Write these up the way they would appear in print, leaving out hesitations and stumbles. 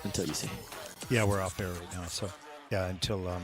Until you say. Yeah, we're off air right now. So, yeah, until yeah.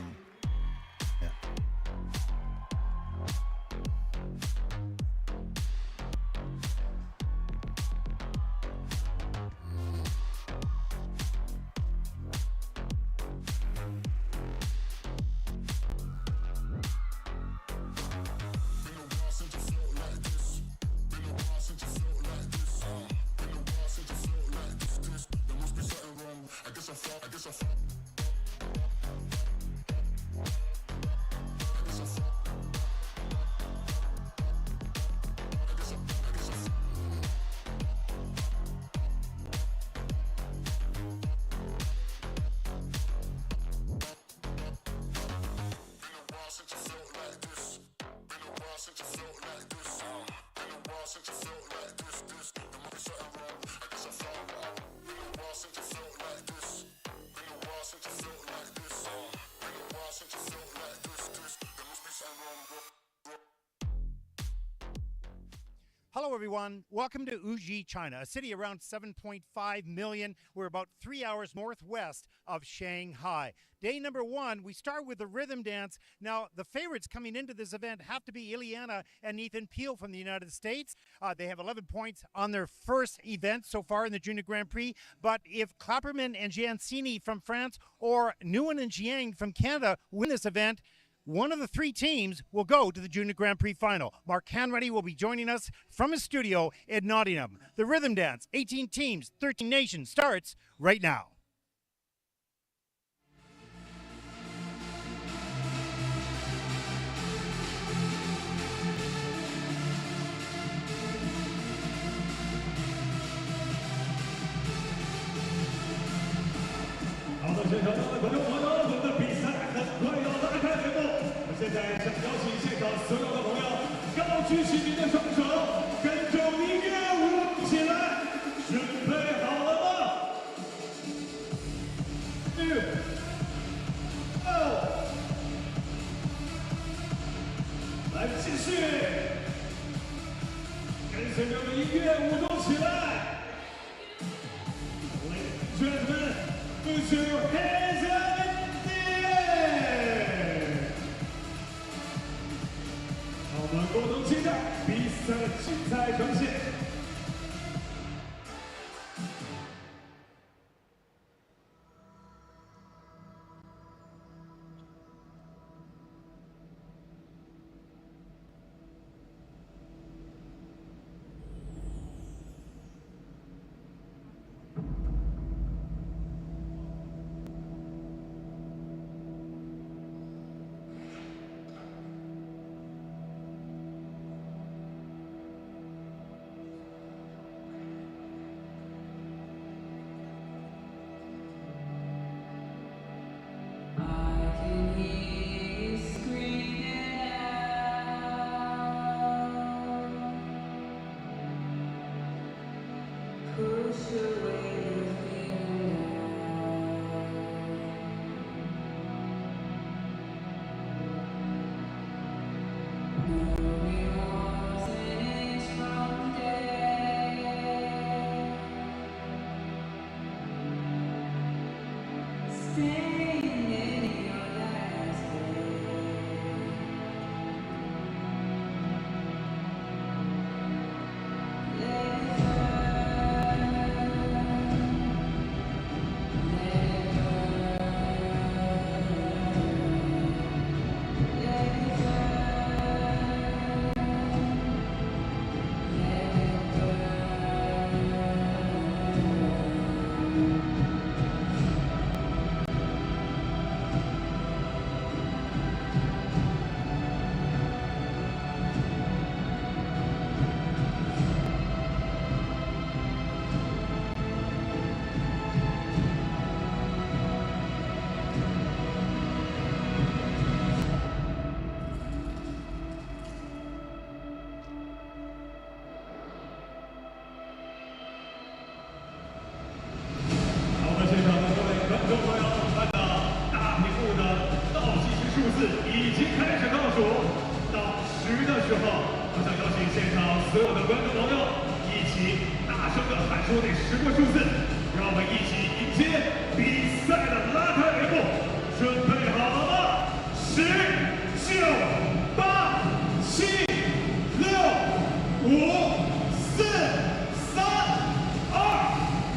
Hello, everyone. Welcome to Wuxi, China, a city around 7.5 million. We're about 3 hours northwest of Shanghai. Day number one, we start with the rhythm dance. Now, the favorites coming into this event have to be Ileana and Ethan Peel from the United States. They have 11 points on their first event so far in the Junior Grand Prix. But if Klapperman and Giancini from France or Nguyen and Jiang from Canada win this event, one of the three teams will go to the Junior Grand Prix final. Mark Hanratty will be joining us from his studio in Nottingham. The rhythm dance, 18 teams, 13 nations, starts right now. Gentlemen, put your hands up in the air! 我们共同期待比赛的精彩呈现。已经开始倒数，到10的时候，我想邀请现场所有的观众朋友一起大声的喊出那10个数字，让我们一起迎接比赛的拉开帷幕。准备好了吗？10、9、8、7、6、5、4、3、2、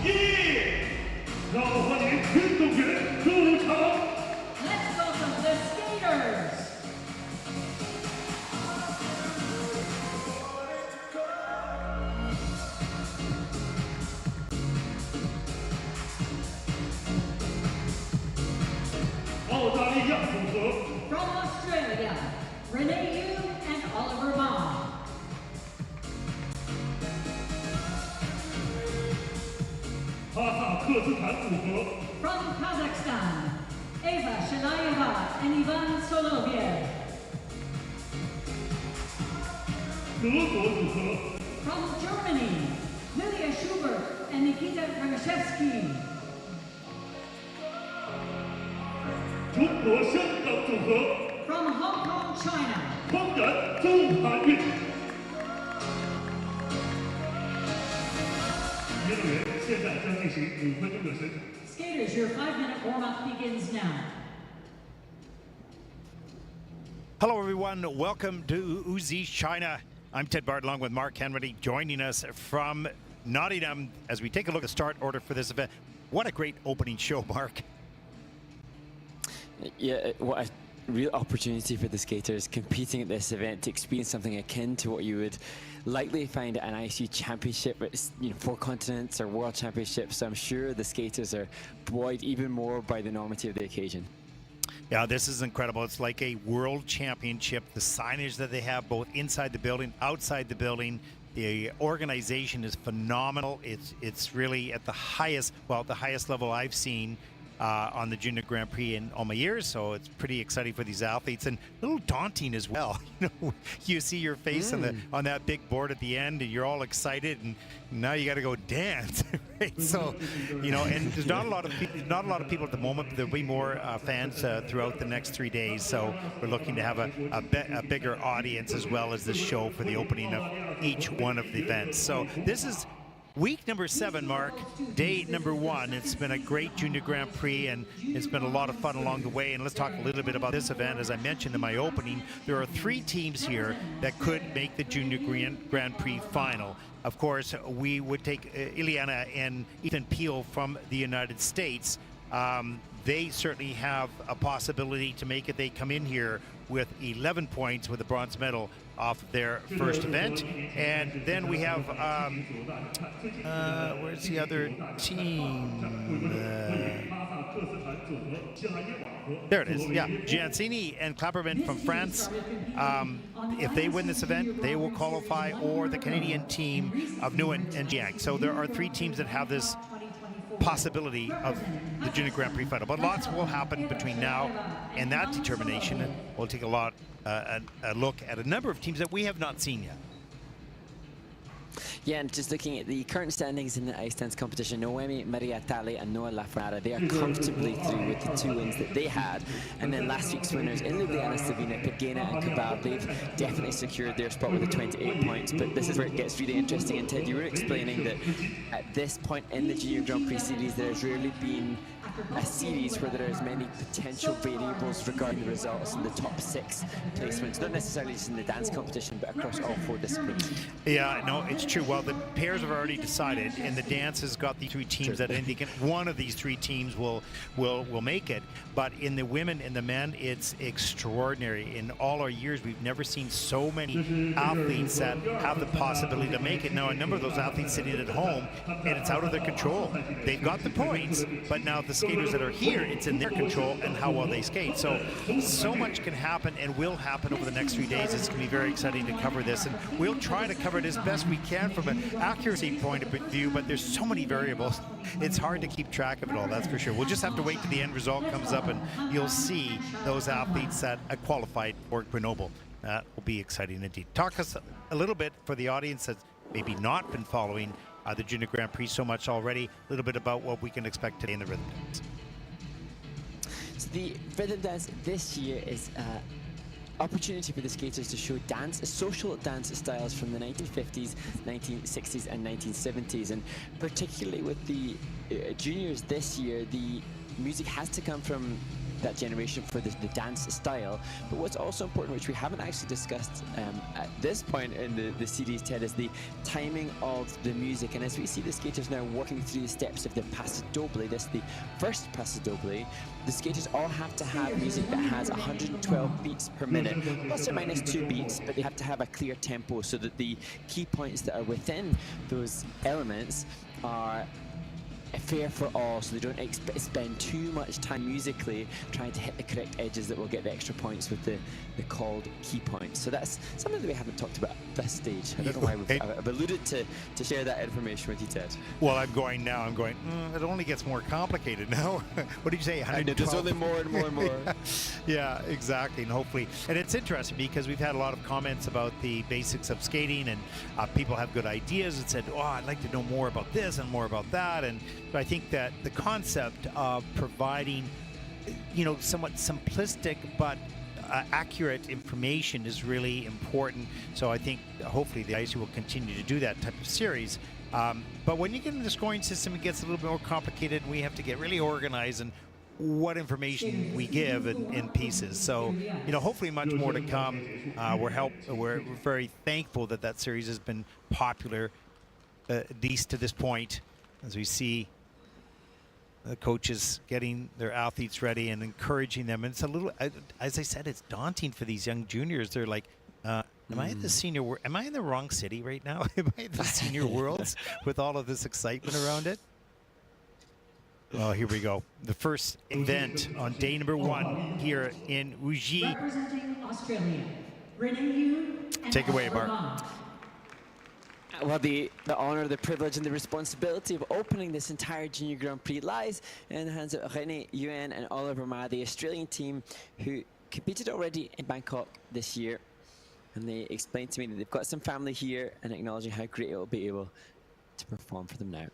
1，让我们欢迎运动员入场。 Let's welcome the skaters. 澳大利亚组合， From Australia, Renee Yoon and Oliver Ma. 哈萨克斯坦组合， From Kazakhstan, Eva Shalayeva and Ivan Soloviev. 德国组合， From Germany, Lilia Schubert and Nikita Kremashevsky. 中国香港组合， From Hong Kong, China, 匡然周涵运。运动员现在将进行5分钟热身。 skaters, your 5-minute warm-up begins now. Hello, everyone. Welcome to Wuxi, China. I'm Ted Bart, along with Mark Henry, joining us from Nottingham as we take a look at the start order for this event. What a great opening show, Mark. Yeah, what a real opportunity for the skaters competing at this event to experience something akin to what you would likely find at an ISU championship. It's, 4 continents or world championships, so I'm sure the skaters are buoyed even more by the enormity of the occasion. Yeah, this is incredible. It's like a world championship. The signage that they have both inside the building, outside the building, the organization is phenomenal. It's really at the highest level I've seen on the Junior Grand Prix in all my years, so it's pretty exciting for these athletes and a little daunting as well. You see your face on that big board at the end, and you're all excited, and now you got to go dance. Right? So, and there's not a lot of people at the moment. But there'll be more fans throughout the next 3 days. So we're looking to have a bigger audience as well as this show for the opening of each one of the events. So this is week number 7, Mark, day number 1. It's been a great Junior Grand Prix, and it's been a lot of fun along the way. And let's talk a little bit about this event. As I mentioned in my opening, there are 3 teams here that could make the Junior Grand Prix final. Of course, we would take Ileana and Ethan Peel from the United States. They certainly have a possibility to make it. They come in here with 11 points with a bronze medal off their first event. And then we have, where's the other team? There it is, yeah. Giancini and Clapperman from France. If they win this event, they will qualify, or the Canadian team of Nguyen and Jiang. So there are 3 teams that have this possibility of the Junior Grand Prix final, but lots will happen between now and that determination, and we'll take a look at a number of teams that we have not seen yet. Yeah, and just looking at the current standings in the ice dance competition, Noemi Mariatali and Noah Lafranada, they are comfortably through with the 2 wins that they had. And then last week's winners in Ljubljana, Slovenia, Pegena and Kabab, they've definitely secured their spot with the 28 points. But this is where it gets really interesting. And Ted, you were explaining that at this point in the Junior Grand Prix series, there's rarely been a series where there are as many potential variables regarding the results in the top 6 placements, not necessarily just in the dance competition, but across all 4 disciplines. Yeah, no, it's true. Well, the pairs have already decided, and the dance has got the 3 teams that indicate one of these 3 teams will make it. But in the women and the men, it's extraordinary. In all our years, we've never seen so many athletes that have the possibility to make it. Now, a number of those athletes sitting at home, and it's out of their control. They've got the points, but now the skaters that are here, it's in their control and how well they skate. So much can happen and will happen over the next 3 days. It's going to be very exciting to cover this, and we'll try to cover it as best we can from an accuracy point of view, but there's so many variables. It's hard to keep track of it all, that's for sure. We'll just have to wait till the end result comes up, and you'll see those athletes that qualified for Grenoble. That will be exciting indeed. Talk us a little bit for the audience that's maybe not been following the Junior Grand Prix so much already, a little bit about what we can expect today in the rhythm dance. So the rhythm dance this year is opportunity for the skaters to show social dance styles from the 1950s, 1960s, and 1970s. And particularly with the juniors this year, the music has to come from that generation for the dance style. But what's also important, which we haven't actually discussed at this point in the series, Ted, is the timing of the music. And as we see the skaters now working through the steps of the Paso Doble, this the first Paso Doble, the skaters all have to have music that has 112 beats per minute, plus or minus 2 beats, but they have to have a clear tempo so that the key points that are within those elements are fair for all, so they don't spend too much time musically trying to hit the correct edges that will get the extra points with the called key points. So that's something that we haven't talked about at this stage. I don't know why I've alluded to share that information with you, Ted. Well, I'm going, it only gets more complicated now. What did you say? I know, there's only more and more and more. Yeah, exactly. And hopefully, and it's interesting because we've had a lot of comments about the basics of skating, and people have good ideas and said, oh, I'd like to know more about this and more about that. And I think that the concept of providing, somewhat simplistic but accurate information is really important. So I think hopefully the IC will continue to do that type of series. But when you get into the scoring system, it gets a little bit more complicated, and we have to get really organized and what information we give in pieces. So, hopefully much more to come. We're very thankful that series has been popular, at least to this point, as we see the coaches getting their athletes ready and encouraging them. And it's a little, as I said, it's daunting for these young juniors. They're like, am I at the senior? Am I in the wrong city right now? Am I at the senior worlds with all of this excitement around it? Well, here we go. The first event on day number 1 here in Wuxi. Representing Australia, Renee Yu and Take away, Oliver Mark. Bond. Well, the honor, the privilege, and the responsibility of opening this entire Junior Grand Prix lies in the hands of Renee Yuen and Oliver Ma, the Australian team who competed already in Bangkok this year. And they explained to me that they've got some family here and acknowledging how great it will be able to perform for them now.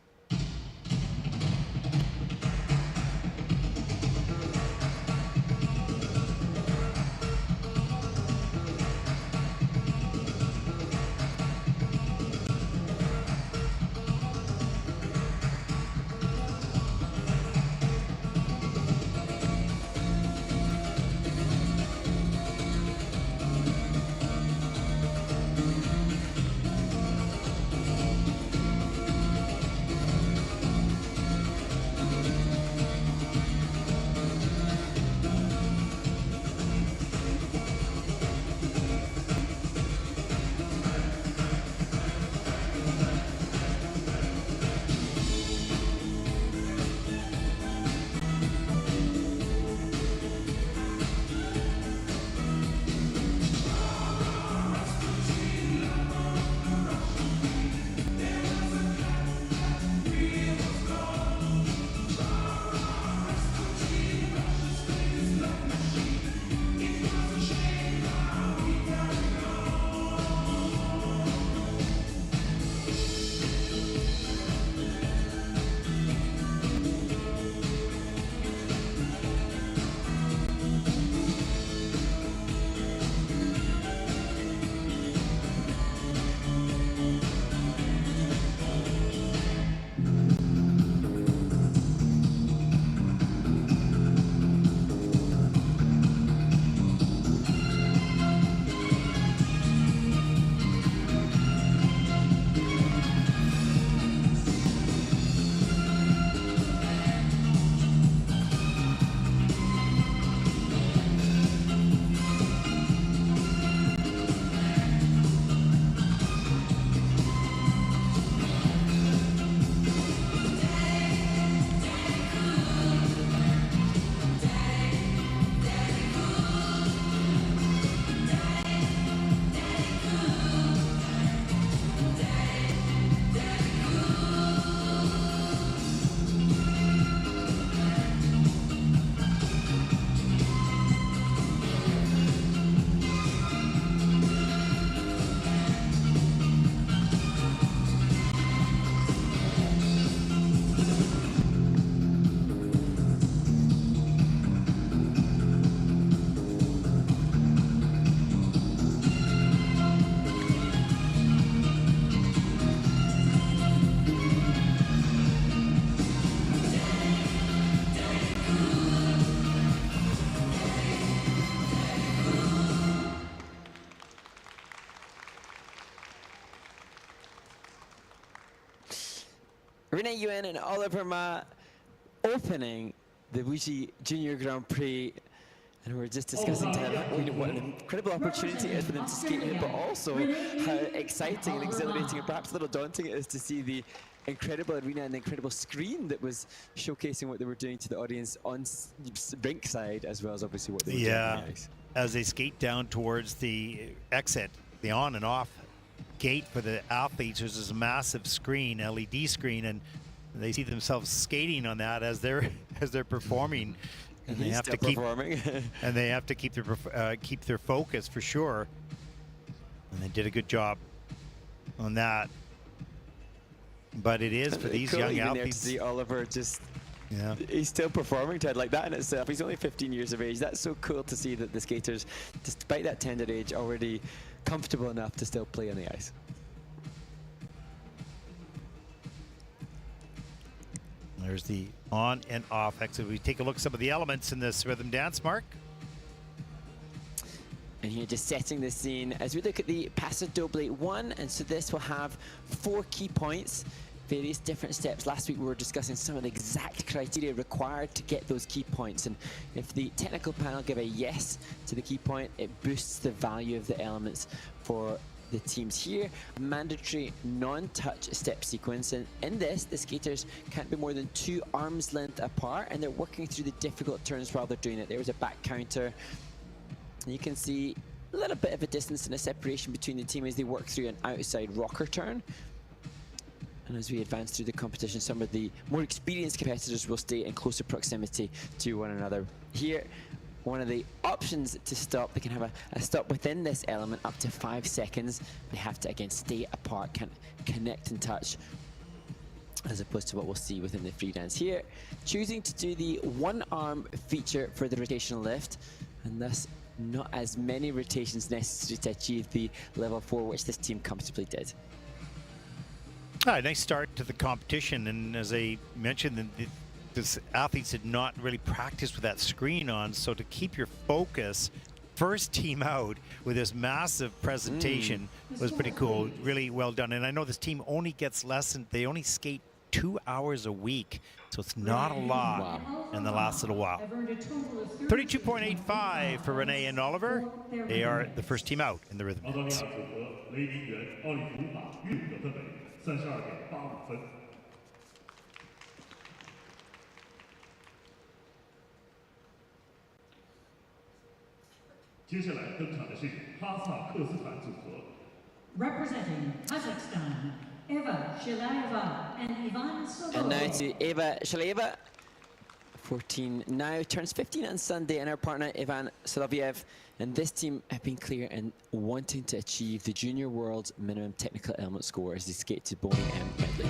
Renee Yuen and Oliver Ma opening the Wuxi Junior Grand Prix. And we're just discussing what an incredible opportunity it is for them to skate here, but also how exciting and exhilarating and perhaps a little daunting it is to see the incredible arena and the incredible screen that was showcasing what they were doing to the audience on rink side, as well as obviously what they were doing on the ice. As they skate down towards the exit, the on and off gate for the athletes, there's this massive screen, LED screen, and they see themselves skating on that as they're performing. And they have to keep and they have to keep their focus for sure. And they did a good job on that. But it is for these young athletes. To see Oliver just, he's still performing, Ted, like that in itself. He's only 15 years of age. That's so cool to see that the skaters, despite that tender age, already comfortable enough to still play on the ice. There's the on and off exit. We take a look at some of the elements in this rhythm dance, Mark. And here just setting the scene as we look at the Paso Doble 1, and so this will have 4 key points, various different steps. Last week we were discussing some of the exact criteria required to get those key points, and if the technical panel give a yes to the key point, it boosts the value of the elements for the teams here. A mandatory non-touch step sequence, and in this the skaters can't be more than 2 arms length apart, and they're working through the difficult turns while they're doing it. There was a back counter. You can see a little bit of a distance and a separation between the team as they work through an outside rocker turn. And as we advance through the competition, some of the more experienced competitors will stay in closer proximity to one another. Here, one of the options to stop, they can have a stop within this element up to 5 seconds. They have to, again, stay apart, can't connect and touch, as opposed to what we'll see within the free dance here. Choosing to do the one arm feature for the rotational lift, and thus not as many rotations necessary to achieve the level 4, which this team comfortably did. Nice start to the competition, and as I mentioned, the athletes did not really practice with that screen on, so to keep your focus, first team out with this massive presentation was pretty cool. Really well done. And I know this team only gets they only skate 2 hours a week, so it's not a lot in the last little while. 32.85 for Renee and Oliver. They are the first team out in the rhythm dance. 接下来登场的是哈萨克斯坦组合。 Representing Kazakhstan, Eva Shilayeva and Ivan Sobolov. And now to Eva Shilayeva, 14 now, turns 15 on Sunday, and our partner Ivan Soloviev. And this team have been clear in wanting to achieve the Junior World's minimum technical element score as they skate to bowling and medley.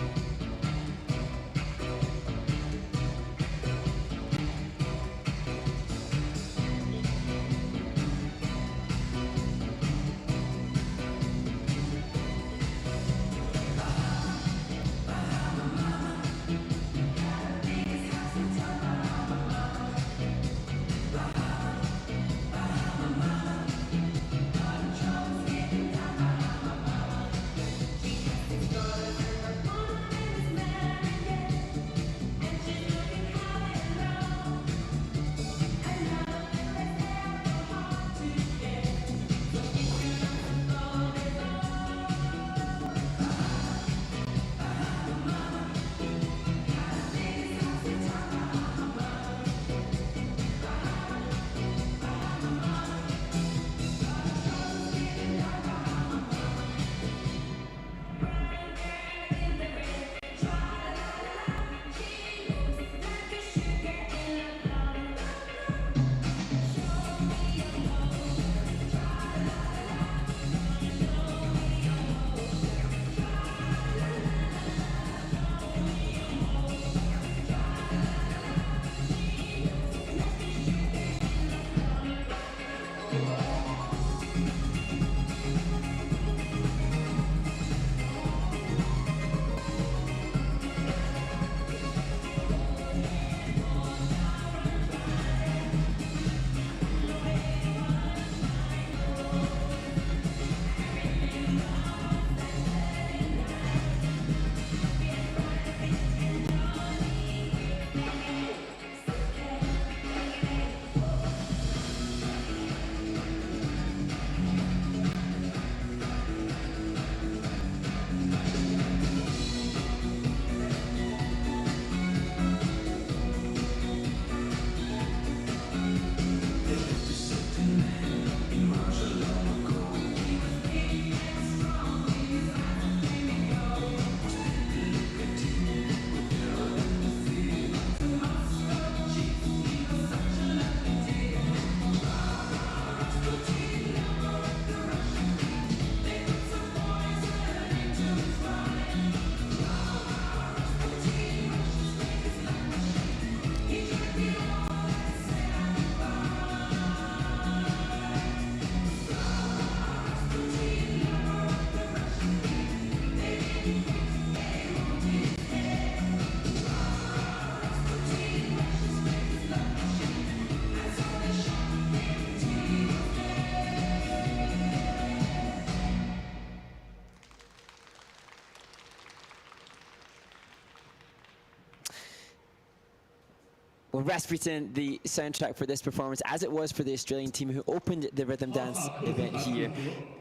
Well, Rasputin, the soundtrack for this performance, as it was for the Australian team who opened the rhythm dance event here.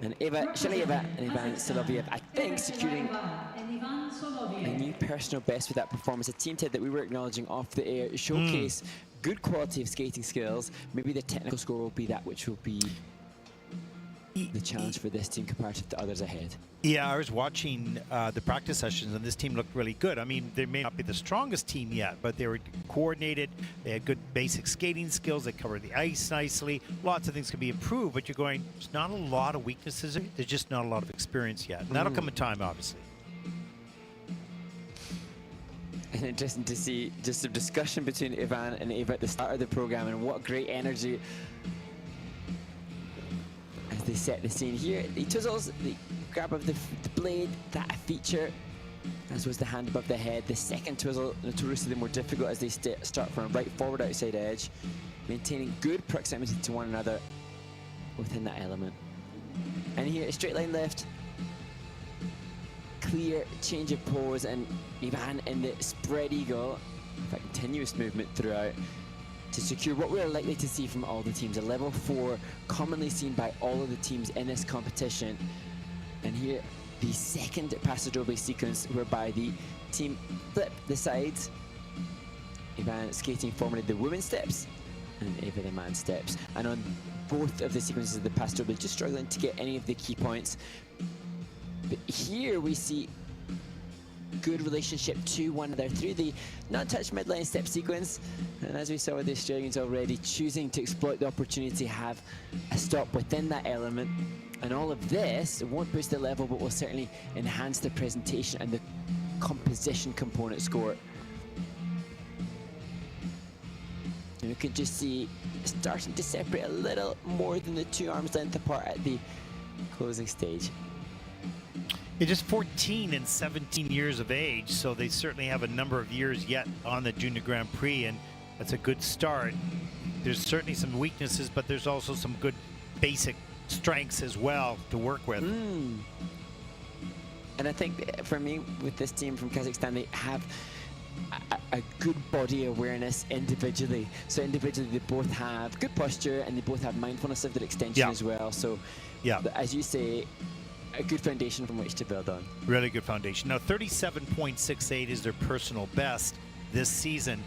And Eva Shalieva and Ivan Soloviev, I think, securing a new personal best with that performance. A team, Ted, that we were acknowledging off the air, showcase good quality of skating skills. Maybe the technical score will be that which will be the challenge for this team comparative to others ahead. Yeah, I was watching the practice sessions, and this team looked really good. I mean, they may not be the strongest team yet, but they were coordinated. They had good basic skating skills. They covered the ice nicely. Lots of things can be improved, but you're going, there's not a lot of weaknesses. There's just not a lot of experience yet. And that'll come in time, obviously. And interesting to see just some discussion between Ivan and Eva at the start of the program, and what great energy as they set the scene here. The twizzles, the grab of the blade, that a feature, as was the hand above the head. The second twizzle, notoriously the more difficult, as they start from a right forward outside edge, maintaining good proximity to one another within that element. And here, a straight line lift, clear change of pose, and Ivan in the spread eagle, in fact, continuous movement throughout, to secure what we are likely to see from all the teams, a level 4 commonly seen by all of the teams in this competition. And here, the second paso doble sequence, whereby the team flip the sides. Ivan skating formerly the women's steps, and Eva the man steps. And on both of the sequences of the paso doble, just struggling to get any of the key points. But here we see good relationship to one another through the non-touch midline step sequence, and as we saw with the Australians already, choosing to exploit the opportunity to have a stop within that element. And all of this won't boost the level, but will certainly enhance the presentation and the composition component score. And we can just see starting to separate a little more than the 2 arms length apart at the closing stage. They're just 14 and 17 years of age, so they certainly have a number of years yet on the Junior Grand Prix, and that's a good start. There's certainly some weaknesses, but there's also some good basic strengths as well to work with. And I think for me, with this team from Kazakhstan, they have a good body awareness individually. So individually, they both have good posture, and they both have mindfulness of their extension as well. So, as you say, a good foundation from which to build on. Really good foundation. Now, 37.68 is their personal best this season,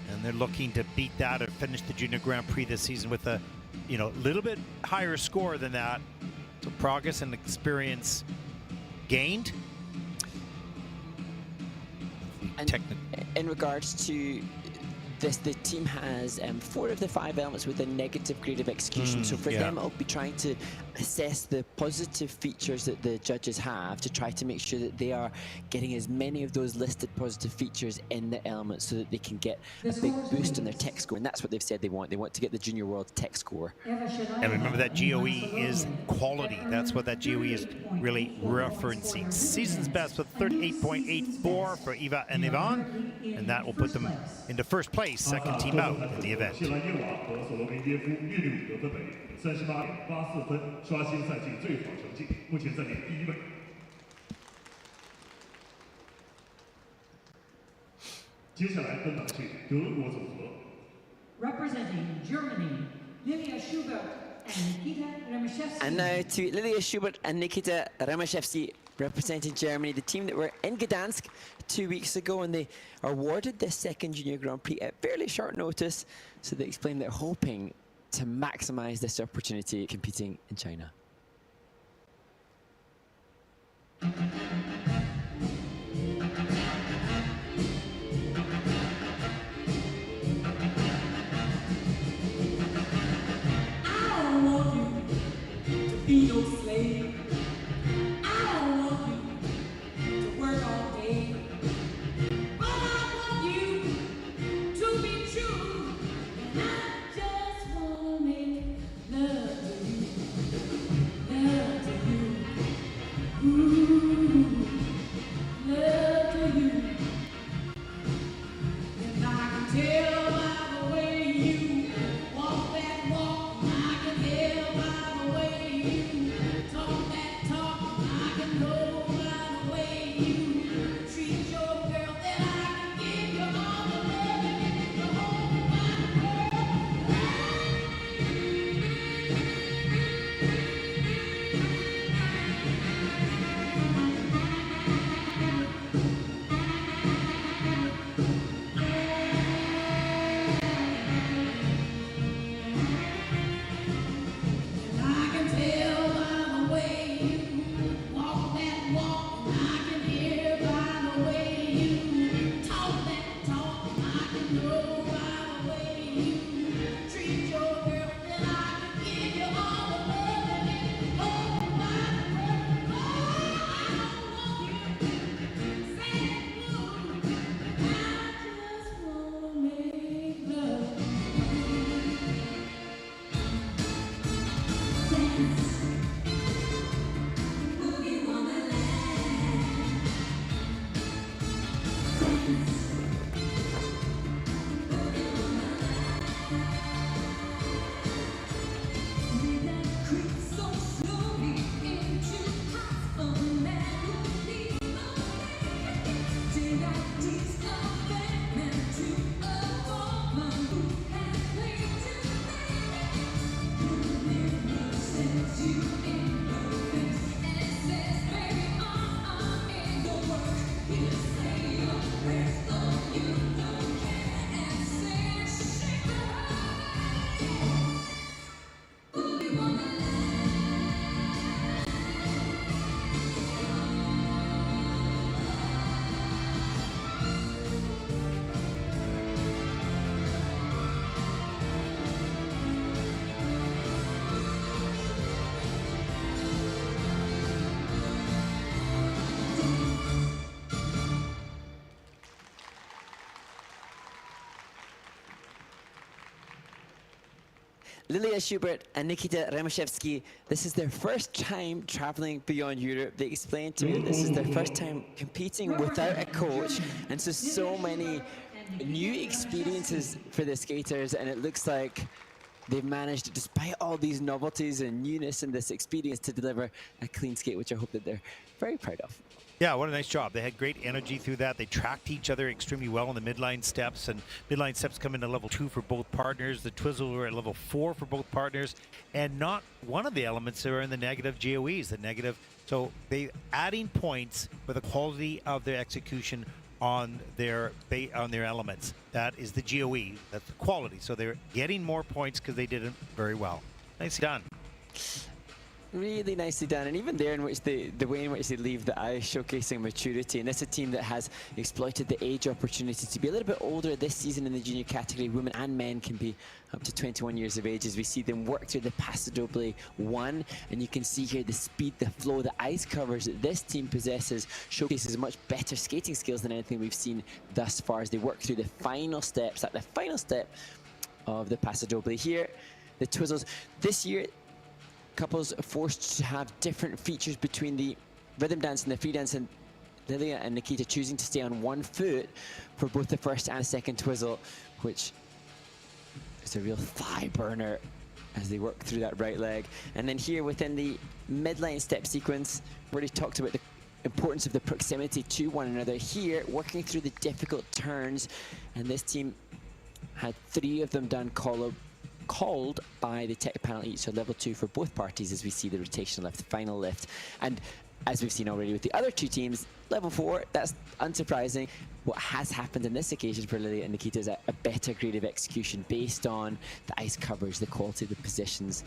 and they're looking to beat that and finish the Junior Grand Prix this season with a, little bit higher score than that. So progress and experience gained. And in regards to this, the team has 4 of the 5 elements with a negative grade of execution. So for them, I'll be trying to assess the positive features that the judges have to try to make sure that they are getting as many of those listed positive features in the element so that they can get a big boost in their tech score. And that's what they've said they want. They want to get the Junior World tech score. And remember that GOE is quality. That's what that GOE is really referencing. Season's best with 38.84 for Eva and Ivan, and that will put them into first place, second team out in the event. 刷新赛季最好成绩，目前暂列第1位。接下来登场是德国组合。Representing Germany, Lilia Schubert and Nikita Remeshevsky. And now to Lilia Schubert and Nikita Remeshevsky representing Germany, the team that were in Gdansk 2 weeks ago, and they are awarded this second Junior Grand Prix at fairly short notice. So they explain they're hoping to maximize this opportunity competing in China. I don't want you to be no slave. I don't want you to work all day. But I want you to be true. And I just want to make love to you. Love to you. Ooh, love to you. And I can tell by the way you walk that walk. I can tell by the way you talk that talk. I can know by the way you treat your girl that I can give you all the love and the whole Lilia Schubert and Nikita Remashevsky, this is their first time traveling beyond Europe. They explained to me that this is their first time competing without a coach, and so many new experiences for the skaters, and it looks like they've managed, despite all these novelties and newness in this experience, to deliver a clean skate, which I hope that they're very proud of. Yeah, what a nice job. They had great energy through that. They tracked each other extremely well in the midline steps, and midline steps come into level 2 for both partners. The twizzle were at level 4 for both partners, and not one of the elements are in the negative GOEs, the negative. So they adding points for the quality of their execution on their elements. That is the GOE, that's the quality. So they're getting more points because they did it very well. Nicely done. Really nicely done, and even there in which the way in which they leave the ice, showcasing maturity. And this is a team that has exploited the age opportunity to be a little bit older this season in the junior category. Women and men can be up to 21 years of age as we see them work through the Paso Doble 1. And you can see here the speed, the flow, the ice covers that this team possesses showcases much better skating skills than anything we've seen thus far as they work through the final steps, at the final step of the Paso Doble here. The twizzles this year, couples are forced to have different features between the rhythm dance and the free dance, and Lilia and Nikita choosing to stay on one foot for both the first and second twizzle, which is a real thigh burner as they work through that right leg. And then here within the midline step sequence, we already talked about the importance of the proximity to one another. Here, working through the difficult turns, and this team had 3 of them done called by the tech panel each, so level 2 for both parties as we see the rotational lift, final lift. And as we've seen already with the other 2 teams, level 4, that's unsurprising. What has happened in this occasion for Lilia and Nikita is a better grade of execution based on the ice coverage, the quality of the positions.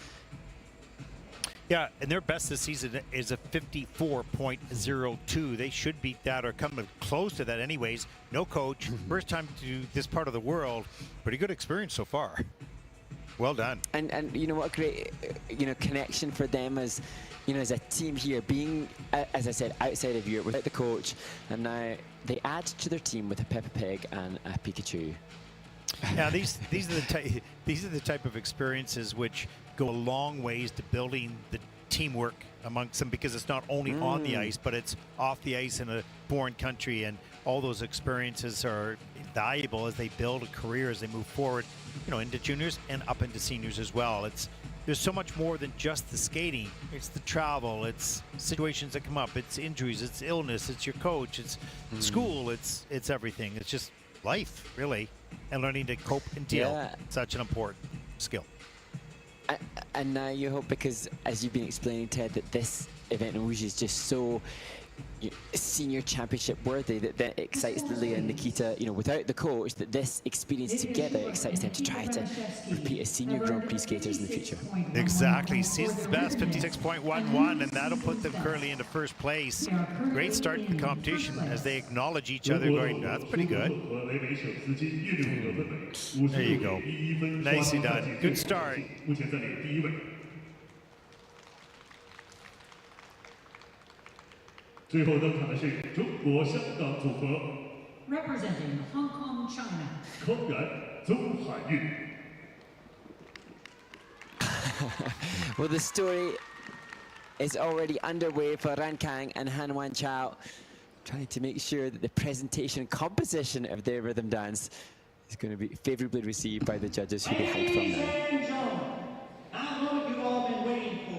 Yeah, and their best this season is a 54.02. They should beat that or come close to that anyways. No coach, first time to this part of the world. Pretty good experience so far. Well done. And you know what a great connection for them as as a team here, being as I said outside of Europe without the coach, and now they add to their team with a Peppa Pig and a Pikachu. Yeah, these are the type of experiences which go a long ways to building the teamwork amongst them, because it's not only on the ice, but it's off the ice in a foreign country, and all those experiences are valuable as they build a career, as they move forward, into juniors and up into seniors as well. There's so much more than just the skating. It's the travel, it's situations that come up, it's injuries, it's illness, it's your coach, it's school, it's everything. It's just life, really, and learning to cope and deal. Yeah. Such an important skill. And now you hope, because as you've been explaining, Ted, that this event in Wuxi is just so senior championship worthy that excites Lilia and Nikita, without the coach, that this experience together excites them to try to repeat as senior Grand Prix skaters in the future. Exactly. Season's best, 56.11, and that'll put them currently into first place. Great start to the competition as they acknowledge each other, going, that's pretty good. There you go. Nicely done. Good start. Representing Hong Kong, China. Well, the story is already underway for Ran Kang and Han Wan Chao, trying to make sure that the presentation and composition of their rhythm dance is going to be favorably received by the judges who they hide from now. Now what have you all been waiting for?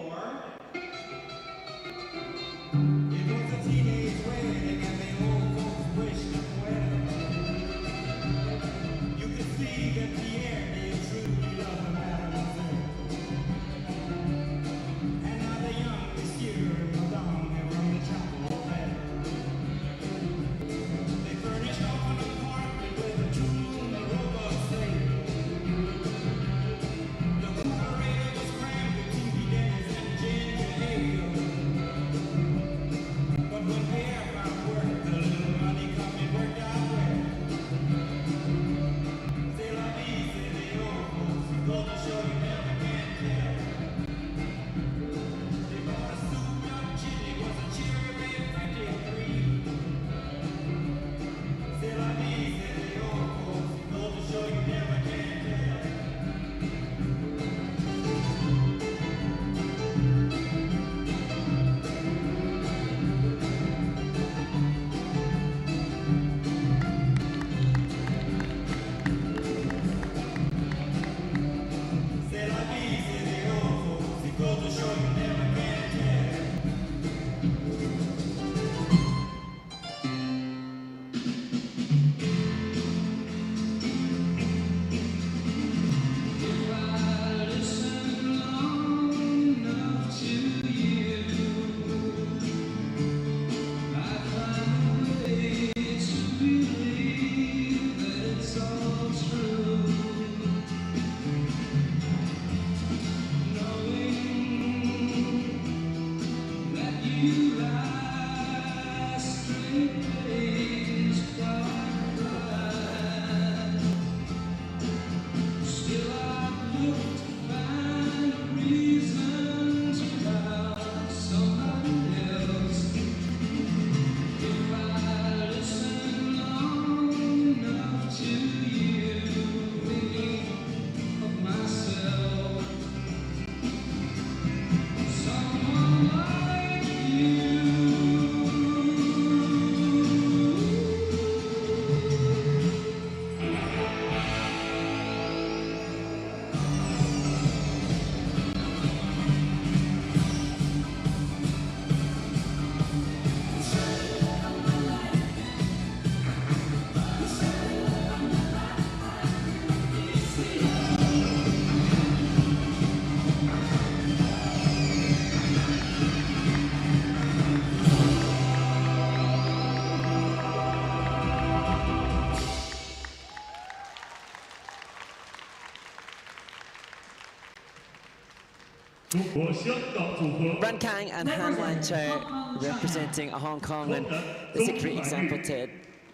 Ran Kang and Han Wan Chao representing Hong Kong, and it's a great example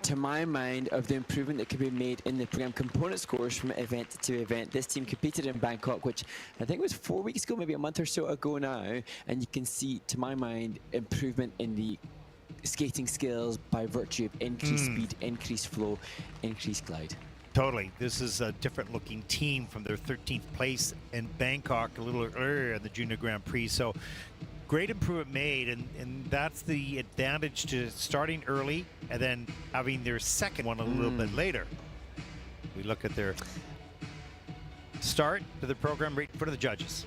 to my mind of the improvement that could be made in the program component scores from event to event. This team competed in Bangkok, which I think was 4 weeks ago, maybe a month or so ago now, and you can see, to my mind, improvement in the skating skills by virtue of increased speed, increased flow, increased glide. Totally. This is a different looking team from their 13th place in Bangkok a little earlier in the Junior Grand Prix. So great improvement made, and that's the advantage to starting early and then having their second one a little bit later. We look at their start to the program right in front of the judges.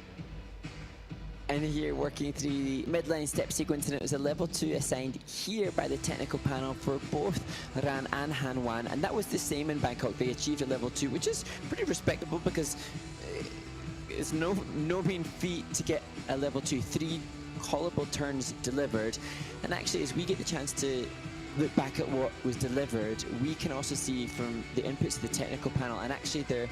And here working through the midline step sequence, and it was a level 2 assigned here by the technical panel for both Ran and Han Wan, and that was the same in Bangkok. They achieved a level 2, which is pretty respectable because it's no mean feat to get a level 2, 3 callable turns delivered. And actually, as we get the chance to look back at what was delivered, we can also see from the inputs of the technical panel, and actually their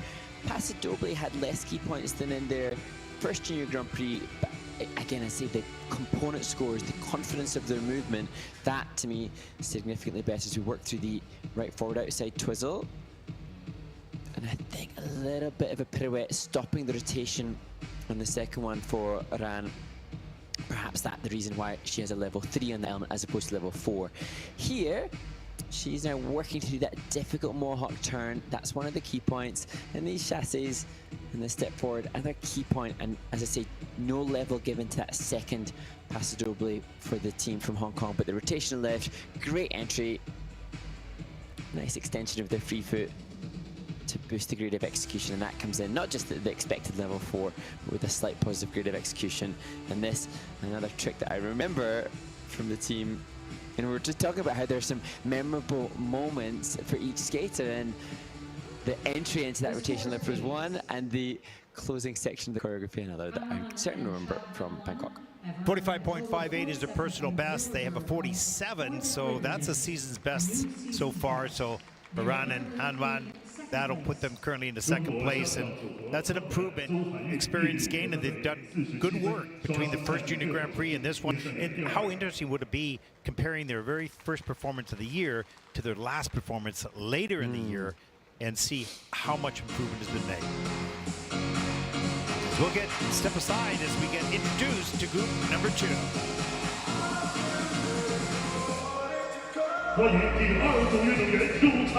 Paso Doble had less key points than in their first Junior Grand Prix. But again, I say the component scores, the confidence of their movement, that to me is significantly better as we work through the right forward outside twizzle. And I think a little bit of a pirouette stopping the rotation on the second one for Ran. Perhaps that's the reason why she has a level 3 on the element as opposed to level 4. Here, she's now working to do that difficult Mohawk turn. That's one of the key points. And these chassis and the step forward, another key point. And as I say, no level given to that second Paso Doble for the team from Hong Kong. But the rotational left, great entry. Nice extension of their free foot to boost the grade of execution, and that comes in not just the expected level 4, but with a slight positive grade of execution. And this, another trick that I remember from the team. And we're just talking about how there's some memorable moments for each skater, and the entry into that rotation lift was one, and the closing section of the choreography another that I certainly remember from Bangkok. 45.58 is their personal best. They have a 47, so that's a season's best so far. So Ran and Han Wan, that'll put them currently into second place, and that's an improvement, experience gain, and they've done good work between the first Junior Grand Prix and this one. And how interesting would it be comparing their very first performance of the year to their last performance later in the year, and see how much improvement has been made. We'll step aside as we get introduced to group number 2. 欢迎第2组运动员入场。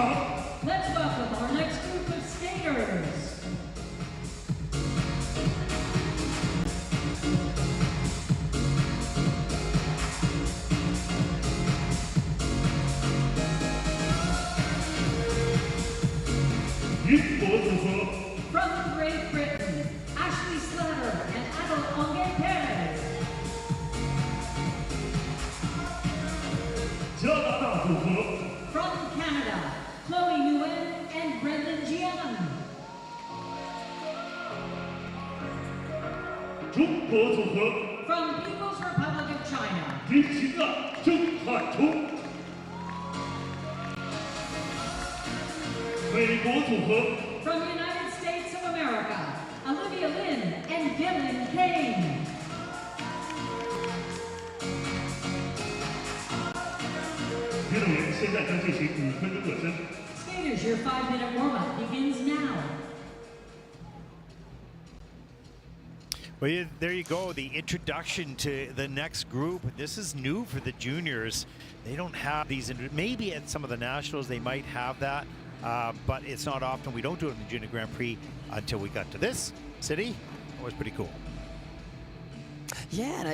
Let's welcome our next group of skaters. From Great Britain, Ashley Slatter and Adel Onge Perez. 加拿大组合 From Canada, Chloe Nguyen and Brendan Jian. 中国组合 From People's Republic of China, 林秦的郑汉冲，美国组合 from the United States of America, Olivia Lin and Dylan Kane. 日接动员现在将进行5分钟热身。 Skaters, your 5-minute warm-up begins now. Well, there you go, the introduction to the next group. This is new for the juniors. They don't have these, maybe at some of the nationals they might have that, but it's not often. We don't do it in the Junior Grand Prix until we got to this city. It was pretty cool. Yeah, and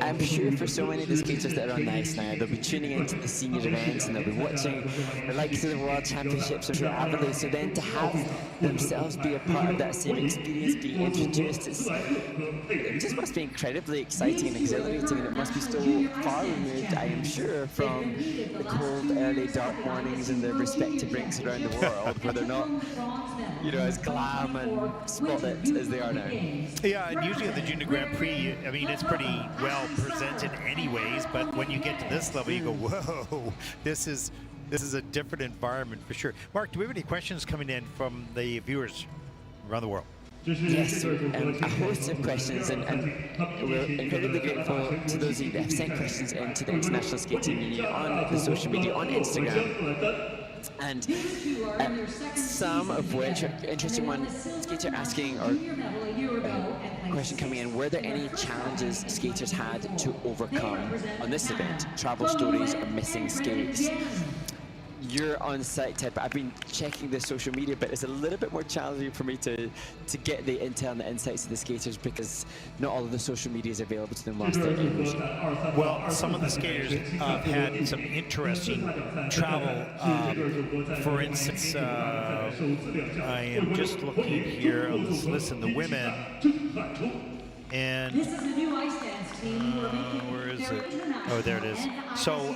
I'm sure for so many of the skaters that are on the ice now, they'll be tuning into the senior events and they'll be watching the likes of the World Championships or avidly. So then to have themselves be a part of that same experience, being introduced, it just must be incredibly exciting and exhilarating, and it must be so far removed, I am sure, from the cold, early, dark mornings in their respective rinks around the world, where they're not, you know, as glam and spotlit as they are now. Yeah, and usually at the Junior Grand Prix, I mean, it's pretty well presented anyways, but when you get to this level, you go, whoa, this is a different environment for sure. Mark, do we have any questions coming in from the viewers around the world? Yes, a host of questions, and we're incredibly grateful to those of you that have sent questions into the International Skating Union on the social media, on Instagram. And some of which are interesting. One skater asking, or question coming in, were there any challenges skaters had to overcome on this event? Travel stories or missing skates? You're on site, Ted, but I've been checking the social media, but it's a little bit more challenging for me to get the intel and the insights of the skaters, because not all of the social media is available to them whilst they're in Wuxi. Well, some of the skaters had some interesting travel. For instance, I am just looking here on this list of the women, and This is the new ice dance team who are making where is their it? international Oh, there it is. and So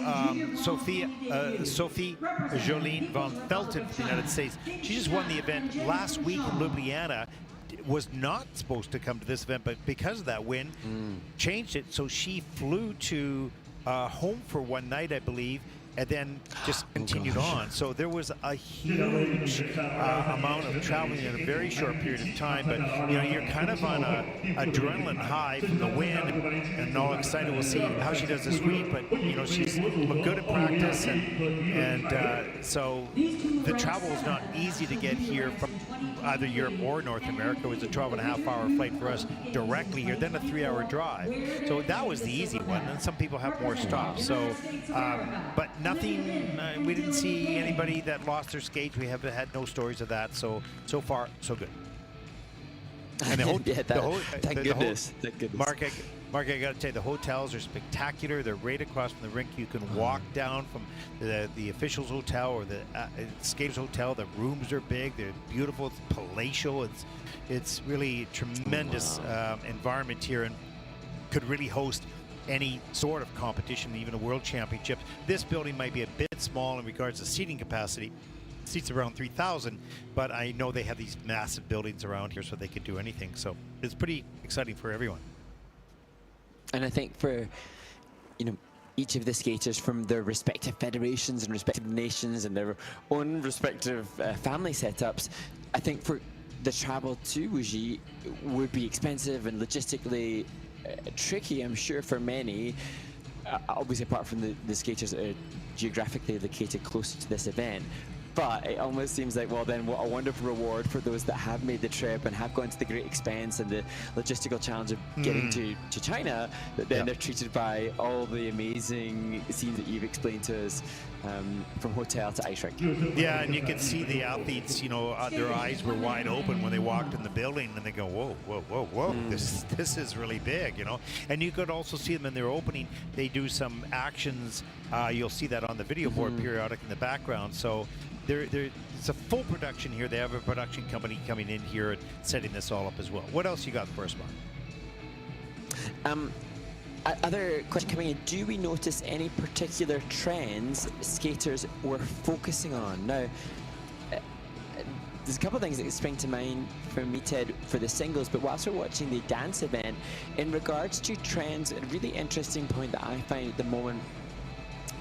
Sophie Jolene von Felten from the United States, she just won the event last week in Ljubljana. Was not supposed to come to this event, but because of that win, changed it. So she flew to home for one night, I believe, and then just continued on. So there was a huge amount of traveling in a very short period of time, but you know, you're kind of on a adrenaline high from the win, and all excited. We'll see how she does this week, but you know, she's looked good at practice, and so the travel is not easy to get here from either Europe or North America. It was a 12.5-hour flight for us directly here, then a 3-hour drive. So that was the easy one, and some people have more stops. So, but nothing, we didn't see anybody that lost their skates. We have had no stories of that. So far, so good. And Thank goodness. Mark, I got to tell you, the hotels are spectacular. They're right across from the rink. You can walk down from the officials' hotel or the skaters' hotel. The rooms are big. They're beautiful. It's palatial. It's really a tremendous environment here, and could really host any sort of competition, even a world championship. This building might be a bit small in regards to seating capacity. Seats around 3,000, but I know they have these massive buildings around here, so they could do anything. So it's pretty exciting for everyone. And I think for, you know, each of the skaters from their respective federations and respective nations and their own respective family setups, I think for the travel to Wuxi would be expensive and logistically tricky, I'm sure, for many. Obviously, apart from the skaters that are geographically located closer to this event. But it almost seems like, well, then what a wonderful reward for those that have made the trip and have gone to the great expense and the logistical challenge of getting to China, that then they're treated by all the amazing scenes that you've explained to us, from hotel to ice rink. Yeah, and you can see the athletes, you know, their eyes were wide open when they walked in the building, and they go, whoa, whoa, whoa, whoa, this is really big, you know. And you could also see them in their opening. They do some actions. You'll see that on the video board periodic in the background. So it's a full production here. They have a production company coming in here and setting this all up as well. What else you got for us, Mark? Other question coming in, do we notice any particular trends skaters were focusing on? Now, there's a couple of things that spring to mind for me, Ted, for the singles, but whilst we're watching the dance event, in regards to trends, a really interesting point that I find at the moment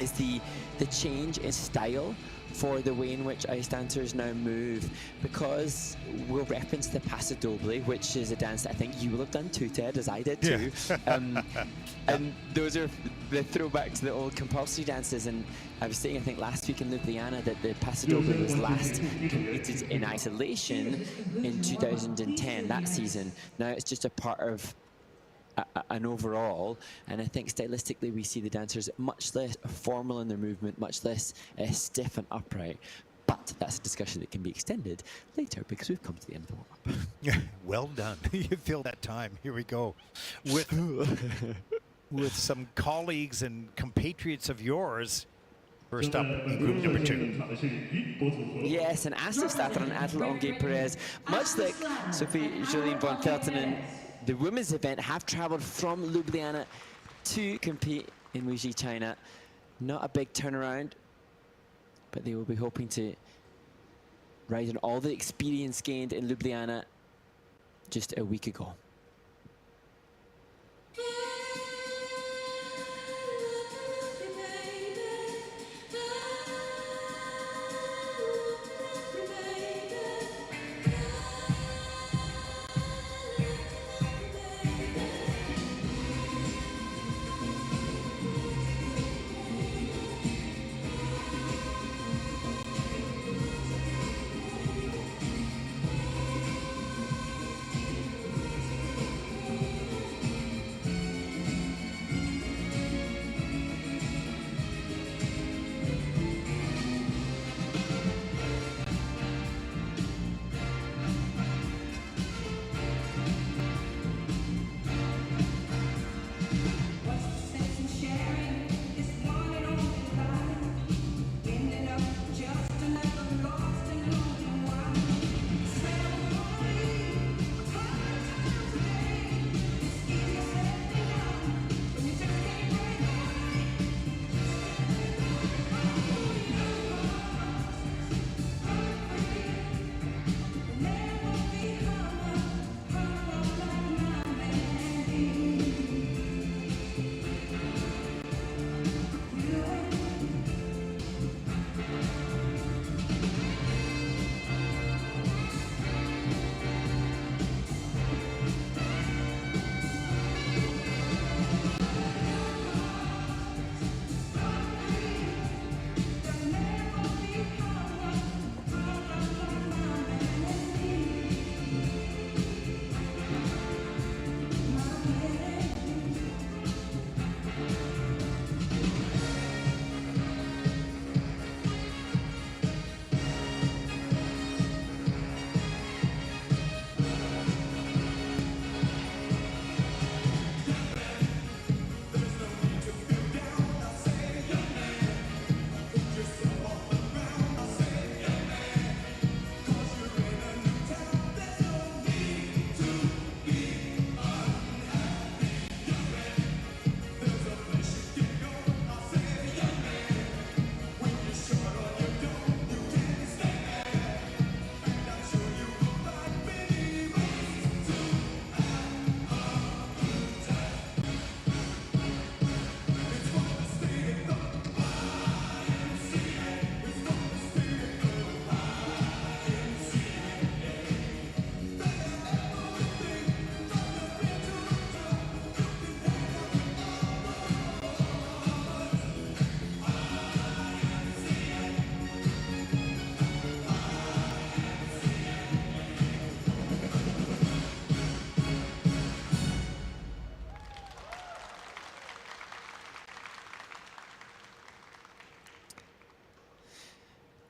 is the change in style for the way in which ice dancers now move, because we'll reference the Paso Doble, which is a dance that I think you will have done too, Ted, as I did too. And those are the throwback to the old compulsory dances. And I was saying, I think last week in Ljubljana, that the Paso Doble was last competed in isolation in 2010, that season. Now it's just a part of an overall, and I think stylistically we see the dancers much less formal in their movement, much less stiff and upright. But that's a discussion that can be extended later, because we've come to the end of the warm-up. Well done. You filled that time. Here we go. With some colleagues and compatriots of yours. First up in group number 2. Yes, and Ashley Slatter and Adel Onge Perez, much like Sophie Jolien von Felten in the women's event, have traveled from Ljubljana to compete in Wuxi, China. Not a big turnaround, but they will be hoping to ride on all the experience gained in Ljubljana just a week ago.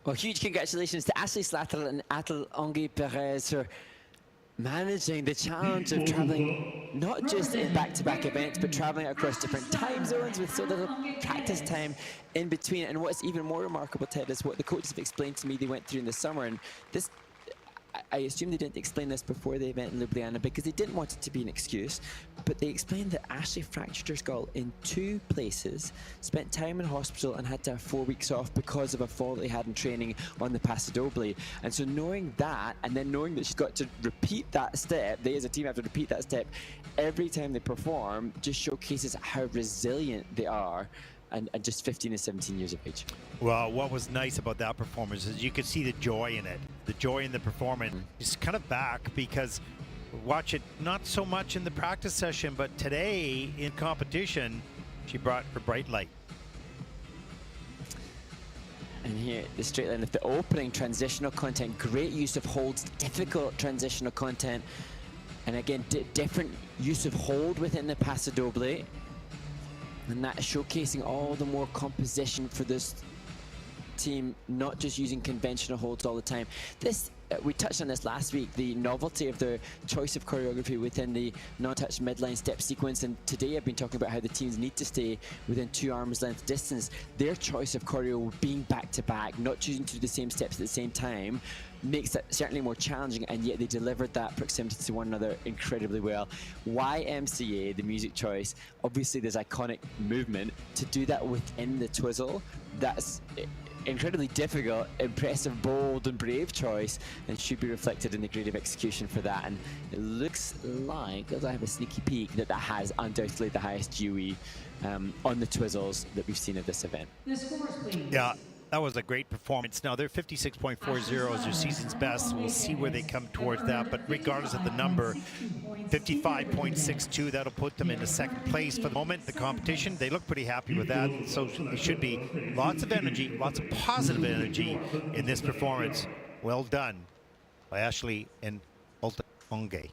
Well, huge congratulations to Ashley Slatter and Adel Onge Perez for managing the challenge of traveling not just in back-to-back events, but traveling across different time zones with so little practice time in between. And what's even more remarkable, Ted, is what the coaches have explained to me they went through in the summer. And this, I assume they didn't explain this before the event in Ljubljana because they didn't want it to be an excuse, but they explained that Ashley fractured her skull in 2 places, spent time in hospital and had to have 4 weeks off because of a fall that they had in training on the Paso Doble. And so knowing that, and then knowing that she's got to repeat that step, they as a team have to repeat that step every time they perform, just showcases how resilient they are and just 15 and 17 years of age. Well, what was nice about that performance is you could see the joy in it, the joy in the performance. It's kind of back because watch it not so much in the practice session, but today in competition, she brought her bright light. And here, the straight line of the opening transitional content, great use of holds, difficult transitional content. And again, different use of hold within the paso doble. And that is showcasing all the more composition for this team, not just using conventional holds all the time. This, we touched on this last week, the novelty of their choice of choreography within the non-touch midline step sequence, and today I've been talking about how the teams need to stay within 2 arms length distance. Their choice of choreo being back to back, not choosing to do the same steps at the same time, makes that certainly more challenging, and yet they delivered that proximity to one another incredibly well. YMCA, the music choice, obviously there's iconic movement. To do that within the twizzle, that's incredibly difficult, impressive, bold and brave choice, and should be reflected in the grade of execution for that. And it looks like, as I have a sneaky peek, that has undoubtedly the highest GUE on the twizzles that we've seen at this event. The scores, please. Yeah, that was a great performance. Now, they're 56.40 is their season's best. We'll see where they come towards that, but regardless of the number, 55.62, that'll put them into second place for the moment. The competition, they look pretty happy with that, so it should be lots of energy, lots of positive energy in this performance. Well done by Ashley and Onge.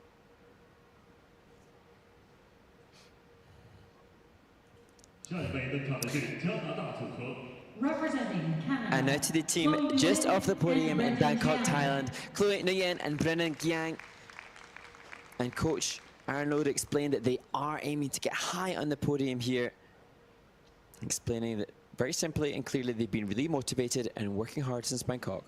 Representing Canada. And now to the team just off the podium in Bangkok, Thailand, Chloe Nguyen and Brennan Giang. And coach Aaron Lode explained that they are aiming to get high on the podium here, explaining that very simply and clearly they've been really motivated and working hard since Bangkok.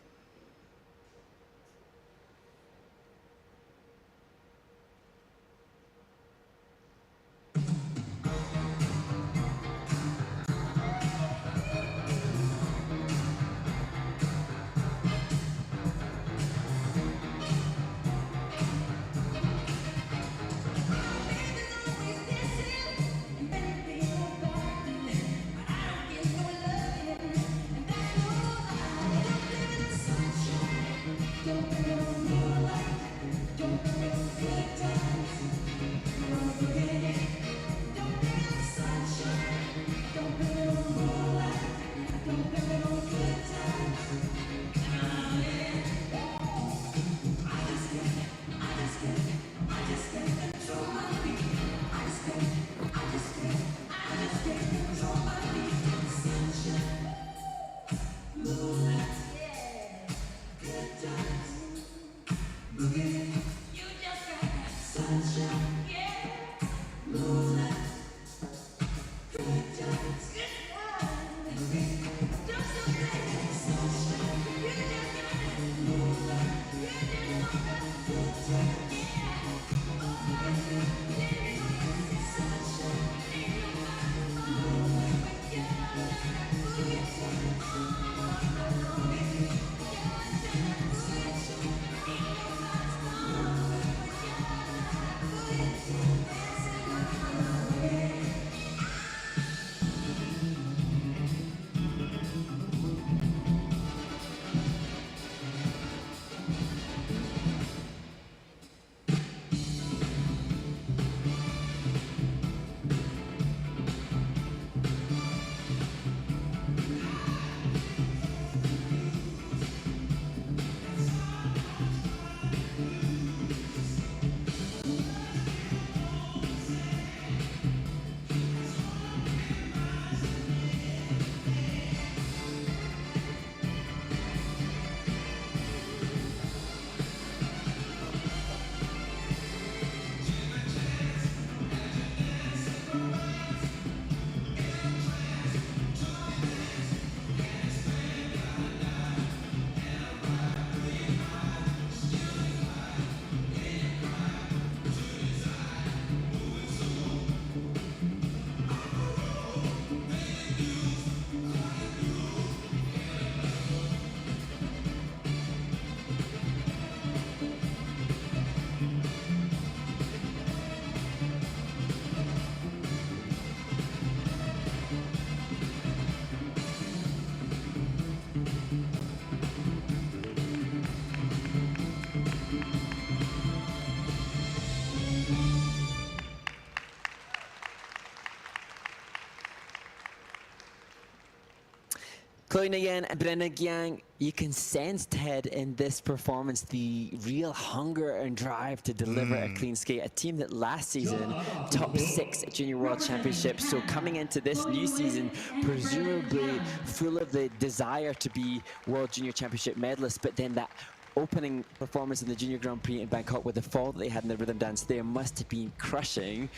Chloe Nguyen and Brendan Giang, you can sense, Ted, in this performance the real hunger and drive to deliver a clean skate. A team that last season top 6 Junior World Championships, so coming into this new season, presumably full of the desire to be World Junior Championship medalists, but then that opening performance in the Junior Grand Prix in Bangkok with the fall that they had in the rhythm dance there must have been crushing,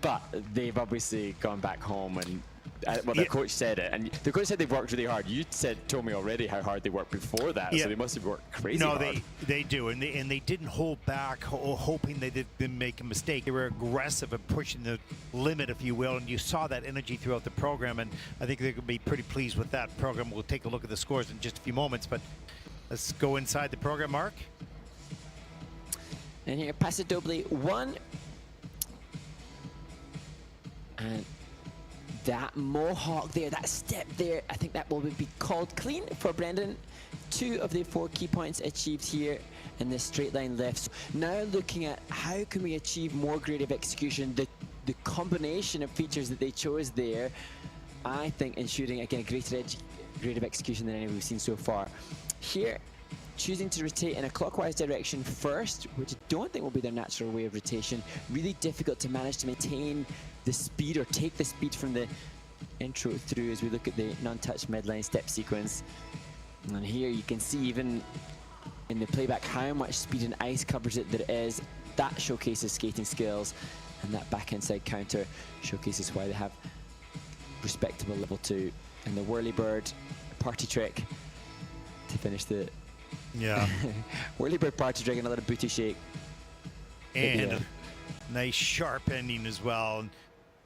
but they've obviously gone back home and well, the coach said it, and the coach said they've worked really hard. You told me already how hard they worked before that, so they must have worked crazy hard. No, they do, and they didn't hold back, hoping they didn't make a mistake. They were aggressive and pushing the limit, if you will, and you saw that energy throughout the program, and I think they're going to be pretty pleased with that program. We'll take a look at the scores in just a few moments, but let's go inside the program, Mark. And here, Paso Doble 1. And that mohawk there, that step there, I think that will be called clean for Brendan. 2 of the 4 key points achieved here in this straight line left. So now looking at how can we achieve more creative execution, the combination of features that they chose there, I think ensuring, again, a greater creative execution than any we've seen so far. Here, choosing to rotate in a clockwise direction first, which I don't think will be their natural way of rotation. Really difficult to manage to maintain the speed or take the speed from the intro through as we look at the non-touch midline step sequence. And here you can see even in the playback how much speed and ice coverage that there is. That showcases skating skills, and that back inside counter showcases why they have respectable level 2. And the whirly bird party trick to finish the whirly bird party trick and a little booty shake. And a nice sharp ending as well.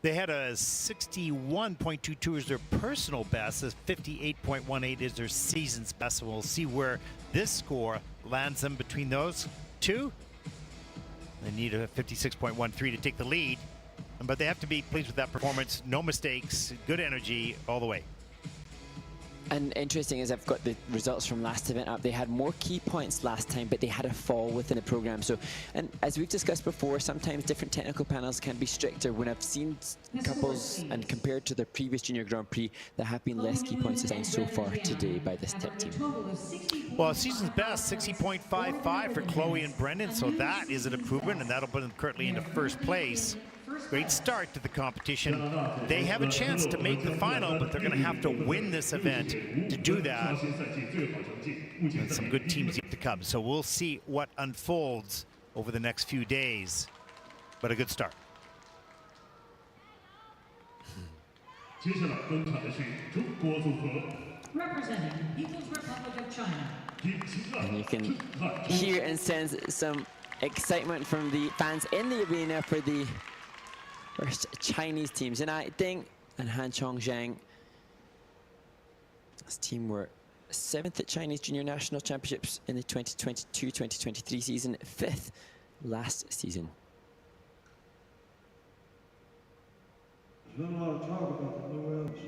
They had a 61.22 as their personal best, as 58.18 is their season's best. So we'll see where this score lands them between those two. They need a 56.13 to take the lead, but they have to be pleased with that performance. No mistakes, good energy all the way. And interesting is I've got the results from last event up. They had more key points last time, but they had a fall within the program. So, and as we've discussed before, sometimes different technical panels can be stricter. When I've seen couples and compared to their previous Junior Grand Prix, there have been less key points assigned so far today by this tech team. Well, season's best, 60.55 for Chloe and Brendan. So that is an improvement, and that'll put them currently into first place. Great start to the competition. They have a chance to make the final, but they're going to have to win this event to do that. And some good teams yet to come. So we'll see what unfolds over the next few days. But a good start. Representing the People's Republic of China. And you can hear and sense some excitement from the fans in the arena for the first Chinese teams. Zhenai Ding and Han Chong Zhang. This team were 7th at Chinese Junior National Championships in the 2022-2023 season, 5th last season. There's been a lot of talk about the new elves.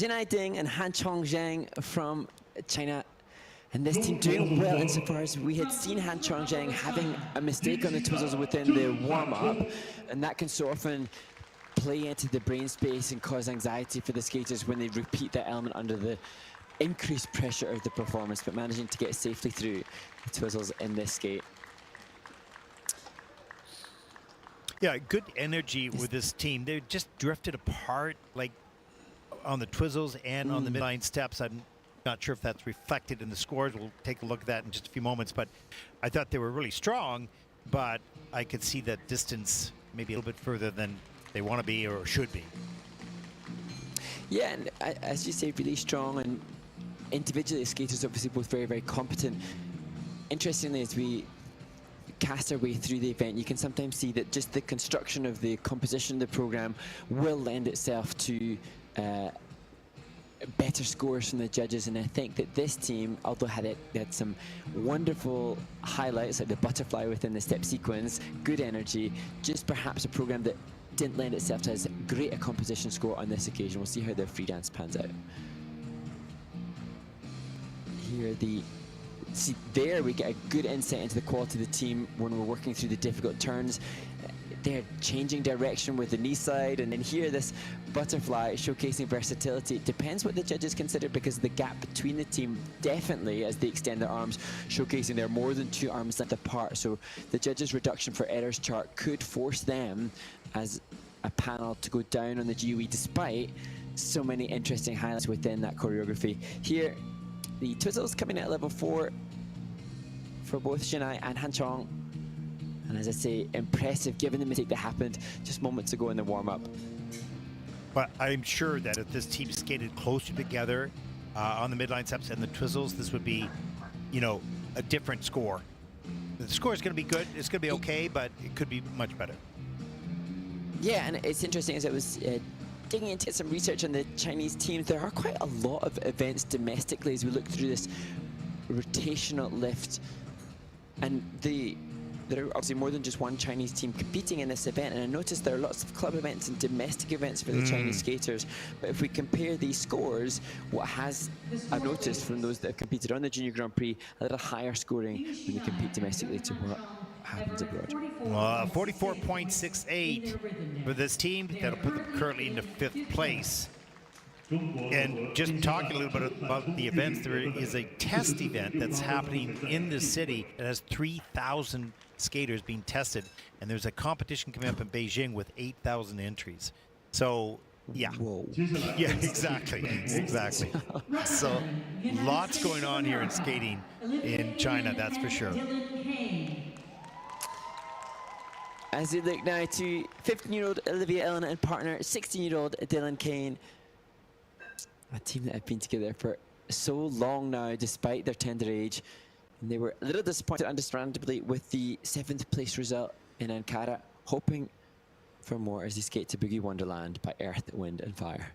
Jinai Ding and Han Chongzheng from China. And this team doing well insofar as we had seen Han Chongzheng having a mistake on the twizzles within the warm-up, and that can so often play into the brain space and cause anxiety for the skaters when they repeat that element under the increased pressure of the performance, but managing to get safely through the twizzles in this skate. Yeah, good energy with this team. They just drifted apart, like on the twizzles and on the midline steps. I'm not sure if that's reflected in the scores. We'll take a look at that in just a few moments. But I thought they were really strong, but I could see that distance maybe a little bit further than they want to be or should be. Yeah, and as you say, really strong, and individually, skaters obviously both very, very competent. Interestingly, as we cast our way through the event, you can sometimes see that just the construction of the composition of the program will lend itself to better scores from the judges, and I think that this team, although they had some wonderful highlights like the butterfly within the step sequence, good energy, just perhaps a program that didn't lend itself to as great a composition score on this occasion. We'll see how their free dance pans out. Here see there we get a good insight into the quality of the team when we're working through the difficult turns. They're changing direction with the knee slide, and then here this butterfly showcasing versatility. It depends what the judges consider, because the gap between the team definitely, as they extend their arms, showcasing they're more than 2 arms length apart. So the judges' reduction for errors chart could force them as a panel to go down on the GOE, despite so many interesting highlights within that choreography. Here, the twizzles coming at level 4 for both Jinai and Han Chong. And as I say, impressive given the mistake that happened just moments ago in the warm-up. But I'm sure that if this team skated closer together on the midline steps and the twizzles, this would be, you know, a different score. The score is going to be good. It's going to be okay, but it could be much better. Yeah, and it's interesting as I was digging into some research on the Chinese teams. There are quite a lot of events domestically as we look through this rotational lift, and there are obviously more than just one Chinese team competing in this event, and I noticed there are lots of club events and domestic events for the Chinese skaters. But if we compare these scores, I've noticed from those that have competed on the Junior Grand Prix, a little higher scoring when they compete domestically to what happens abroad. 44.68 for this team. That'll put them currently into 5th place. And just talking a little bit about the events, there is a test event that's happening in the city that has 3,000 skaters being tested, and there's a competition coming up in Beijing with 8,000 entries. So yeah. Whoa. Yeah, exactly. So lots going on here in skating in China, that's for sure. As we look now to 15-year-old Olivia Elena and partner 16-year-old Dylan Kane, a team that have been together for so long now despite their tender age. And they were a little disappointed, understandably, with the 7th place result in Ankara, hoping for more as they skate to Boogie Wonderland by Earth, Wind and Fire.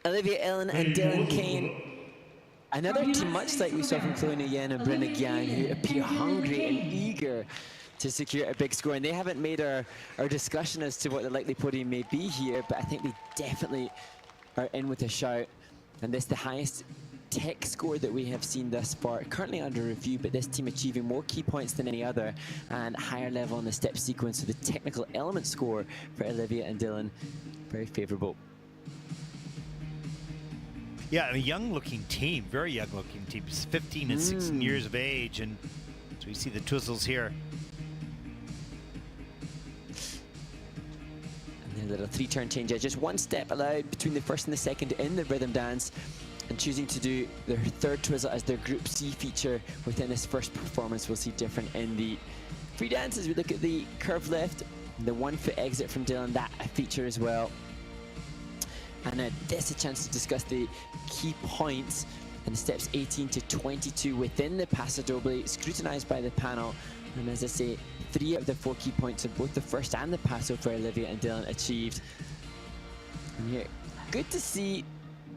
Olivia Ellen and Dylan Kane. Another team much like we saw from Chloe Nguyen and Brenda Giang, who appear hungry and eager to secure a big score. And they haven't made our discussion as to what the likely podium may be here, but I think they definitely are in with a shout. And this is the highest tech score that we have seen thus far, currently under review, but this team achieving more key points than any other and higher level in the step sequence. So the technical element score for Olivia and Dylan, very favorable. Yeah, a young-looking team, very young-looking team. 15 and 16 years of age, and so you see the Twizzles here. And then a little three-turn change. Just one step allowed between the first and the second in the rhythm dance, and choosing to do their third twizzle as their Group C feature within this first performance. We'll see different in the free dance as we look at the curve lift, the 1 foot exit from Dylan, that a feature as well. And this is a chance to discuss the key points in the steps 18 to 22 within the Paso Doble, scrutinized by the panel. And as I say, 3 of the 4 key points of both the first and the Paso for Olivia and Dylan achieved. And here, good to see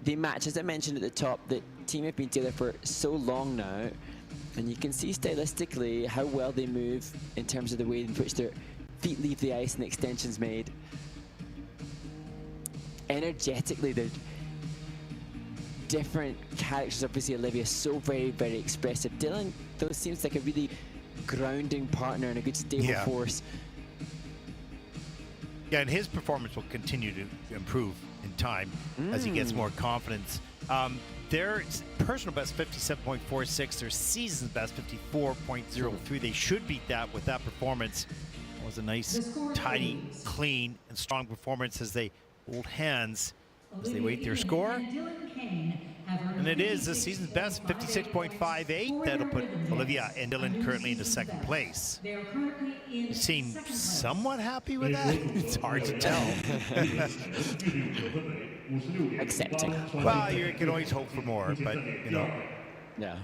the match. As I mentioned at the top, the team have been together for so long now, and you can see stylistically how well they move in terms of the way in which their feet leave the ice and the extensions made. Energetically, they're different characters. Obviously, Olivia so very, very expressive. Dylan, though, seems like a really grounding partner and a good stable force. Yeah, and his performance will continue to improve in time as he gets more confidence. Their personal best 57.46, their season best 54.03. They should beat that with that performance. It was a nice, tidy, clean, and strong performance as they hold hands as they wait their score. And it is the season's best 56.58. That'll put Olivia and Dylan currently into second place. You seem somewhat happy with that? It's hard to tell. Accepting. Well, you can always hope for more, but you know. Yeah.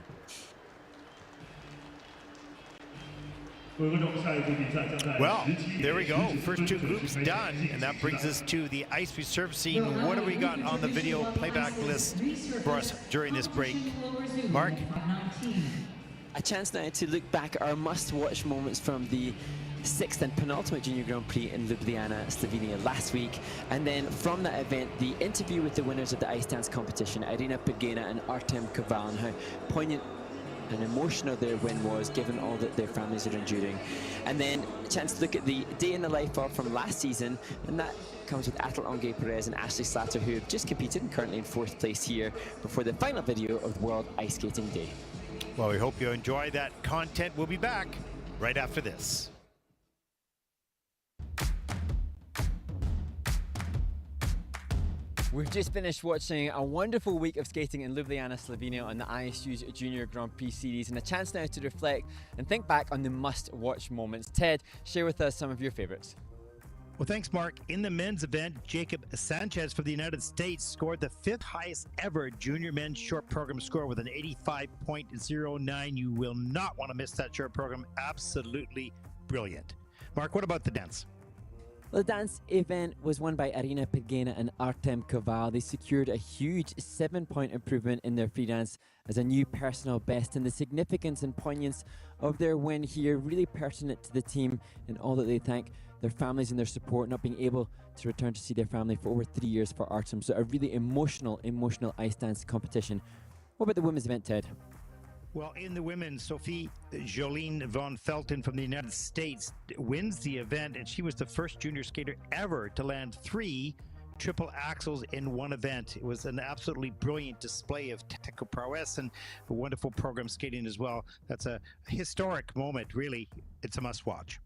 Well, There we go. First 2 groups done, and that brings us to the ice resurfacing. What have we got on the video playback list for us during this break? Mark? A chance now to look back at our must-watch moments from the 6th and penultimate Junior Grand Prix in Ljubljana, Slovenia last week. And then from that event, the interview with the winners of the ice dance competition, Irina Pegina and Artem Koval, and how poignant and emotional their win was, given all that their families are enduring. And then a chance to look at the day in the life of from last season, and that comes with Atal Onge Perez and Ashley Slatter, who have just competed and currently in 4th place here before the final video of World Ice Skating Day. Well, we hope you enjoy that content. We'll be back right after this. We've just finished watching a wonderful week of skating in Ljubljana, Slovenia on the ISU's Junior Grand Prix Series, and a chance now to reflect and think back on the must-watch moments. Ted, share with us some of your favorites. Well, thanks, Mark. In the men's event, Jacob Sanchez from the United States scored the 5th highest ever junior men's short program score with an 85.09. You will not want to miss that short program. Absolutely brilliant. Mark, what about the dance? Well, the dance event was won by Irina Pegina and Artem Koval. They secured a huge 7-point improvement in their free dance as a new personal best, and the significance and poignance of their win here really pertinent to the team and all that they thank their families and their support, not being able to return to see their family for over 3 years for Artem. So a really emotional ice dance competition. What about the women's event, Ted? Well, in the women, Sophie Jolene von Felten from the United States wins the event, and she was the first junior skater ever to land 3 triple axels in one event. It was an absolutely brilliant display of technical prowess and a wonderful program skating as well. That's a historic moment, really. It's a must-watch.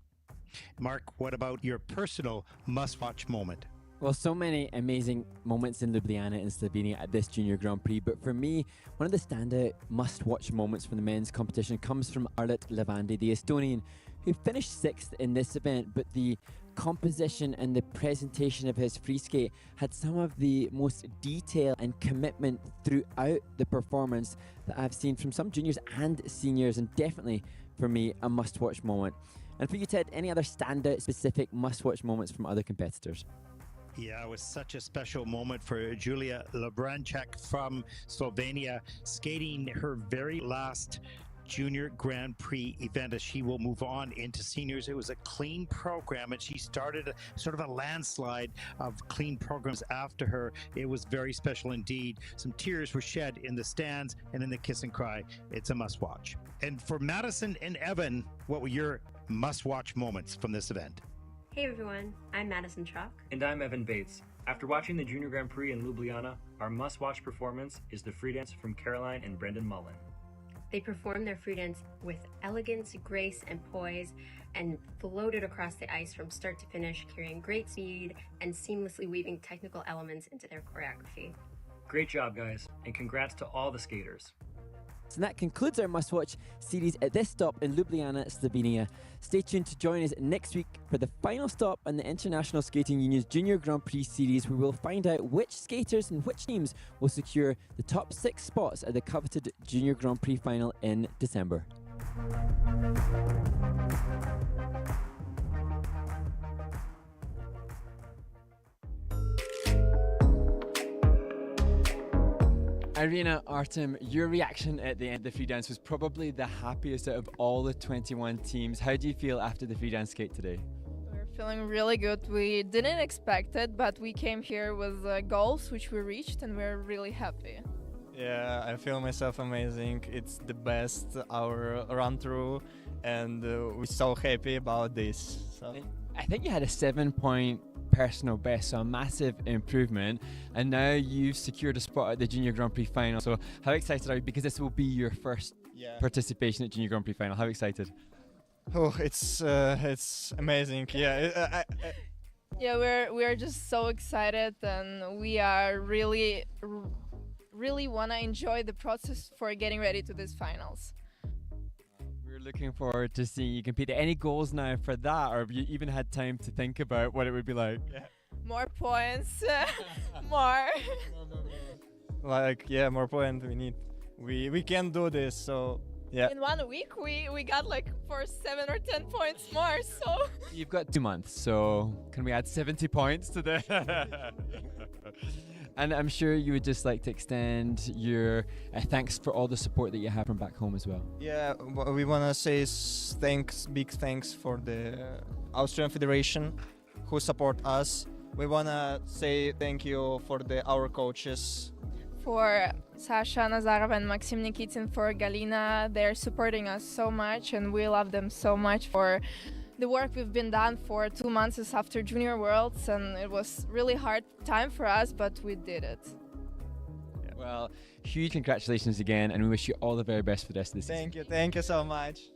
Mark, what about your personal must-watch moment? Well, so many amazing moments in Ljubljana and Slovenia at this Junior Grand Prix, but for me, one of the standout must-watch moments from the men's competition comes from Arlet Levandi, the Estonian, who finished 6th in this event, but the composition and the presentation of his free skate had some of the most detail and commitment throughout the performance that I've seen from some juniors and seniors, and definitely, for me, a must-watch moment. And for you, Ted, any other standout specific must-watch moments from other competitors? Yeah, it was such a special moment for Julia Lebranchek from Slovenia, skating her very last Junior Grand Prix event as she will move on into seniors. It was a clean program, and she started sort of a landslide of clean programs after her. It was very special indeed. Some tears were shed in the stands and in the kiss and cry. It's a must watch. And for Madison and Evan, what were your must watch moments from this event? Hey everyone, I'm Madison Chalk. And I'm Evan Bates. After watching the Junior Grand Prix in Ljubljana, our must-watch performance is the free dance from Caroline and Brendan Mullen. They performed their free dance with elegance, grace, and poise, and floated across the ice from start to finish, carrying great speed and seamlessly weaving technical elements into their choreography. Great job, guys, and congrats to all the skaters. And that concludes our must-watch series at this stop in Ljubljana, Slovenia. Stay tuned to join us next week for the final stop on the International Skating Union's Junior Grand Prix series, where we'll find out which skaters and which teams will secure the top 6 spots at the coveted Junior Grand Prix final in December. Irina, Artem, your reaction at the end of the free dance was probably the happiest out of all the 21 teams. How do you feel after the free dance skate today? We're feeling really good. We didn't expect it, but we came here with goals which we reached, and we're really happy. Yeah, I feel myself amazing. It's the best our run through, and we're so happy about this. So. I think you had a 7-point personal best, so a massive improvement, and now you've secured a spot at the Junior Grand Prix final. So how excited are you, because this will be your first participation at Junior Grand Prix final? How excited? Oh, it's amazing. Yeah. Yeah, we're just so excited, and we are really want to enjoy the process for getting ready to these finals. We're looking forward to seeing you compete. Any goals now for that, or have you even had time to think about what it would be like? Yeah. More points, more. More points we need. We can do this, so yeah. In 1 week, we got like for 7 or 10 points more, so. You've got 2 months, so can we add 70 points to the... And I'm sure you would just like to extend your thanks for all the support that you have from back home as well. Yeah, we want to say big thanks for the Austrian Federation who support us. We want to say thank you for our coaches. For Sasha Nazarov and Maxim Nikitin, for Galina, they're supporting us so much, and we love them so much for the work we've been done for 2 months after Junior Worlds, and it was really hard time for us, but we did it. Yeah. Well, huge congratulations again, and we wish you all the very best for the rest of the season. Thank you so much.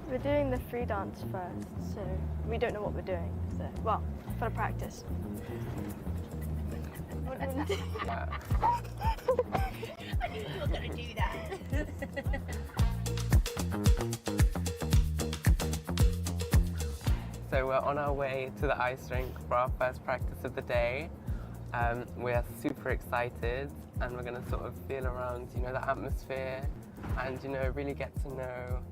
We're doing the free dance first, so we don't know what we're doing. So, well, I've got to practice. What do you want to do? I knew you were going to do that. So we're on our way to the ice rink for our first practice of the day. We're super excited, and we're going to sort of feel around, the atmosphere, and, really get to know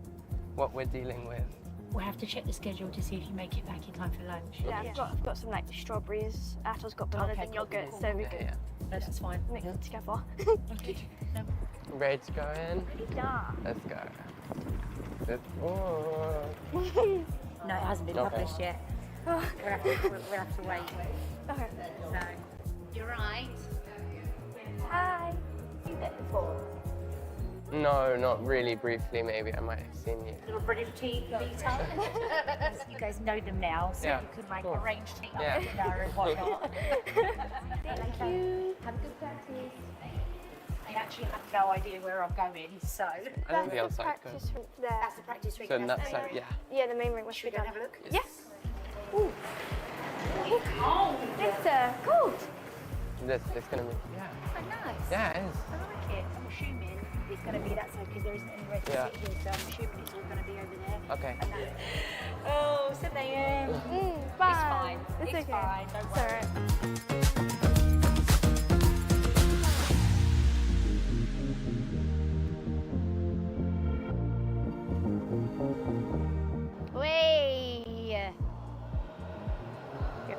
what we're dealing with. We'll have to check the schedule to see if you make it back in time for lunch. Yeah, I've got some strawberries. Atto's got bananas and yogurt, so we can that's fine. mix it together. Okay. Ready to go in? Yeah. Let's go. No, it hasn't been published yet. We'll have to wait. Okay. So, you're right. Hi. You met before? No, not really. Briefly, maybe I might have seen you. Little British tea meet-up. You guys know them now, so you could make arranged meet-up for dinner and whatnot. Thank you. Have a good practice. I actually have no idea where I'm going, so... I think the other side Practice goes. rink there. That's the practice rink. So that's side, yeah. Yeah, the main rink was Should we go and have a look? Yes. Ooh. Oh, It's cold. This gonna be. oh, nice. Yeah, it is. I like it. I'm assuming it's going to be that side because there isn't anywhere to sit here, so I'm assuming it's all going to be over there. Okay. Oh, 7 a.m. Bye. It's fine. It's okay. Fine. Don't It's worry. alright.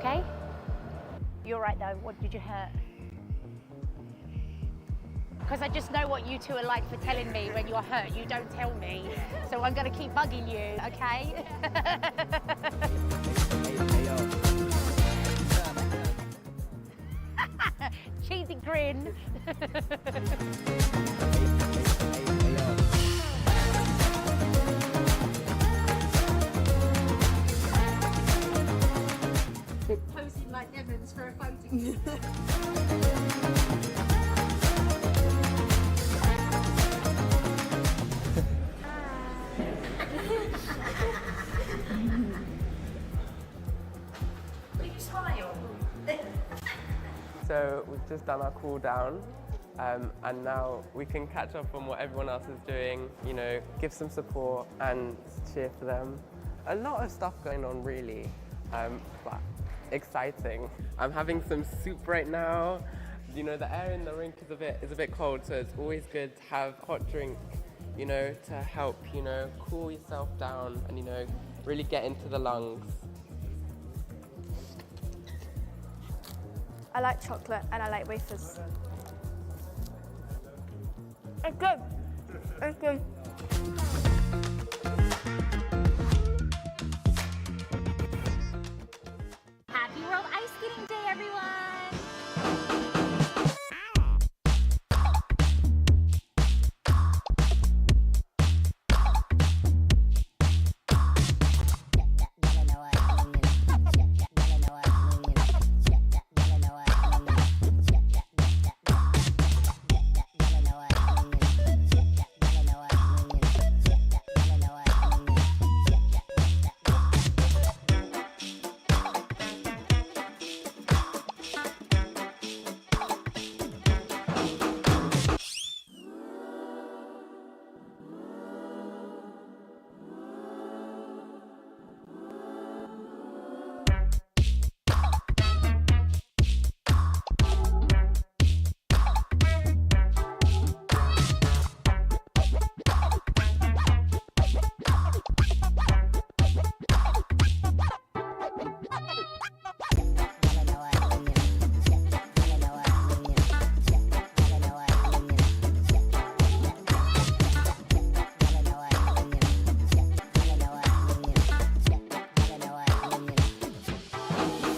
okay? You're right though, what did you hurt? Because I just know what you two are like for telling me when you're hurt, you don't tell me. So I'm going to keep bugging you, okay? Cheesy grin. Posing like Evans for a photo. So we've just done our cool down, and now we can catch up on what everyone else is doing, you know, give some support and cheer for them. A lot of stuff going on really, but exciting. I'm having some soup right now. You know, the air in the rink is a bit cold, so it's always good to have a hot drink, you know, to help, you know, cool yourself down and, you know, really get into the lungs. I like chocolate and I like wafers. It's good. It's good. Happy World Ice Skating Day, everyone!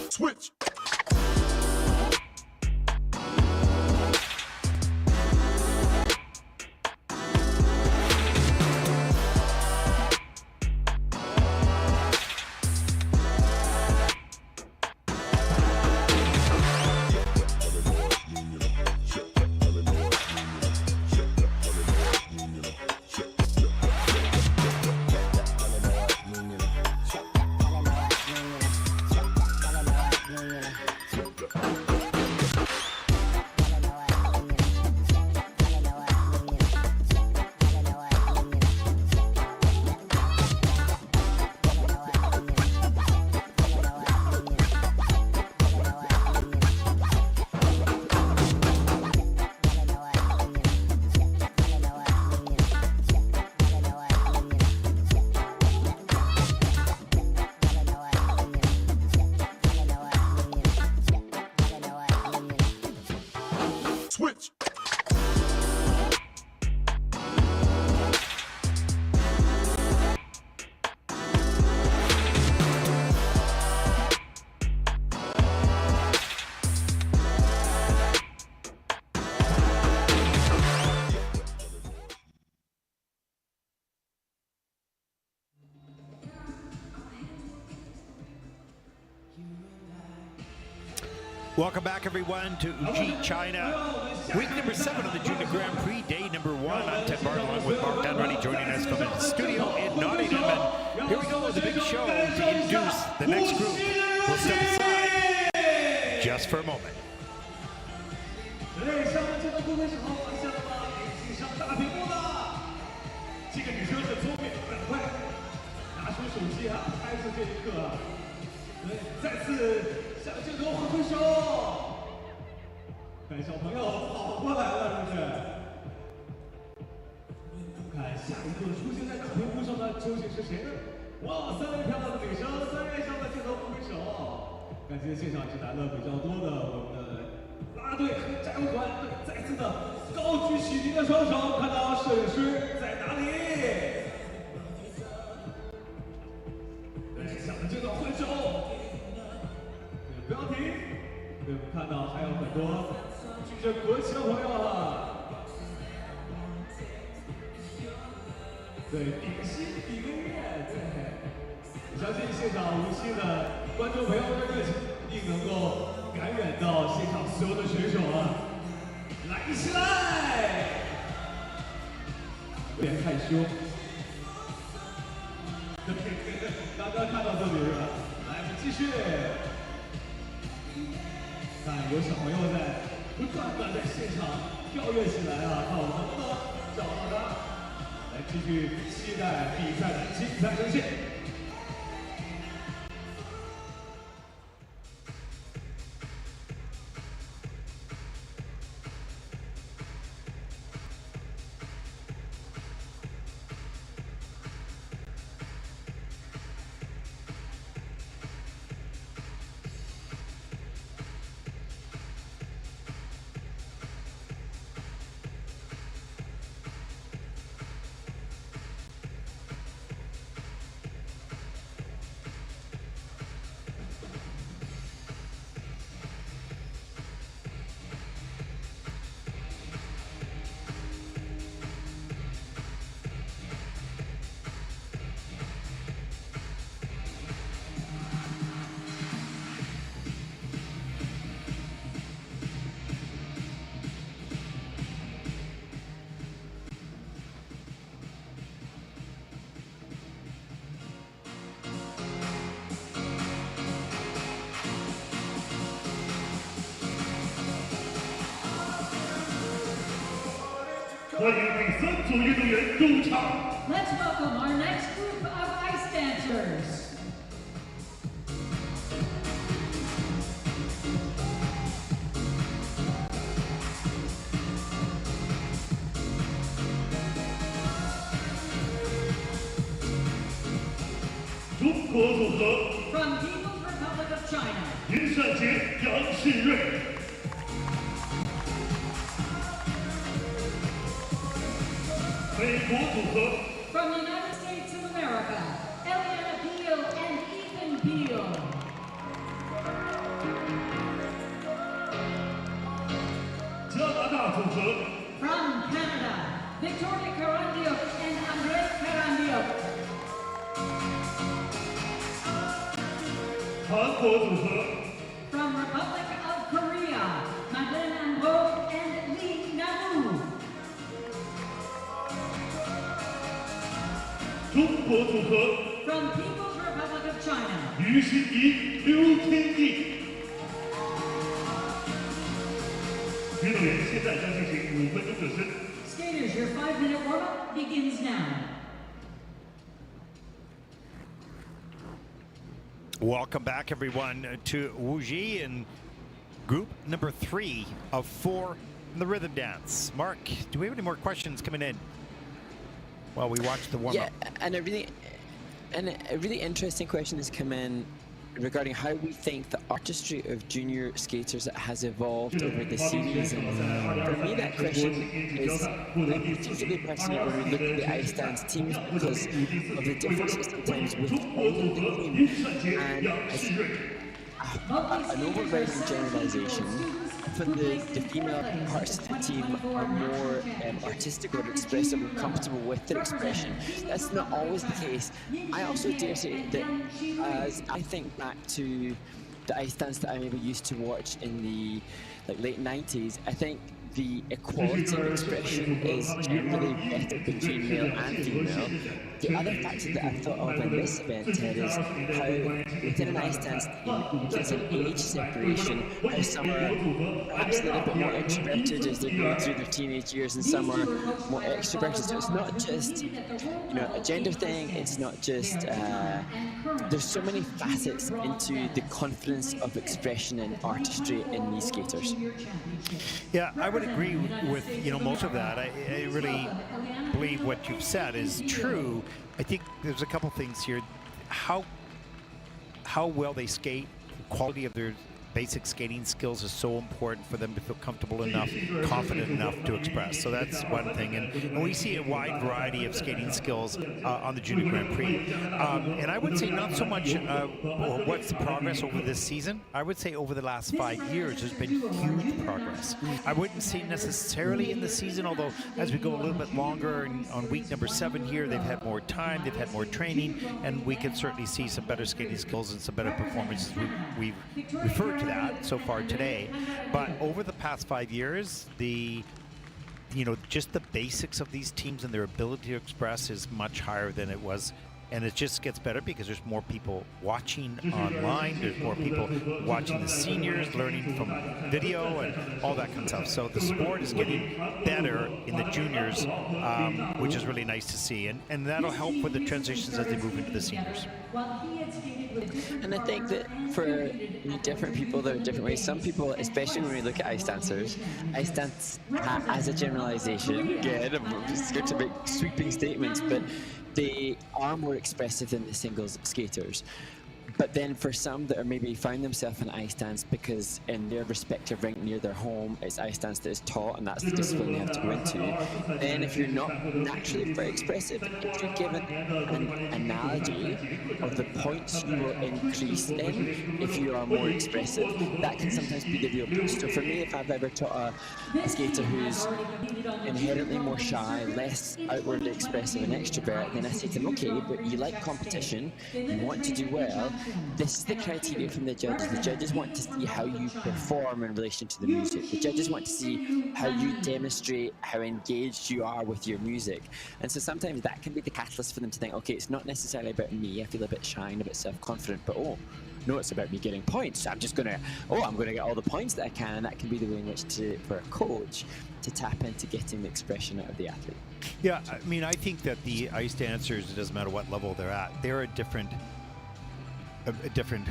Switch. Switch. Welcome back, everyone, to Wuxi, China. Week number 7 of the Junior Grand Prix, day number 1. I'm Ted Barton, along with Mark Dunruddy, joining us from the studio in Nottingham. And here we go with the big show to introduce the next group. We'll step aside just for a moment. 看小朋友跑过来了，是不是？看下一个出现在大屏幕上的究竟是谁呢？哇，3位漂亮的女生，3位上的镜头挥挥手。看今天现场是来了比较多的我们的啦啦队和加油团，对，再次的高举起您的双手，看到摄影师在哪里？对，向着这个挥手，对，不要停。对，我们看到还有很多举着国旗的朋友啊。对，比个心，比个耶，对。我相信现场无锡的观众朋友们的热情一定能够感染到现场所有的选手啊！来，一起来！有点害羞。刚刚看到这里是吧？来，我们继续。看，有小朋友在不断的在现场跳跃起来啊！看我们能不能找到他。来，继续期待比赛的精彩呈现。欢迎第三组运动员入场。Let's welcome our next group of ice dancers. From People's Republic of China. 尹善杰、杨世瑞。美国组合 From the United States of America, Eliana Peel and Ethan Peel. 加拿大组合 From Canada, Victoria Carandiuk and Andres Carandiuk. 韩国组合 From Republic of Korea, Madeleine Ambo and Lee Namu. 中国组合 From People's Republic of China. 于心怡、刘天意。运动员现在将进行5分钟热身。Skaters, your 5-minute warm-up begins now. Welcome back, everyone, to Wuxi and group number 3 of 4 in the rhythm dance. Mark, do we have any more questions coming in while we watch the warm-up? Yeah, and a really interesting question has come in regarding how we think the artistry of junior skaters has evolved over the series. And for me, that question is particularly pertinent when we look at the ice dance teams because of the differences sometimes within the team. And an overriding generalization, often the female parts of the team are more artistic or expressive and comfortable with their expression. That's not always the case. I also dare say that as I think back to the ice dance that I maybe used to watch in the late 90s, I think the equality of expression is generally better between male and female. The other factor that I thought of in this event, Ted, is how within an ice dance team, there's an age separation, how some are perhaps a little bit more introverted as they're going through their teenage years and some are more extroverted. So it's not just, a gender thing, it's not just, there's so many facets into the confidence of expression and artistry in these skaters. Yeah, I would agree with most of that. I really believe what you've said is true. I think there's a couple things here. How well they skate, quality of their basic skating skills is so important for them to feel comfortable enough, confident enough to express. So that's one thing. And we see a wide variety of skating skills on the Junior Grand Prix. And I would say not so much what's the progress over this season. I would say over the last 5 years, there's been huge progress. I wouldn't say necessarily in the season, although as we go a little bit longer and on week number 7 here, they've had more time, they've had more training, and we can certainly see some better skating skills and some better performances. We've referred to that so far today, but over the past 5 years, just the basics of these teams and their ability to express is much higher than it was. And it just gets better because there's more people watching online. There's more people watching the seniors, learning from video and all that kind of stuff. So the sport is getting better in the juniors, which is really nice to see. And that'll help with the transitions as they move into the seniors. And I think that for different people, there are different ways. Some people, especially when we look at ice dancers, ice dance as a generalization, again, I'm scared to make sweeping statements, but they are more expressive than the singles skaters. But then for some that are maybe find themselves in ice dance because in their respective rink near their home, it's ice dance that is taught and that's the discipline they have to go into, then if you're not naturally very expressive, if you're given an analogy of the points you will increase in if you are more expressive, that can sometimes be the real boost. So for me, if I've ever taught a skater who's inherently more shy, less outwardly expressive and extrovert, then I say to them, okay, but you like competition, you want to do well, this is the criteria from the judges. The judges want to see how you perform in relation to the music. The judges want to see how you demonstrate how engaged you are with your music. And so sometimes that can be the catalyst for them to think, okay, it's not necessarily about me. I feel a bit shy and a bit self-confident, but no, it's about me getting points. I'm going to get all the points that I can, and that can be the way in which for a coach to tap into getting the expression out of the athlete. Yeah, I mean, I think that the ice dancers, it doesn't matter what level they're at, they're a different breed. They're a different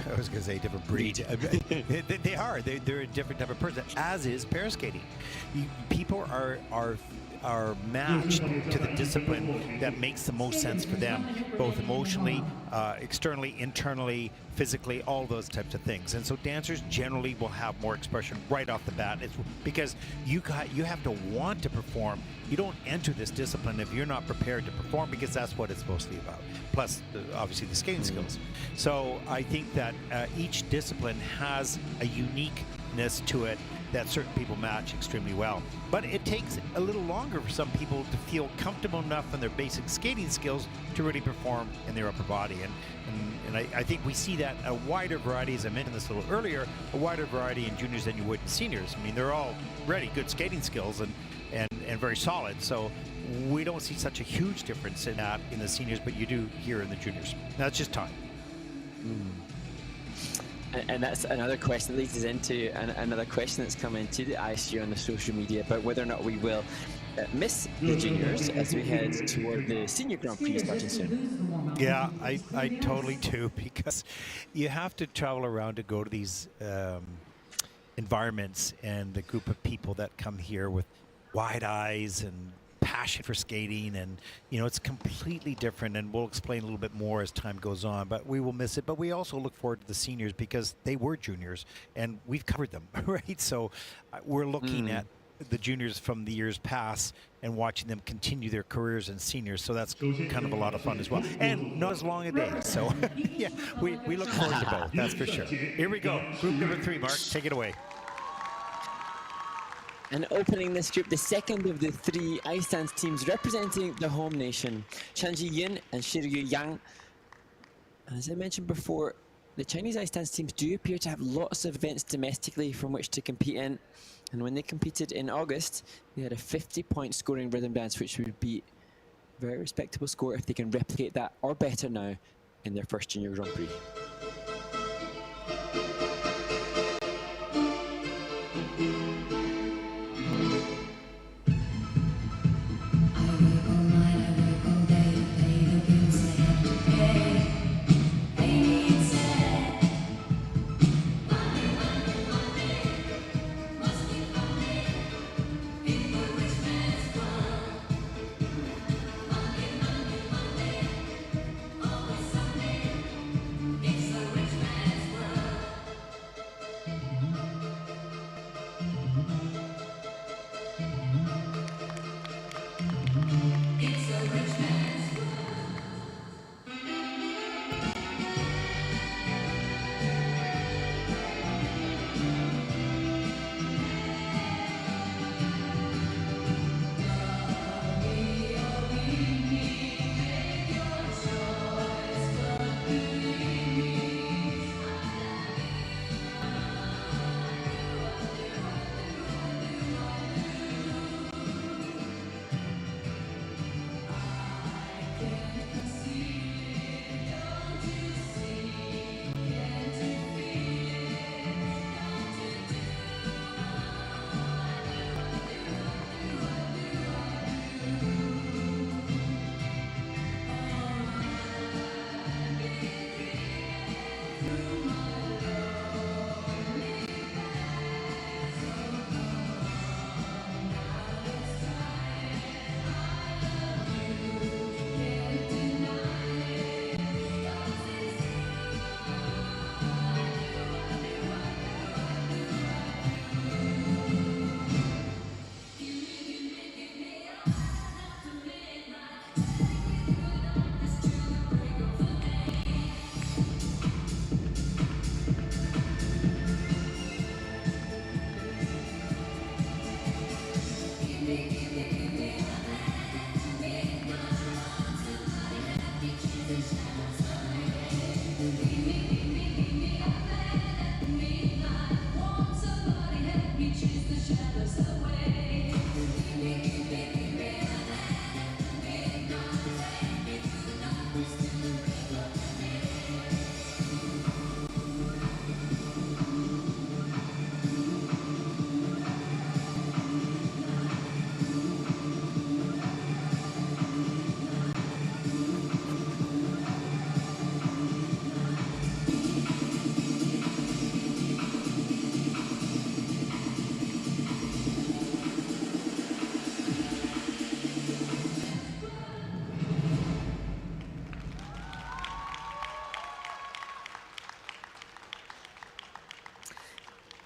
type of person, as is pair skating. People are matched to the discipline that makes the most sense for them, both emotionally, externally, internally, physically, all those types of things. And so dancers generally will have more expression right off the bat. It's because you have to want to perform. You don't enter this discipline if you're not prepared to perform, because that's what it's mostly about. Plus, obviously, the skating skills. So I think that each discipline has a uniqueness to it that certain people match extremely well. But it takes a little longer for some people to feel comfortable enough in their basic skating skills to really perform in their upper body. And I think we see that a wider variety, as I mentioned this a little earlier, a wider variety in juniors than you would in seniors. I mean, they're all already good skating skills and very solid. So we don't see such a huge difference in that in the seniors, but you do here in the juniors. That's just time. And that's another question that leads us into another question that's come into the ISU on the social media about whether or not we will miss the juniors as we head toward the Senior Grand Prix starting soon. Yeah, I totally do, because you have to travel around to go to these environments, and the group of people that come here with wide eyes and passion for skating, and it's completely different, and we'll explain a little bit more as time goes on, but we will miss it. But we also look forward to the seniors because they were juniors and we've covered them, right? So we're looking at the juniors from the years past and watching them continue their careers in seniors, so that's kind of a lot of fun as well, and not as long a day. So yeah, we look forward to both, that's for sure. Here we go, group number 3. Mark, take it away. And opening this group, the second of the 3 ice dance teams representing the home nation, Chanji Yun and Shiryu Yang. And as I mentioned before, the Chinese ice dance teams do appear to have lots of events domestically from which to compete in. And when they competed in August, they had a 50-point scoring rhythm dance, which would be a very respectable score if they can replicate that or better now in their first Junior Grand Prix. It's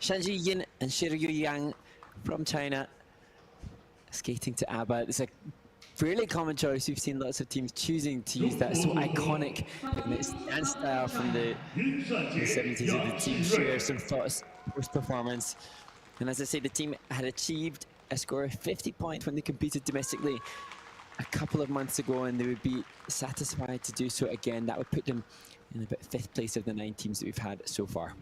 Shanji Yin and Shiryu Yang from China skating to ABBA. It's a fairly common choice. We've seen lots of teams choosing to use that so iconic dance style from the 70s of the team. Share some thoughts post-performance. And as I say, the team had achieved a score of 50 points when they competed domestically a couple of months ago, and they would be satisfied to do so again. That would put them in about 5th place of the 9 teams that we've had so far.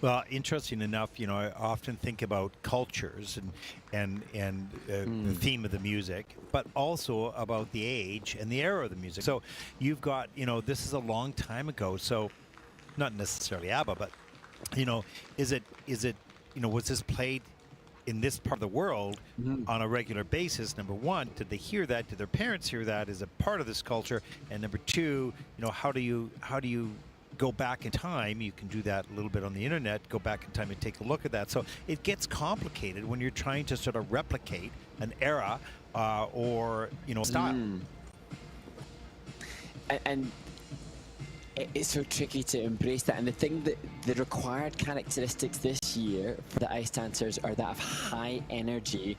Well, interesting enough, you know, I often think about cultures and the theme of the music, but also about the age and the era of the music. So you've got, you know, this is a long time ago, so not necessarily ABBA, but, you know, is it, you know, was this played in this part of the world on a regular basis? Number one, did they hear that? Did their parents hear that? Is it part of this culture? And number two, you know, how do you go back in time? You can do that a little bit on the internet, go back in time and take a look at that. So it gets complicated when you're trying to sort of replicate an era or, you know, style. And it's so tricky to embrace that. And the thing that the required characteristics this year for the ice dancers are that of high energy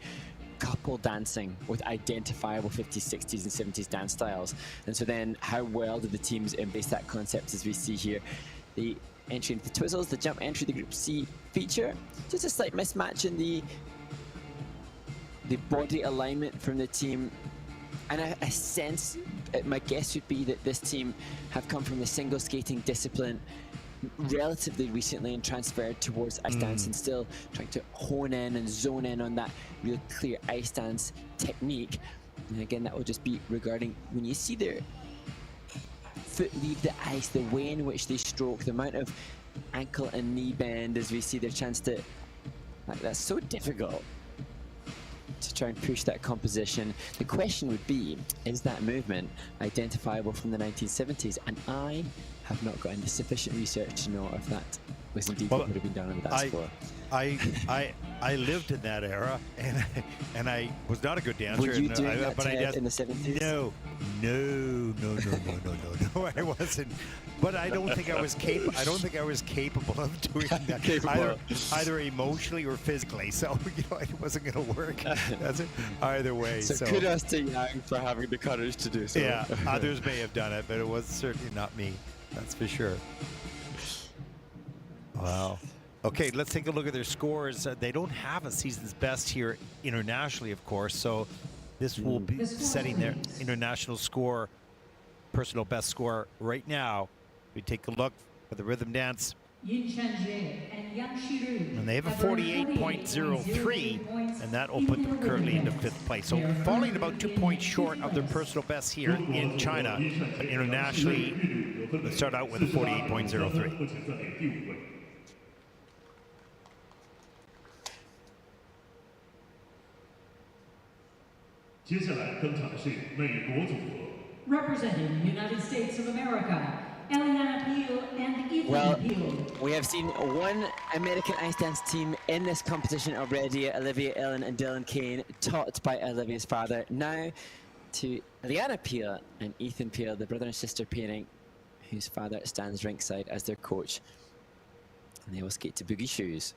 couple dancing with identifiable 50s, 60s and 70s dance styles. And so then how well do the teams embrace that concept, as we see here? The entry into the Twizzles, the jump entry, the Group C feature, just a slight mismatch in the body alignment from the team. And I sense, my guess would be that this team have come from the single skating discipline relatively recently and transferred towards ice dance, and still trying to hone in and zone in on that real clear ice dance technique. And again, that will just be regarding when you see their foot leave the ice, the way in which they stroke, the amount of ankle and knee bend as we see their chance to, like, that's so difficult to try and push that composition. The question would be, is that movement identifiable from the 1970s? And I have not gotten the sufficient research to know if that was indeed what would have been done on that score. I lived in that era, and I was not a good dancer. Were you doing that in the 70s? No, I wasn't. But I don't think I was capable. I don't think I was capable of doing that, either emotionally or physically. So you know, it wasn't going to work. That's it. Either way. So kudos to Yang for having the courage to do so. Yeah, others may have done it, but it was certainly not me. That's for sure. Wow. Okay, let's take a look at their scores. They don't have a season's best here internationally, of course, so this will be setting their international score, personal best score right now. We take a look at the rhythm dance. And they have a 48.03, and that will put them currently into 5th place. So falling about 2 points short of their personal best here in China, but internationally, let's start out with a 48.03. Representing the United States of America, Eliana Peel and Ethan Peel. We have seen one American ice dance team in this competition already, Olivia, Ellen and Dylan Kane, taught by Olivia's father. Now to Eliana Peel and Ethan Peel, the brother and sister pairing, whose father stands ringside as their coach. And they will skate to Boogie Shoes.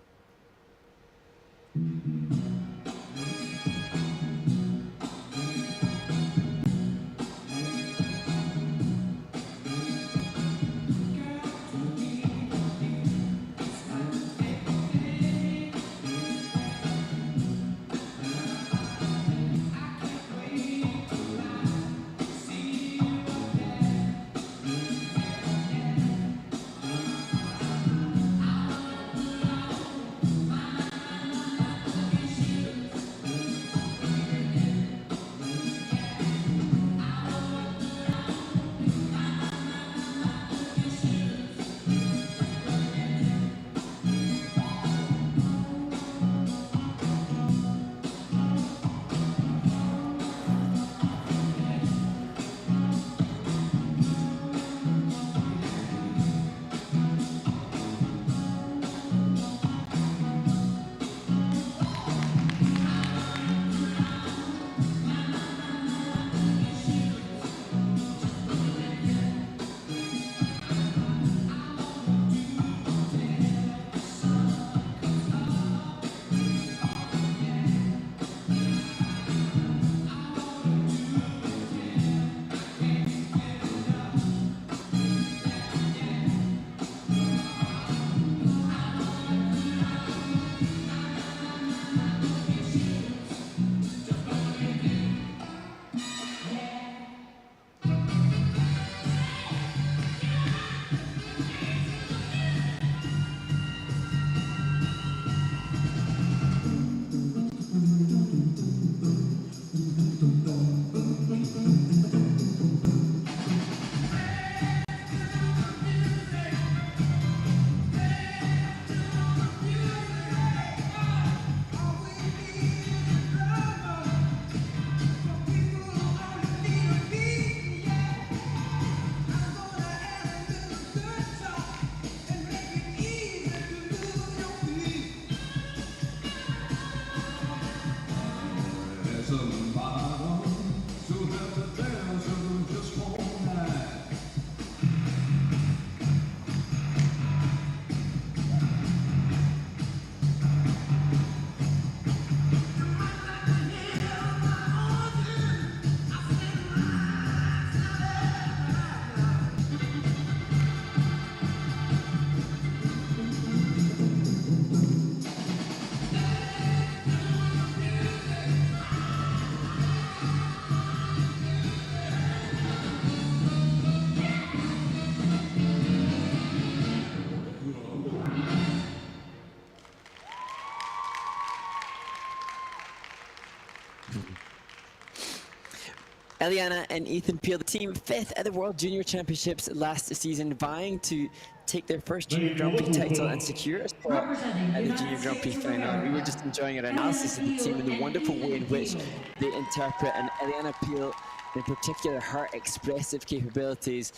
Eliana and Ethan Peel, the team 5th at the World Junior Championships last season, vying to take their first Junior Grand Prix title and secure a spot at the Junior Grand Prix final. We were just enjoying our analysis of the team and the wonderful way in which they interpret, and Eliana Peel in particular, her expressive capabilities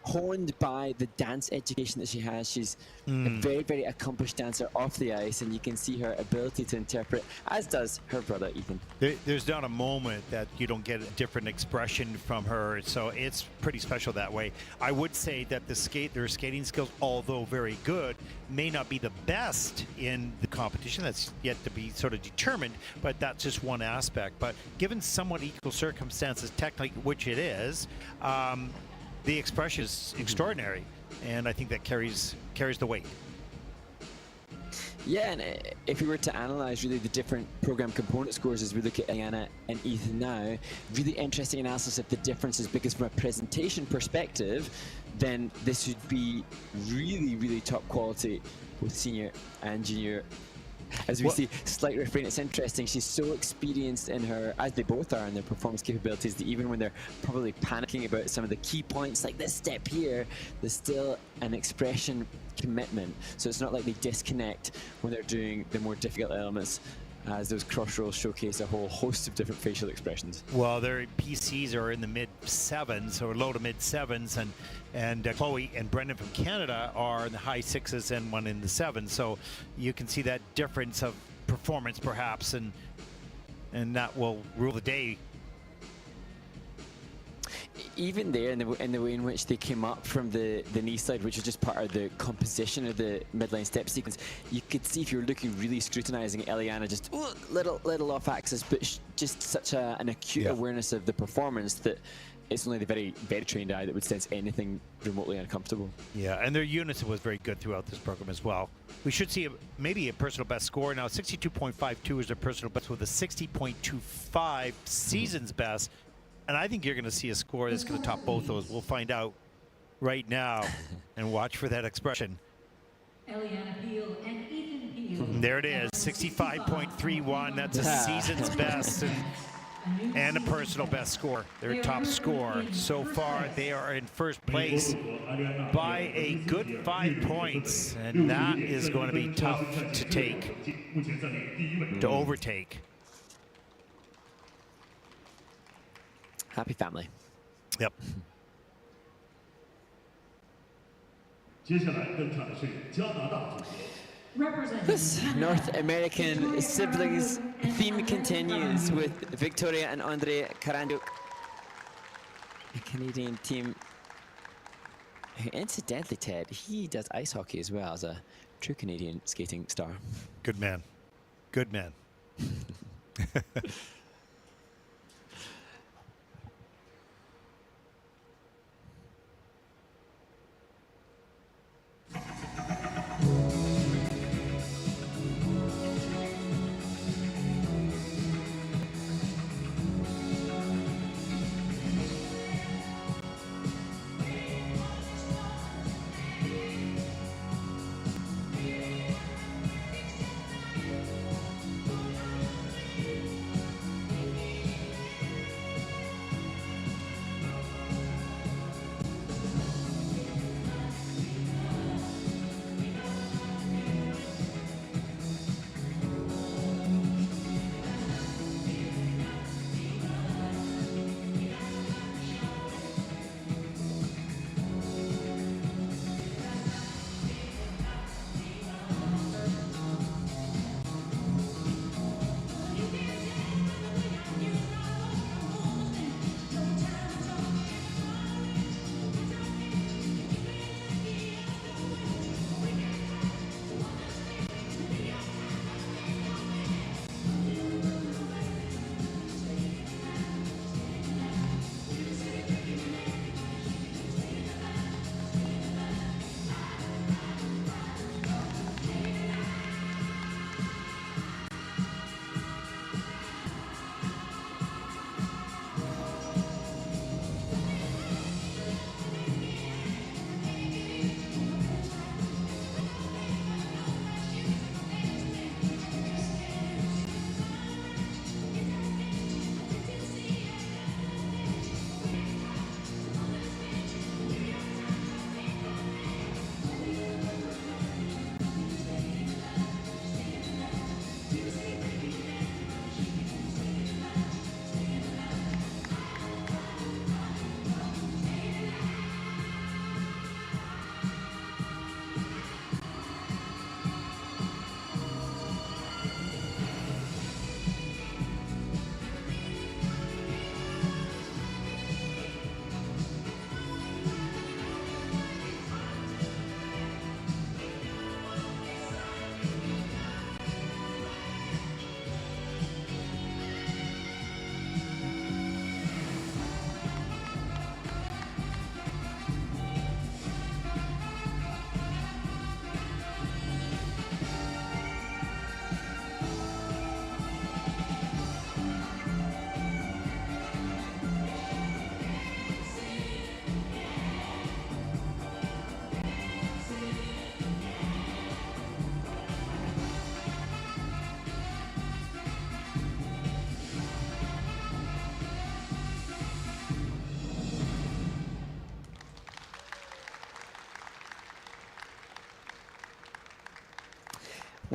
honed by the dance education that she has. She's a very, very accomplished dancer off the ice, and you can see her ability to interpret, as does her brother Ethan. There's not a moment that you don't get a different expression from her, so it's pretty special that way. I would say that their skating skills, although very good, may not be the best in the competition. That's yet to be sort of determined, but that's just one aspect. But given somewhat equal circumstances, technically, which it is, the expression is extraordinary, and I think that carries the weight. Yeah, and if we were to analyze really the different program component scores as we look at Eliana and Ethan now, really interesting analysis of the differences, because from a presentation perspective, then this would be really, really top quality, both senior and junior. As we see, slight refrain, it's interesting, she's so experienced in her, as they both are in their performance capabilities, that even when they're probably panicking about some of the key points, like this step here, there's still an expression commitment. So it's not like they disconnect when they're doing the more difficult elements, as those cross rolls showcase a whole host of different facial expressions. Well, their PCs are in the mid-7s, or low to mid-7s, and Chloe and Brendan from Canada are in the high 6s and one in the 7s. So you can see that difference of performance, perhaps, and that will rule the day. Even there, in the way in which they came up from the knee slide, which is just part of the composition of the midline step sequence, you could see, if you were looking really scrutinizing Eliana, just little off axis, but just such an acute awareness of the performance that it's only the very, very trained eye that would sense anything remotely uncomfortable. Yeah, and their unison was very good throughout this program as well. We should see maybe a personal best score. Now, 62.52 is their personal best, with a 60.25 season's best. And I think you're going to see a score that's going to top both those. We'll find out right now, and watch for that expression. Eliana Peel and Ethan Peel. There it is, 65.31. That's a season's best and a personal best score. Their top score. So far, they are in first place by a good 5 points. And that is going to be tough to overtake. Happy family. Yep. This North American siblings theme continues with Victoria and Andre Karanduk, a Canadian team who, incidentally, Ted, he does ice hockey as well as a true Canadian skating star. Good man. Good man.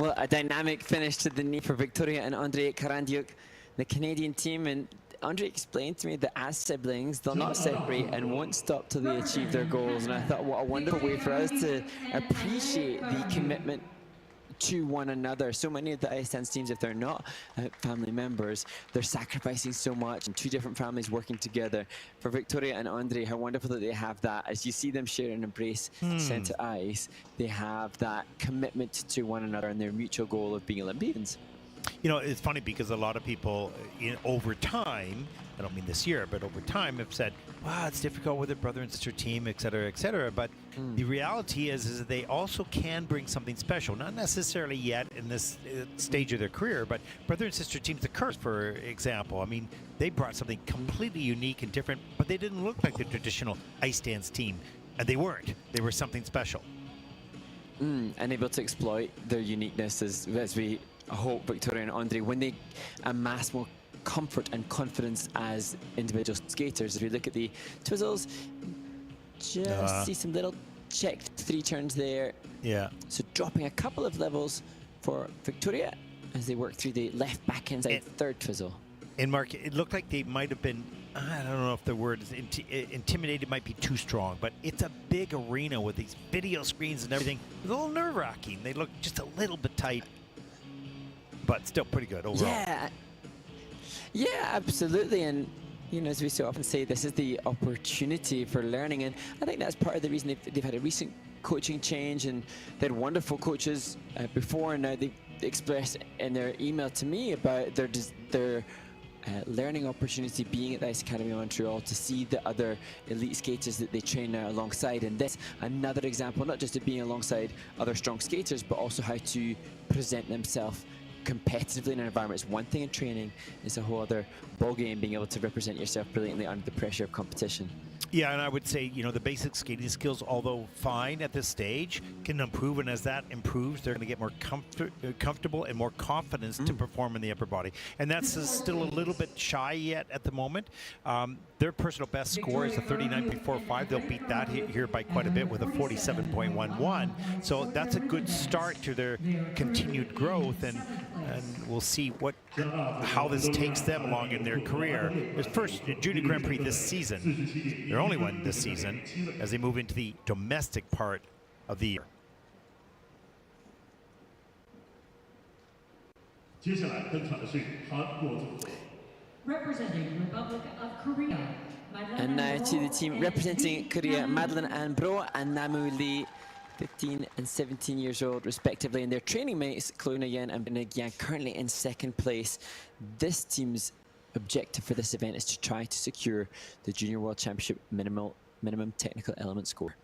Well, a dynamic finish to the knee for Victoria and Andre Karandiuk, the Canadian team. And Andre explained to me that as siblings, they'll not separate and won't stop till they achieve their goals. And I thought, what a wonderful way for us to appreciate the commitment to one another. So many of the ice dance teams, if they're not family members, they're sacrificing so much, and two different families working together. For Victoria and Andre, how wonderful that they have that. As you see them share and embrace center ice, they have that commitment to one another and their mutual goal of being Olympians. You know, it's funny because a lot of people over time, I don't mean this year, but over time have said, wow, it's difficult with a brother and sister team, et cetera, et cetera. But the reality is that they also can bring something special. Not necessarily yet in this stage of their career, but brother and sister teams, the Curse, for example, I mean, they brought something completely unique and different, but they didn't look like the traditional ice dance team. And they weren't. They were something special. And able to exploit their uniqueness as we hope Victoria and Andre, when they amass more comfort and confidence as individual skaters. If you look at the twizzles, just see some little checked 3 turns there. Yeah. So dropping a couple of levels for Victoria as they work through the left back inside third twizzle. And Mark, it looked like they might have been, I don't know if the word is intimidated might be too strong, but it's a big arena with these video screens and everything. It's a little nerve-wracking. They look just a little bit tight, but still pretty good overall. Yeah, absolutely. And, you know, as we so often say, this is the opportunity for learning. And I think that's part of the reason they've had a recent coaching change. And they had wonderful coaches before, and now they've expressed in their email to me about their learning opportunity being at the Ice Academy of Montreal, to see the other elite skaters that they train now alongside. And this, another example, not just of being alongside other strong skaters, but also how to present themselves competitively in an environment. Is one thing, in training is a whole other ballgame, being able to represent yourself brilliantly under the pressure of competition. Yeah, and I would say, you know, the basic skating skills, although fine at this stage, can improve, and as that improves, they're going to get more comfortable and more confidence to perform in the upper body. And that's still a little bit shy yet at the moment. Their personal best score is a 39.45. They'll beat that here by quite a bit with a 47.11. So that's a good start to their continued growth, and we'll see how this takes them along in their career. Their first Junior Grand Prix this season, their only one this season, as they move into the domestic part of the year. Representing Republic of Korea. And now to the team representing Korea, Madeline Ann Bro and Namu Lee, 15 and 17 years old respectively, and their training mates Chloe Yen and Binag Yang, currently in second place. This team's objective for this event is to try to secure the Junior World Championship minimum technical element score.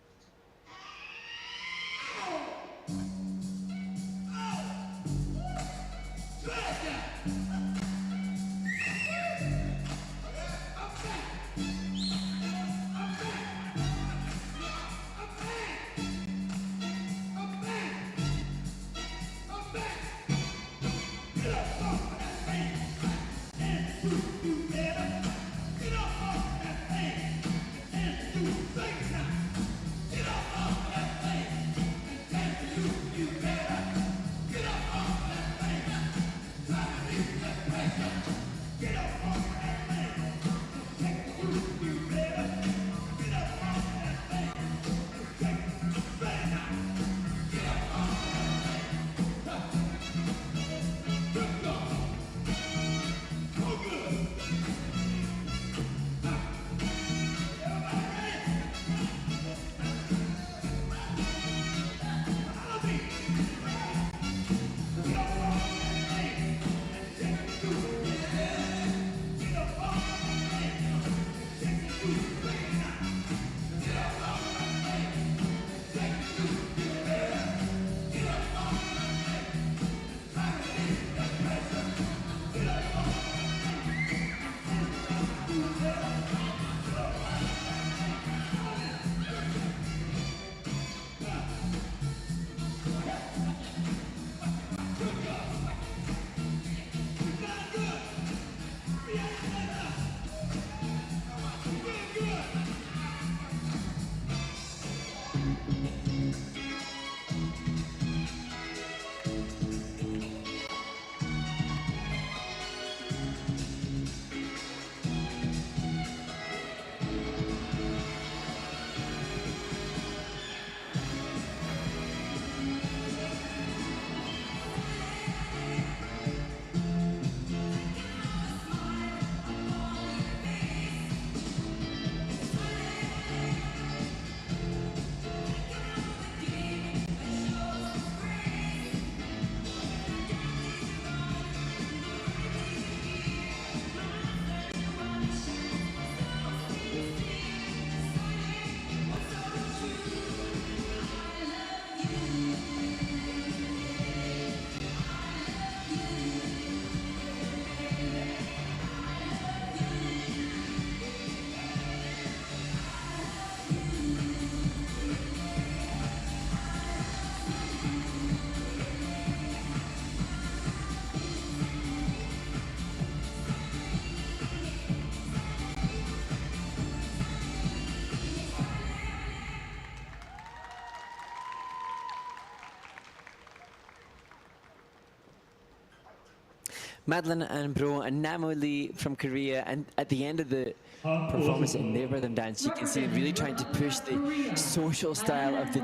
Madeline and Bro and Namo Lee from Korea, and at the end of the performance in their rhythm dance, you can see them really trying to push the social style of the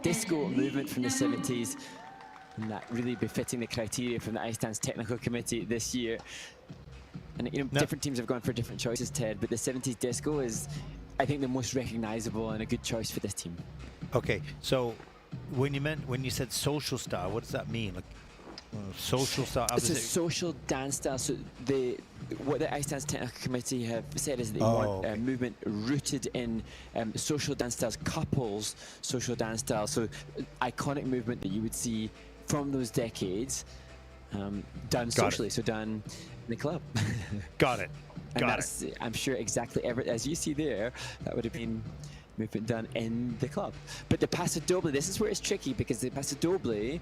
disco movement from the 70s, and that really befitting the criteria from the Ice Dance Technical Committee this year. And different teams have gone for different choices, Ted, but the 70s disco is, I think, the most recognizable and a good choice for this team. Okay, so when you said social style, what does that mean? Like, social style? It's a social dance style. So what the Ice Dance Technical Committee have said is they want a movement rooted in social dance styles, couples social dance styles. So iconic movement that you would see from those decades done socially, so done in the club. Got it. And that's, I'm sure, exactly as you see there, that would have been movement done in the club. But the Paso Doble, this is where it's tricky, because the Paso Doble,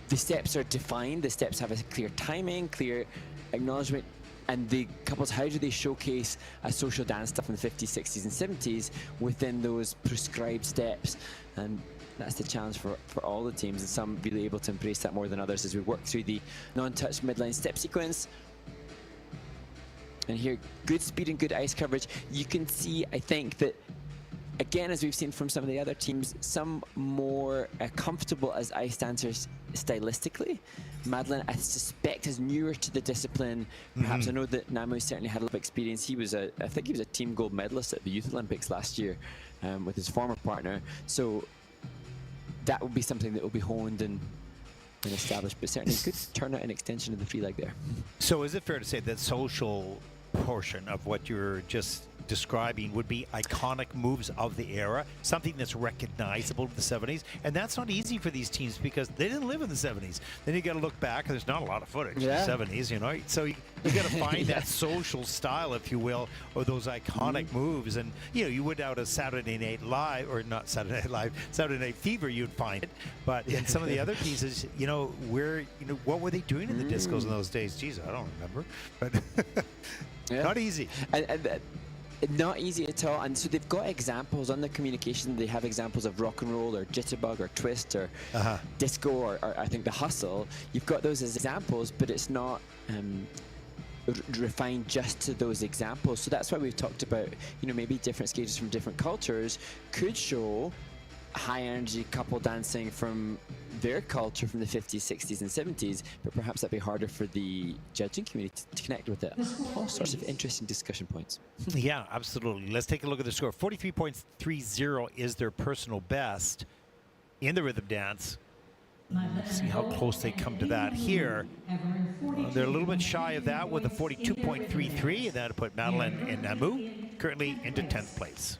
the steps are defined, the steps have a clear timing, clear acknowledgement, and the couples, how do they showcase a social dance stuff in the 50s, 60s and 70s within those prescribed steps? And that's the challenge for all the teams, and some really able to embrace that more than others as we work through the non-touch midline step sequence. And here, good speed and good ice coverage. You can see, I think, that again, as we've seen from some of the other teams, some more comfortable as ice dancers stylistically. Madeline, I suspect, is newer to the discipline. Perhaps I know that Namo certainly had a lot of experience. He was I think he was a team gold medalist at the Youth Olympics last year with his former partner. So that will be something that will be honed and established, but certainly a good turnout and extension of the free leg there. So is it fair to say that social portion of what you're just describing would be iconic moves of the era, something that's recognizable to the 70s? And that's not easy for these teams because they didn't live in the 70s. Then you got to look back, and there's not a lot of footage in the 70s, you know, so you got to find that social style, if you will, or those iconic moves. And you know, you would out of Saturday Night Live, or not Saturday Night Live, Saturday Night Fever, you'd find it. But in some of the other pieces, you know, what were they doing in the discos in those days? Geez, I don't remember, but not easy. Not easy at all, and so they've got examples on the communication. They have examples of rock and roll or jitterbug or twist or disco or I think the hustle. You've got those as examples, but it's not refined just to those examples. So that's why we've talked about, you know, maybe different skaters from different cultures could show high energy couple dancing from their culture from the 50s, 60s and 70s, but perhaps that'd be harder for the judging community to connect with it. All sorts of interesting discussion points. Yeah, absolutely. Let's take a look at the score. 43.30 is their personal best in the rhythm dance. Let's see how close they come to that here. They're a little bit shy of that with a 42.33, and that'll put Madeline and Namu currently into 10th place.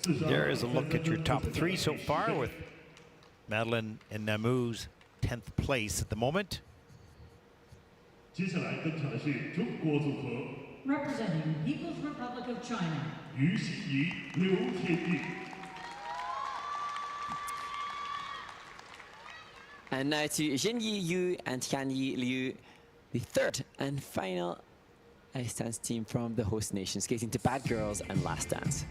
There is a look at your top three so far, with Madeline and Namu's 10th place at the moment. Representing People's Republic of China. And now to Jinyi Yu and Tianyi Liu, the third and final ice dance team from the host nation, skating to Bad Girls and Last Dance.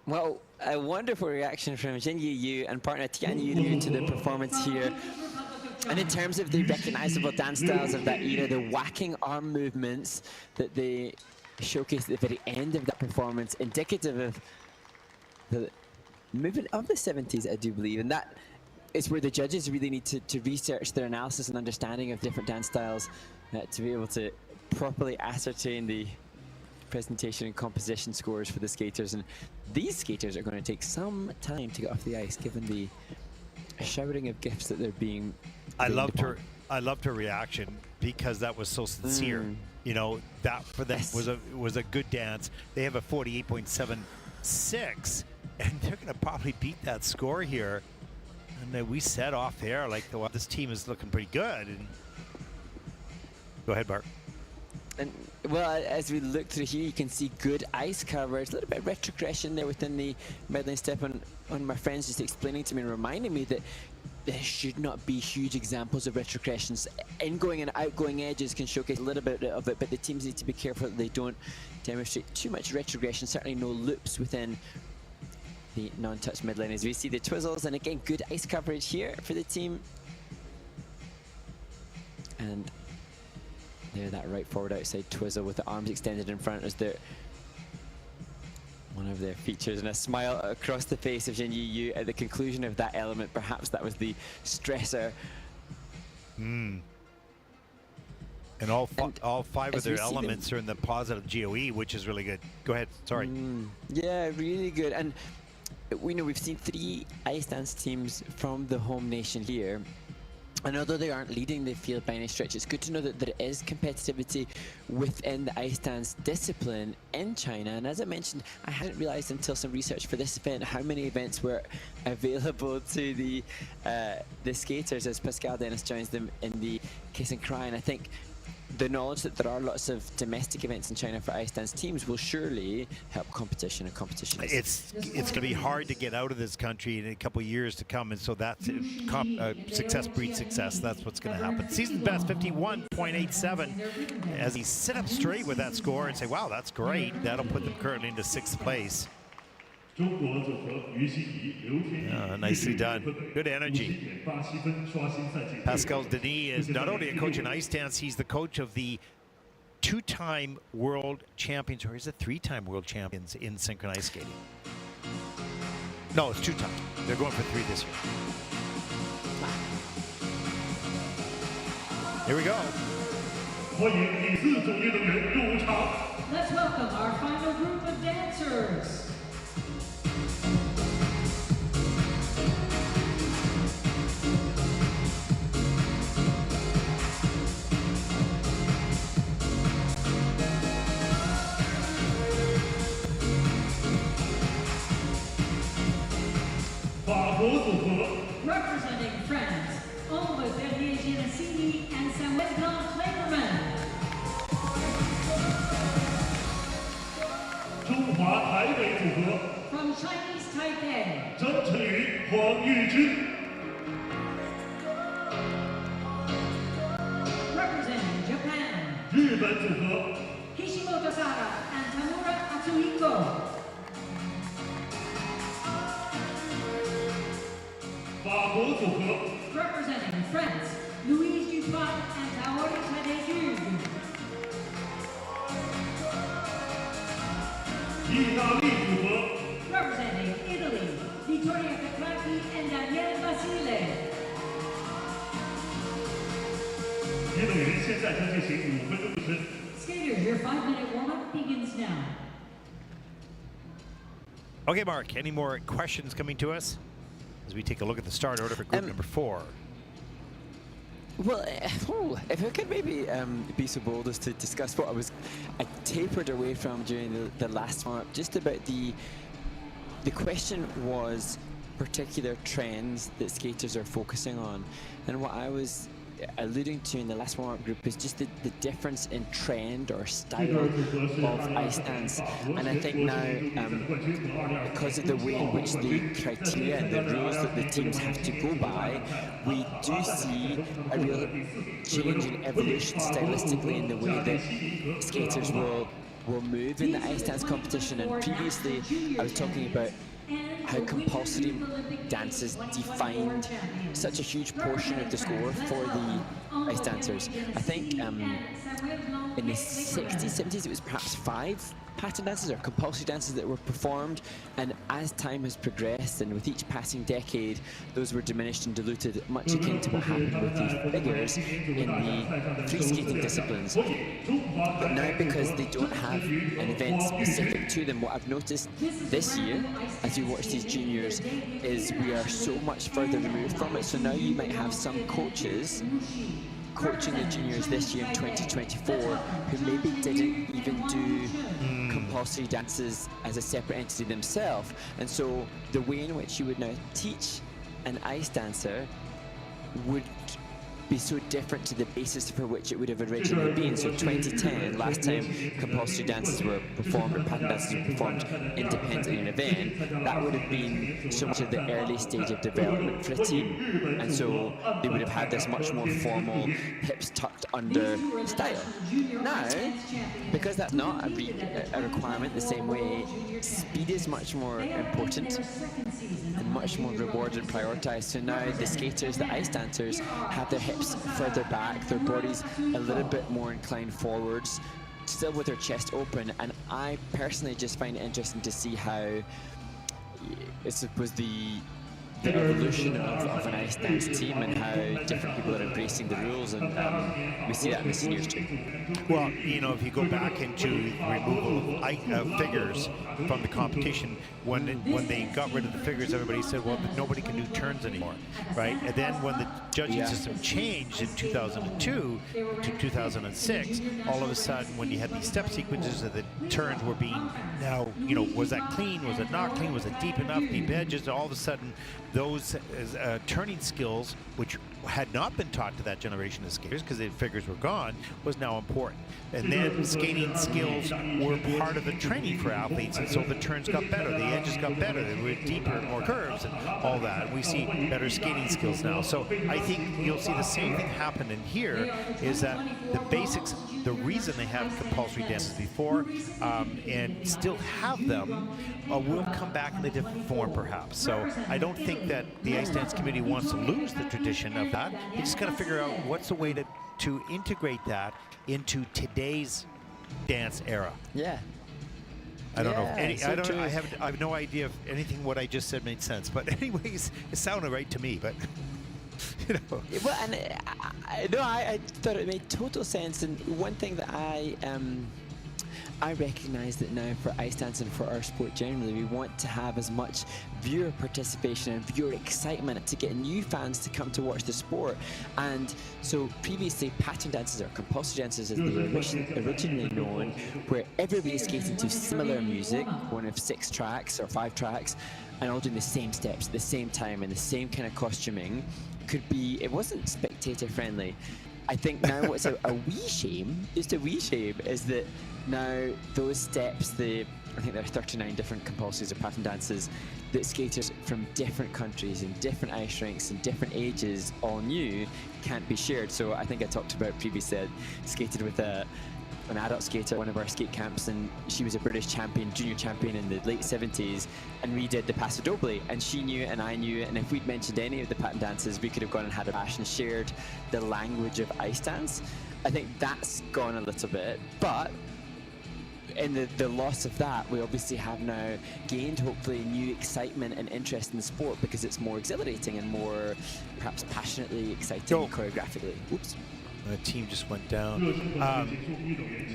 Well, a wonderful reaction from Jin Yu and partner Tian Yu to the performance here. And in terms of the recognizable dance styles of that era, the whacking arm movements that they showcased at the very end of that performance, indicative of the movement of the 70s, I do believe. And that is where the judges really need to research their analysis and understanding of different dance styles to be able to properly ascertain the presentation and composition scores for the skaters. And these skaters are going to take some time to get off the ice, given the showering of gifts that they're being. I loved her reaction, because that was so sincere. You know, that for them was a good dance. They have a 48.76, and they're going to probably beat that score here. And then we set off there like, well, this team is looking pretty good. And go ahead, Bart. And well, as we look through here, you can see good ice coverage, a little bit of retrogression there within the medley step. And my friends just explaining to me and reminding me that there should not be huge examples of retrogressions. Ingoing and outgoing edges can showcase a little bit of it, but the teams need to be careful that they don't demonstrate too much retrogression. Certainly no loops within the non-touch midline. As we see the twizzles, and again, good ice coverage here for the team. And there, that right forward outside twizzle with the arms extended in front as their one of their features, and a smile across the face of Jin Yu at the conclusion of that element. Perhaps that was the stressor. And all five of their elements are in the positive GOE, which is really good. Go ahead, sorry. Yeah, really good. And we know we've seen 3 ice dance teams from the home nation here. And although they aren't leading the field by any stretch, it's good to know that there is competitivity within the ice dance discipline in China. And as I mentioned, I hadn't realized until some research for this event how many events were available to the skaters as Pascal Dennis joins them in the Kiss and Cry. And I think the knowledge that there are lots of domestic events in China for ice dance teams will surely help competition, and competition it's going to be hard to get out of this country in a couple of years to come, and so that's success breeds success. That's what's going to happen. Season best 51.87 as he sit up straight with that score and say, wow, that's great. That'll put them currently into 6th place. Nicely done. Good energy. Pascal Denis is not only a coach in ice dance, he's the coach of the 2-time world champions, or is it 3-time world champions in synchronized skating? No, it's 2 times. They're going for 3 this year. Here we go. Let's welcome our final group of dancers. Representing France, Ombre Bernier Genesini and Samuel Blanc-Kleinerman. 中华台北组合 From Chinese Taipei, 张晨宇、黄玉军。 representing Japan, 日本组合 Kishimoto Sara and Tamura Atsuhiko. 法国组合 Representing France, Louise Dupont and Taori Tadejun. 意大利组合 Representing Italy, Vittoria Petracchi and Daniele Basile. 运动员现在将进行5分钟热身。 Skaters, your 5-minute warm-up begins now. Okay, Mark, any more questions coming to us as we take a look at the start order for group number 4? Well, if I could maybe be so bold as to discuss what I tapered away from during the last one, just about the question was particular trends that skaters are focusing on, and what I was alluding to in the last warm-up group is just the difference in trend or style of ice dance. And I think now, because of the way in which the criteria and the rules that the teams have to go by, we do see a real change in evolution stylistically in the way that skaters will move in the ice dance competition. And previously I was talking about how compulsory dances defined such a huge portion of the score for the ice dancers. I think in the 60s, 70s, it was perhaps 5 pattern dances or compulsory dances that were performed, and as time has progressed and with each passing decade, those were diminished and diluted, much akin to what happened with the figures in the free skating disciplines. But now, because they don't have an event specific to them, what I've noticed this year as we watch these juniors is we are so much further removed from it. So now you might have some coaches coaching the juniors this year in 2024 who maybe didn't even do compulsory dances as a separate entity themselves, and so the way in which you would now teach an ice dancer would be so different to the basis for which it would have originally been. So 2010, last time compulsory dances were performed or pattern dances were performed independently in an event, that would have been so much of the early stage of development for a team, and so they would have had this much more formal, hips tucked under style. Now, because that's not a requirement the same way, speed is much more important and much more rewarded and prioritized. So now the skaters, the ice dancers, have their hips further back, their bodies a little bit more inclined forwards, still with their chest open, and I personally just find it interesting to see how I suppose the evolution of an ice dance team and how different people are embracing the rules, and we see that in the seniors too. Well, you know, if you go back into removal of figures from the competition, when they got rid of the figures, everybody said, well, nobody can do turns anymore, right? And then when the judging system changed in 2002 to 2006, all of a sudden, when you had these step sequences of the turns were being now, you know, was that clean? Was it not clean? Was it deep enough? Deep edges? All of a sudden, those turning skills, which had not been taught to that generation of skaters because the figures were gone, was now important. And then skating skills were part of the training for athletes, and so the turns got better, the edges got better, they were deeper, more curves, and all that. And we see better skating skills now. So I think you'll see the same thing happen in here, is that the basics, the reason they have compulsory dances before and still have them will come back in a different form perhaps. So I don't think that the Ice Dance Committee wants to lose the tradition of that. They just got to figure out what's the way to integrate that into today's dance era. Yeah. I don't know. I have no idea if anything what I just said made sense. But anyways, it sounded right to me. But you know. Well, and I thought it made total sense. And one thing that I recognise that now for ice dance and for our sport generally, we want to have as much viewer participation and viewer excitement to get new fans to come to watch the sport. And so previously, pattern dances or compulsory dances as they were originally known, where everybody skating to similar music, one of 6 tracks or 5 tracks, and all doing the same steps at the same time and the same kind of costuming, it wasn't spectator friendly. I think now what's a wee shame, just a wee shame, is that now those steps, I think there are 39 different compulsories or pattern dances that skaters from different countries and different ice rinks and different ages all knew can't be shared. So I think I talked about previously, I skated with an adult skater at one of our skate camps, and she was a British champion, junior champion in the late 70s, and we did the Paso Doble, and she knew and I knew, and if we'd mentioned any of the pattern dances, we could have gone and had a bash and shared the language of ice dance. I think that's gone a little bit, but in the loss of that, we obviously have now gained hopefully new excitement and interest in the sport because it's more exhilarating and more perhaps passionately exciting choreographically. Oops. The team just went down.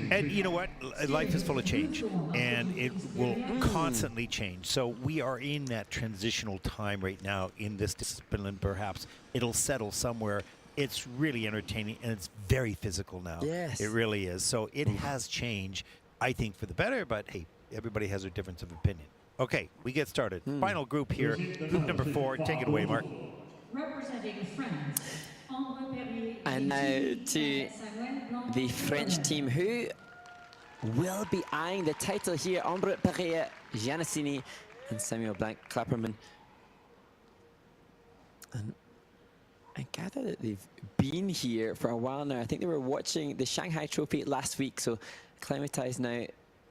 And you know what? Life is full of change, and it will constantly change. So we are in that transitional time right now in this discipline, perhaps. It'll settle somewhere. It's really entertaining, and it's very physical now. Yes. It really is. So it has changed, I think, for the better, but hey, everybody has their difference of opinion. Okay, we get started. Final group here. Group number 4. Take it away, Mark. Representing France. And now to the French team, who will be eyeing the title here. Ambre Perea, Giannassini, and Samuel Blanc-Klapperman. And I gather that they've been here for a while now. I think they were watching the Shanghai Trophy last week, so acclimatized now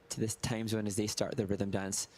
to this time zone as they start their rhythm dance.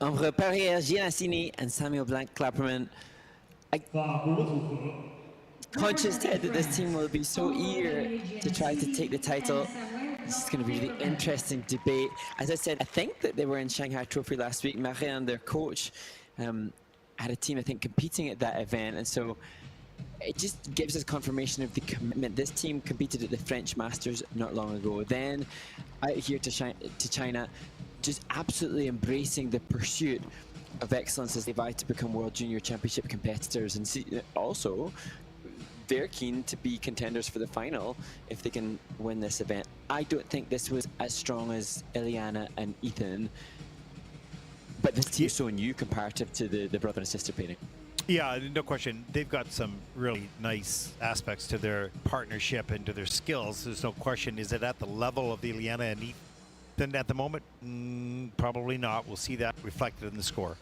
Entre Perrier Giannassini and Samuel Blanc-Klapperman. Conscious said that this team will be so eager to try to take the title. This is going to be a really interesting debate. As I said, I think that they were in Shanghai Trophy last week. Marianne, their coach, had a team, I think, competing at that event. And so it just gives us confirmation of the commitment. This team competed at the French Masters not long ago. Then out here to China, just absolutely embracing the pursuit of excellence as they vie to become World Junior Championship competitors. And also, they're keen to be contenders for the final if they can win this event. I don't think this was as strong as Iliana and Ethan, but this team's so new comparative to the brother and sister pairing. Yeah, no question. They've got some really nice aspects to their partnership and to their skills. There's no question. Is it at the level of the Iliana and Ethan at the moment? Probably not. We'll see that reflected in the score.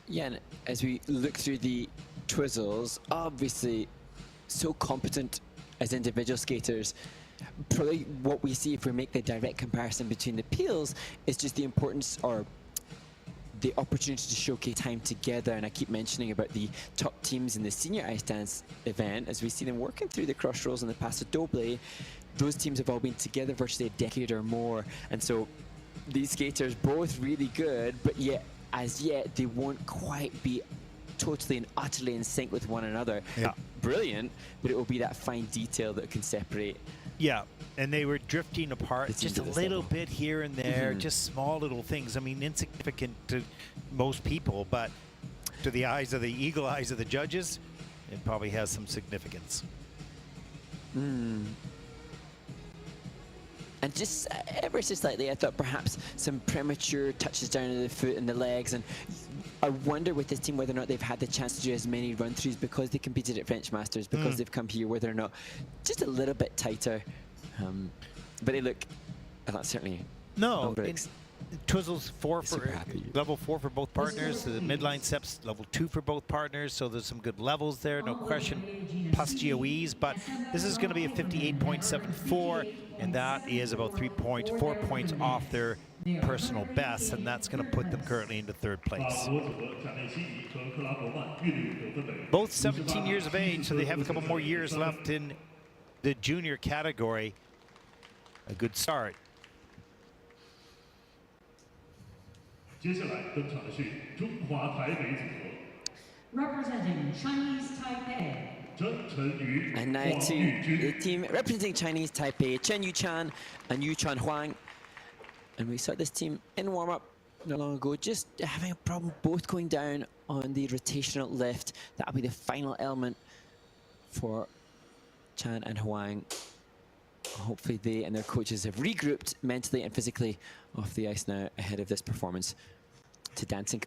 Yeah, and as we look through the Twizzles, obviously so competent as individual skaters. Probably what we see if we make the direct comparison between the peels is just the importance or the opportunity to showcase time together. And I keep mentioning about the top teams in the senior ice dance event as we see them working through the cross rolls and the paso doble. Those teams have all been together virtually a decade or more, and so these skaters both really good, but yet as yet they won't quite be totally and utterly in sync with one another. Yeah. Brilliant, but it will be that fine detail that can separate. Yeah, and they were drifting apart just a little bit here and there, just small little things. I mean, insignificant to most people, but to the eyes of the eagle eyes of the judges, it probably has some significance. And just ever so slightly, I thought perhaps some premature touches down to the foot and the legs. And I wonder with this team whether or not they've had the chance to do as many run-throughs because they competed at French Masters, because they've come here, whether or not just a little bit tighter. But they look, certainly. No, Twizzles level 4 for both partners. The midline steps level 2 for both partners, so there's some good levels there, no question. Plus GOEs, but this is going to be a 58.74, and that is about 4 points off their personal best, and that's going to put them currently into third place. Both 17 years of age, so they have a couple more years left in the junior category. A good start. Representing Chinese Taipei. And now to the team representing Chinese Taipei, Chen Yuchan and Yuchan Huang. And we saw this team in warm-up not long ago, just having a problem both going down on the rotational lift. That'll be the final element for Chan and Huang. Hopefully they and their coaches have regrouped mentally and physically off the ice now ahead of this performance to dancing.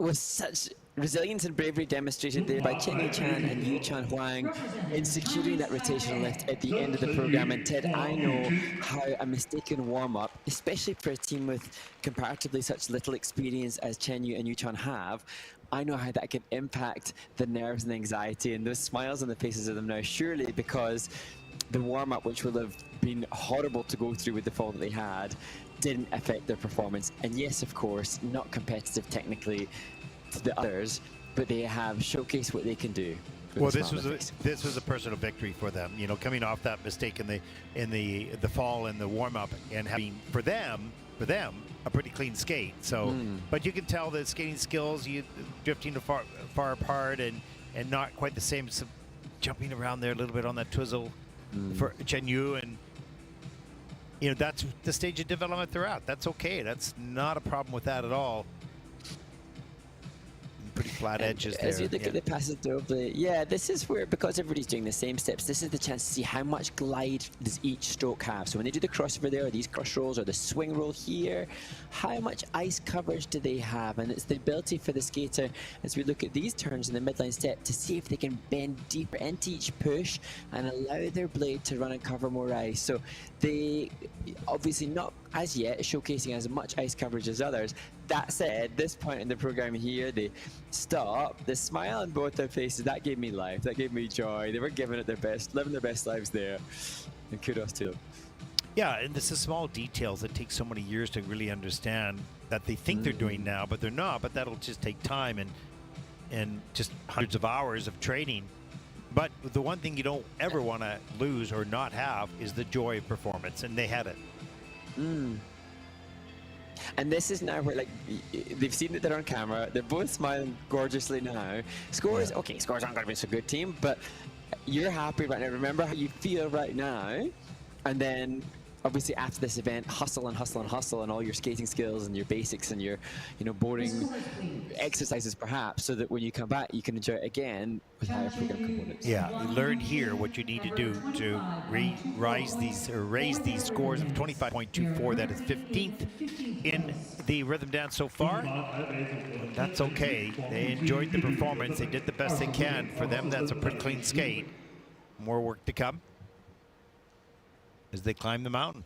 was such resilience and bravery demonstrated there by Chen Yi-chan and Yu Chan Huang in securing that rotational lift at the end of the program. And Ted, I know how a mistaken warm-up, especially for a team with comparatively such little experience as Chen Yu and Yu Chan have, I know how that can impact the nerves and anxiety and those smiles on the faces of them now, surely because the warm-up, which will have been horrible to go through with the fall that they had, didn't affect their performance. And yes, of course, not competitive technically to the others, but they have showcased what they can do. Well, this was a personal victory for them. You know, coming off that mistake in the fall and the warm up, and having for them a pretty clean skate. So, but you can tell the skating skills, you drifting far apart and not quite the same. So jumping around there a little bit on that twizzle for Chen Yu, and you know that's the stage of development they're at. That's okay. That's not a problem with that at all. Pretty flat edges there. As you look at the passes globally, yeah, this is where, because everybody's doing the same steps, this is the chance to see how much glide does each stroke have. So when they do the crossover there, or these cross rolls, or the swing roll here, how much ice coverage do they have? And it's the ability for the skater, as we look at these turns in the midline step, to see if they can bend deeper into each push and allow their blade to run and cover more ice. So they obviously not as yet showcasing as much ice coverage as others. That said, this point in the program here, they stop, the smile on both their faces, that gave me life, that gave me joy. They were giving it their best, living their best lives there, and kudos to them. Yeah, and this is small details that take so many years to really understand that they think they're doing now, but they're not. But that'll just take time and just hundreds of hours of training. But the one thing you don't ever want to lose or not have is the joy of performance, and they had it. And this is now where, like, they've seen that they're on camera. They're both smiling gorgeously now. Scores, okay, scores aren't going to be so good, team, but you're happy right now. Remember how you feel right now, and then obviously after this event, hustle and hustle and hustle, and all your skating skills and your basics and your, you know, boring exercises perhaps, so that when you come back, you can enjoy it again with higher program components. Yeah, you learn here what you need to do to raise these scores of 25.24. That is 15th in the rhythm dance so far. That's okay. They enjoyed the performance. They did the best they can. For them, that's a pretty clean skate. More work to come as they climb the mountain.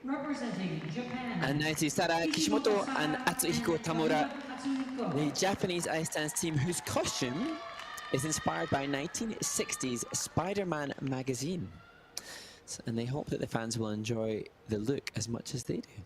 Representing Japan. And now to Sara Kishimoto and Atsuhiko Tamura, the Japanese ice dance team, whose costume is inspired by 1960s Spider-Man magazine. And they hope that the fans will enjoy the look as much as they do.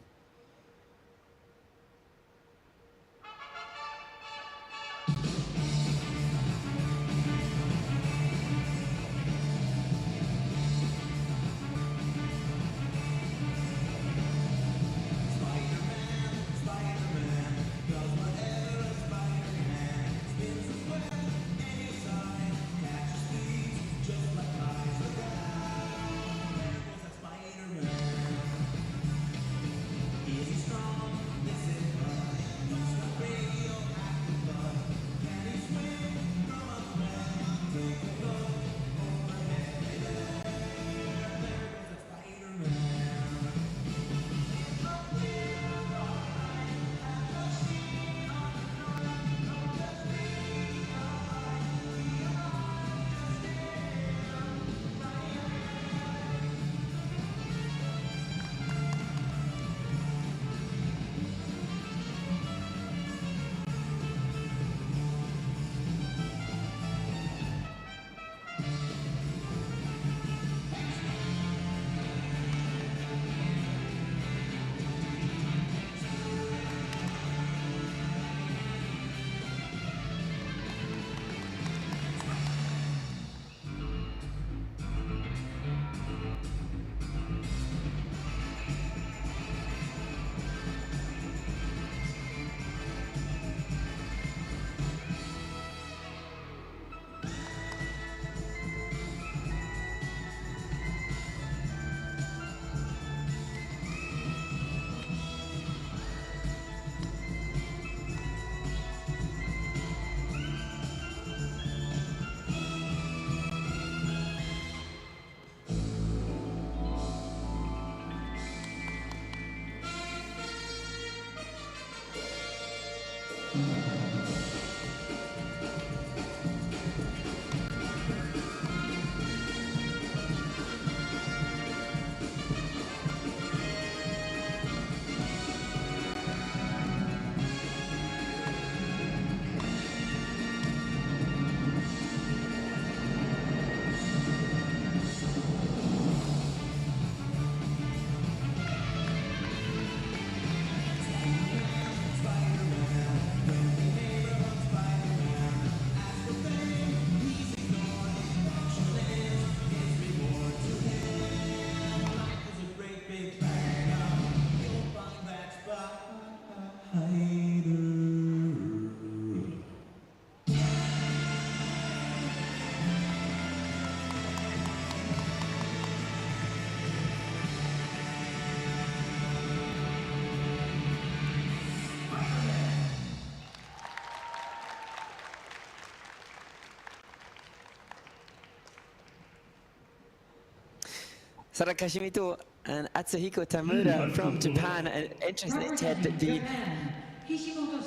Sara Kashimoto and Atsuhiko Tamura from Japan. And interesting, Ted, that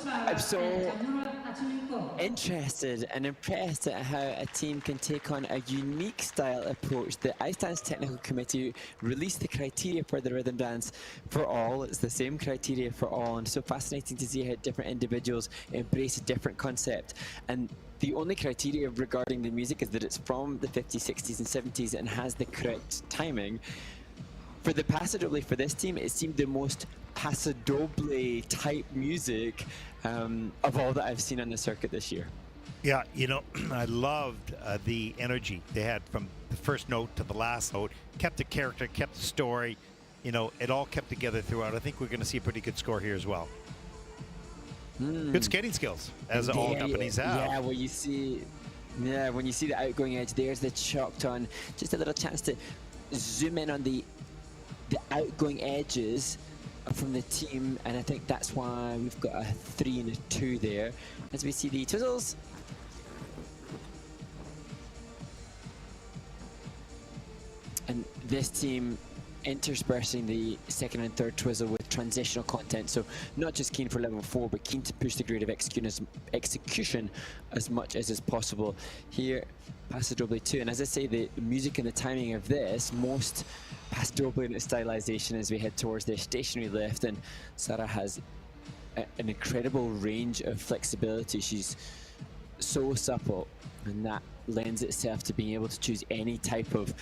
I'm so interested and impressed at how a team can take on a unique style approach. The Ice Dance Technical Committee released the criteria for the rhythm dance for all. It's the same criteria for all, and so fascinating to see how different individuals embrace a different concept. And the only criteria regarding the music is that it's from the 50s, 60s and 70s and has the correct timing. For the Paso Doble for this team, it seemed the most Paso Doble type music of all that I've seen on the circuit this year. Yeah, you know, I loved the energy they had from the first note to the last note. Kept the character, kept the story. You know, it all kept together throughout. I think we're going to see a pretty good score here as well. Good skating skills, as all companies have. Yeah, well, you see, when you see the outgoing edge, there's the chalked on. Just a little chance to zoom in on the outgoing edges from the team, and I think that's why we've got a 3 and a 2 there. As we see the twizzles. And this team interspersing the second and third twizzle with transitional content, so not just keen for level 4 but keen to push the grade of execution as much as is possible here. Paso Doble 2, and as I say, the music and the timing of this, most Paso Doble in its stylization as we head towards their stationary lift, and Sara has an incredible range of flexibility. She's so supple, and that lends itself to being able to choose any type of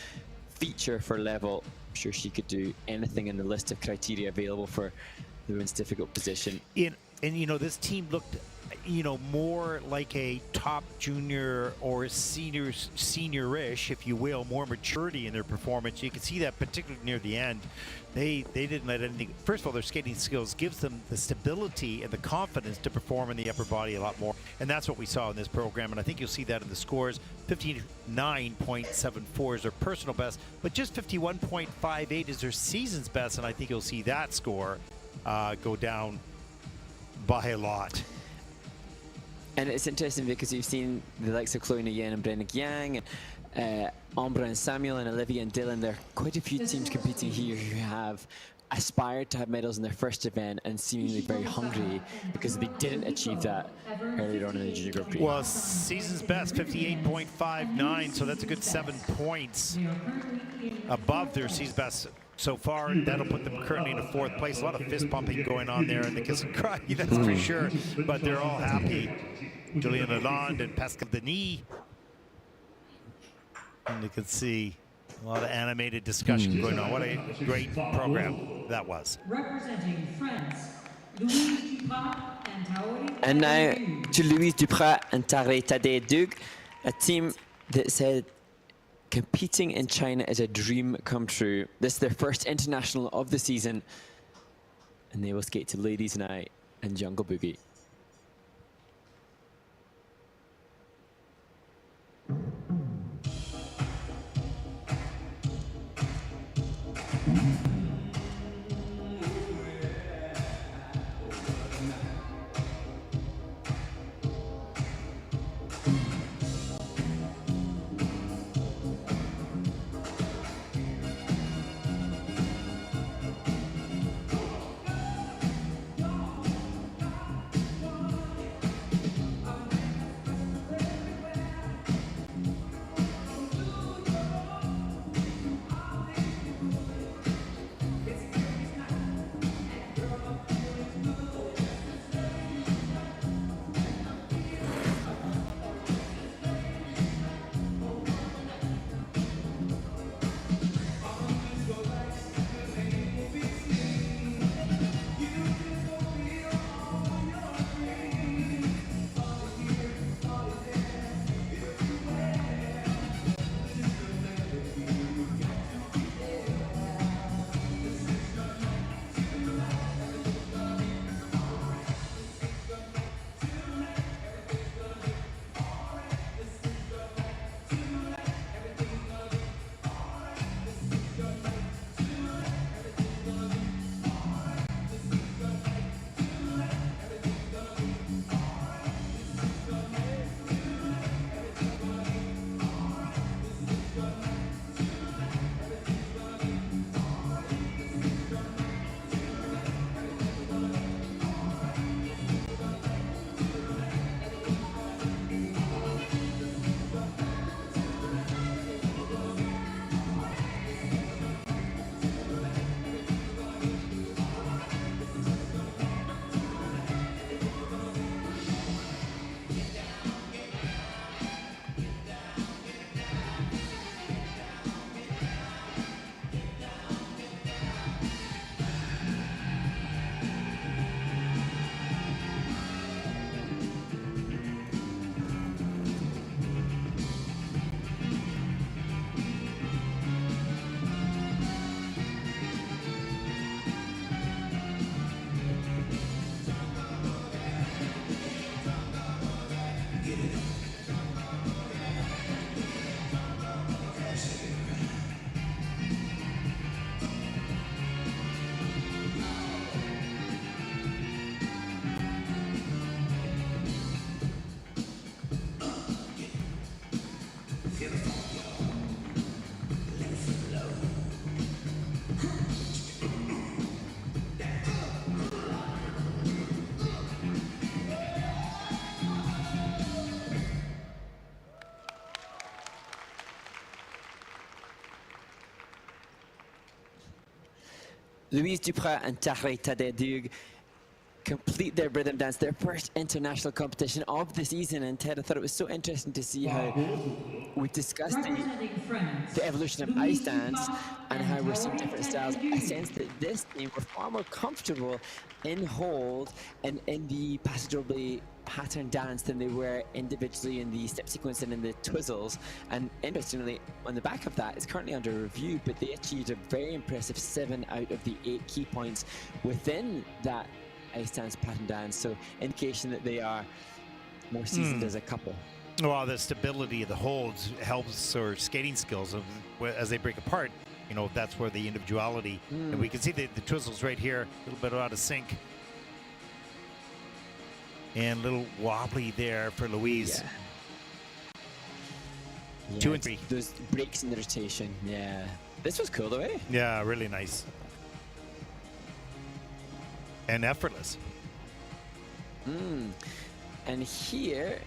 feature for level. I'm sure she could do anything in the list of criteria available for the women's difficult position. And you know, this team looked, you know, more like a top junior or senior-ish, if you will, more maturity in their performance. You can see that particularly near the end. They didn't let anything. First of all, their skating skills gives them the stability and the confidence to perform in the upper body a lot more, and that's what we saw in this program. And I think you'll see that in the scores. 59.74 is their personal best, but just 51.58 is their season's best, and I think you'll see that score go down by a lot. And it's interesting because you've seen the likes of Chloe Nguyen and Brenna Yang, Ambra and Samuel and Olivia and Dylan. There are quite a few teams competing here who have aspired to have medals in their first event and seemingly very hungry because they didn't achieve that earlier on in the Junior Grand Prix. Well, season's best, 58.59, so that's a good 7 points above their season's best so far. That'll put them currently in a 4th place. A lot of fist pumping going on there and the kiss and cry, that's for sure. But they're all happy. Julian Lalonde and Pascal Denis. And you can see a lot of animated discussion going on. What a great program that was. Representing France, Louise Duprat and Taori. And now to Louise Duprat and Taori Tade Dug, a team that said competing in China is a dream come true. This is their first international of the season, and they will skate to Ladies Night and Jungle Boogie. Louise Duprat and Tahre Tadedug complete their rhythm dance, their first international competition of the season. And Ted, I thought it was so interesting to see how we discussed the evolution of ice dance and how we're seeing different styles. I sense that this team were far more comfortable in hold and in the pas de double pattern dance than they were individually in the step sequence and in the twizzles. And interestingly, on the back of that, it's currently under review, but they achieved a very impressive 7 out of the 8 key points within that ice dance pattern dance, so indication that they are more seasoned as a couple. Well, the stability of the holds helps our skating skills as they break apart. You know, that's where the individuality, and we can see the twizzles right here, a little bit out of sync. And a little wobbly there for Louise. Yeah. 2 and 3. Those breaks in the rotation, yeah. This was cool though, eh? Yeah, really nice. And effortless. And here,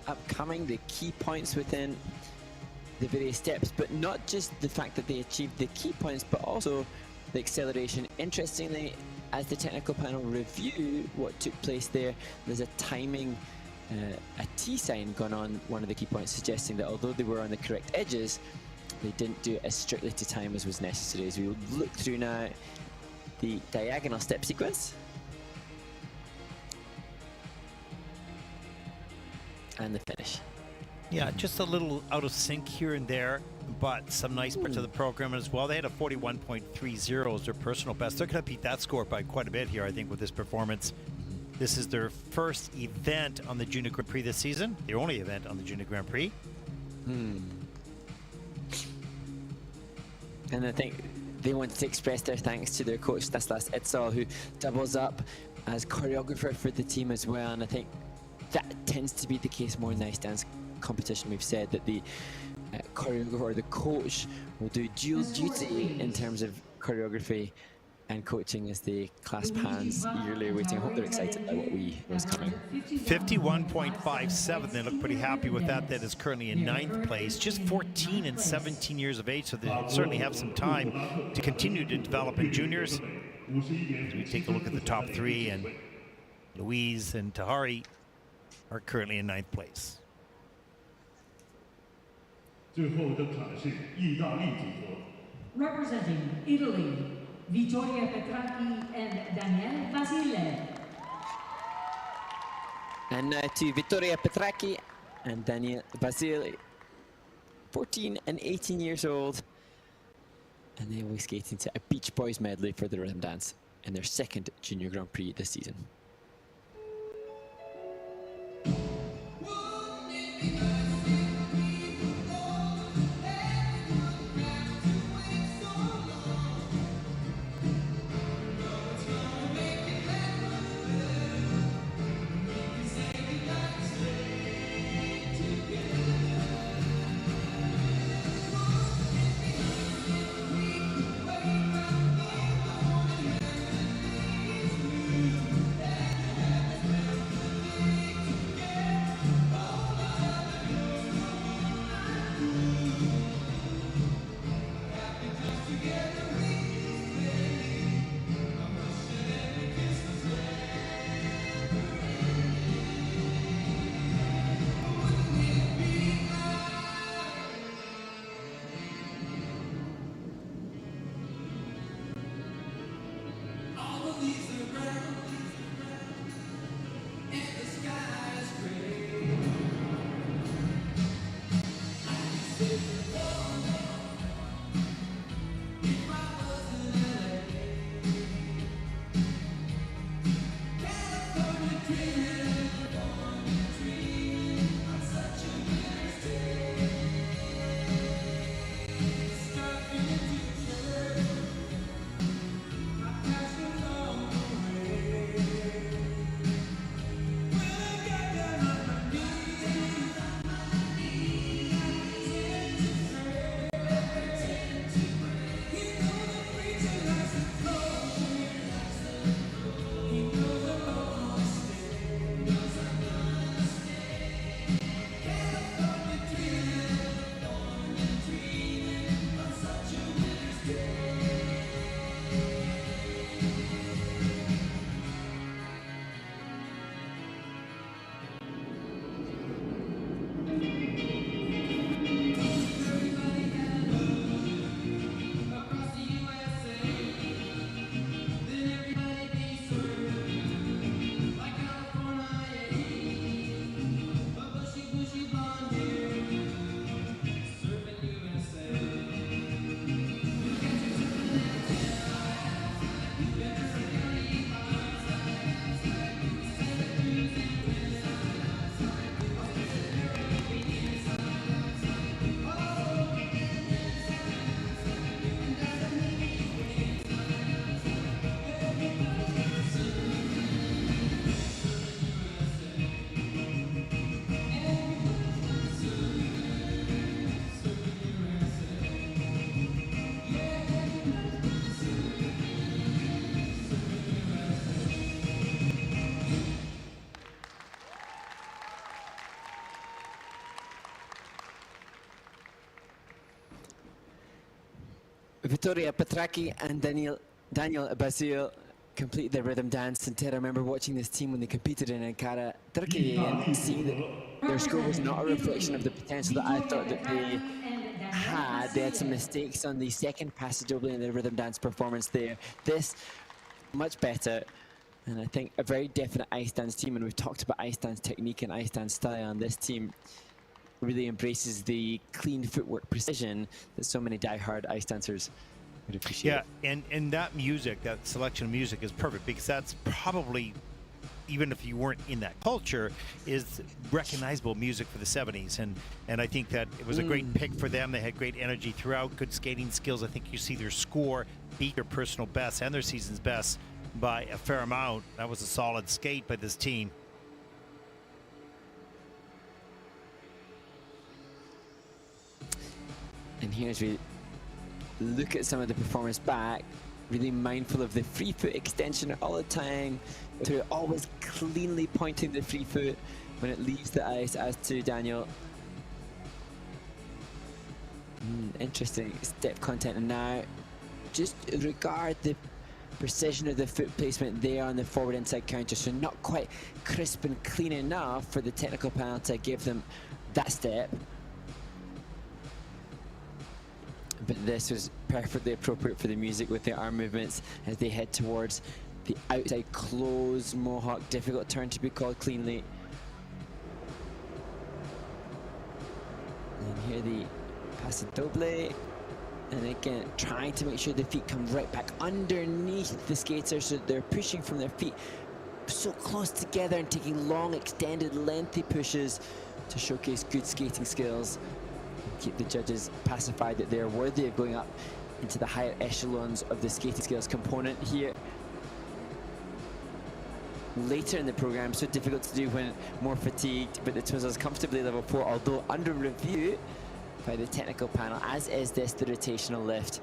upcoming, the key points within the various steps, but not just the fact that they achieved the key points, but also the acceleration. Interestingly, as the technical panel review what took place there, there's a timing, a T sign gone on one of the key points, suggesting that although they were on the correct edges, they didn't do it as strictly to time as was necessary. As we will look through now the diagonal step sequence. And the finish. Yeah, just a little out of sync here and there, but some nice parts of the program as well. They had a 41.30 as their personal best. They're going to beat that score by quite a bit here, I think, with this performance. This is their first event on the Junior Grand Prix this season. Their only event on the Junior Grand Prix. And I think they wanted to express their thanks to their coach, Stanislas Edsall, who doubles up as choreographer for the team as well. And I think that tends to be the case more in the ice dance competition. We've said that the choreographer or the coach will do dual duty in terms of choreography and coaching as they clasp hands, eagerly awaiting. I hope they're excited by what was coming. 51.57. They look pretty happy with that. That is currently in 9th place. Just 14 and 17 years of age, so they certainly have some time to continue to develop in juniors. As we take a look at the top 3, and Louise and Tahari are currently in 9th place. 最后登场的是意大利组合。 Representing Italy, Vittoria Petracchi and Daniele Basile. And now to Vittoria Petracchi and Daniele Basile, 14 and 18 years old. And they will be skating to a Beach Boys medley for the rhythm dance in their 2nd Junior Grand Prix this season. Vittoria Petracchi and Daniel Basile complete their rhythm dance. And Ted, I remember watching this team when they competed in Ankara, Turkey, and seeing that their score was not a reflection of the potential that I thought that they had. They had some mistakes on the second paso doble in their rhythm dance performance there. This, much better. And I think a very definite ice dance team, and we've talked about ice dance technique and ice dance style, and this team really embraces the clean footwork precision that so many die-hard ice dancers would appreciate. Yeah, and that music, that selection of music is perfect, because that's probably, even if you weren't in that culture, is recognizable music for the 70s. And I think that it was a great pick for them. They had great energy throughout, good skating skills. I think you see their score beat their personal best and their season's best by a fair amount. That was a solid skate by this team. And here as we look at some of the performance back, really mindful of the free foot extension all the time, to always cleanly pointing the free foot when it leaves the ice, as to Daniel. Interesting step content. And now just regard the precision of the foot placement there on the forward inside counter, so not quite crisp and clean enough for the technical panel to give them that step. But this was perfectly appropriate for the music with the arm movements as they head towards the outside close mohawk. Difficult turn to be called cleanly. And here the paso doble. And again, trying to make sure the feet come right back underneath the skater, so they're pushing from their feet so close together and taking long, extended, lengthy pushes to showcase good skating skills. Keep the judges pacified that they're worthy of going up into the higher echelons of the skating skills component here. Later in the program, so difficult to do when more fatigued, but the Twizzles comfortably level 4, although under review by the technical panel, as is this, the rotational lift.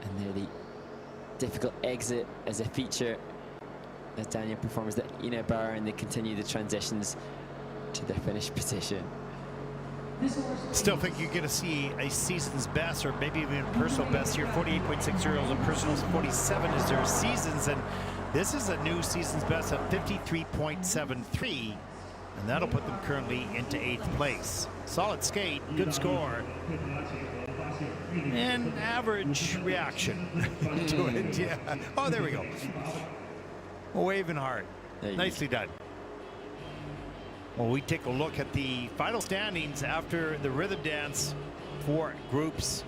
And there the difficult exit as a feature as Daniel performs the Ina bar, and they continue the transitions to their finished position. Still think you're going to see a season's best, or maybe even a personal best here. 48.6 euros and personals 47 is their seasons, and this is a new season's best of 53.73, and that'll put them currently into 8th place. Solid skate, good score, and average reaction to it. Yeah. Oh, there we go. Waving hard. Nicely done. Well, we take a look at the final standings after the rhythm dance. 4 groups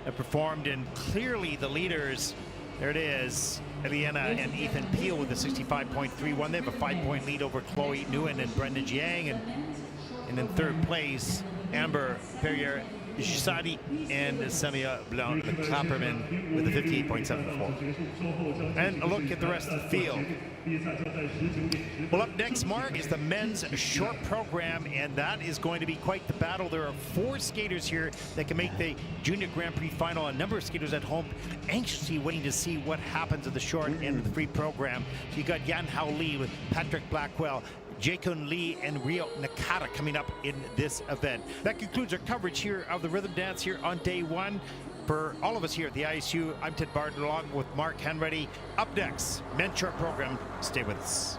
that performed, and clearly the leaders, there it is, Eliana and Ethan Peel with a 65.31. They have a 5-point lead over Chloe Nguyen and Brendan Jiang, and in 3rd place, Amber Perrier Gisadi and Samia Blanc Klapperman with a 58.74. And a look at the rest of the field. Well, up next, Mark, is the men's short program, and that is going to be quite the battle. There are 4 skaters here that can make the Junior Grand Prix final. A number of skaters at home anxiously waiting to see what happens at the short end of the free program. So you got Yan Hao Lee with Patrick Blackwell, Jaekun Lee, and Rio Nakata coming up in this event. That concludes our coverage here of the rhythm dance here on day 1. For all of us here at the ISU, I'm Ted Barton along with Mark Henready. Up next, men's short program. Stay with us.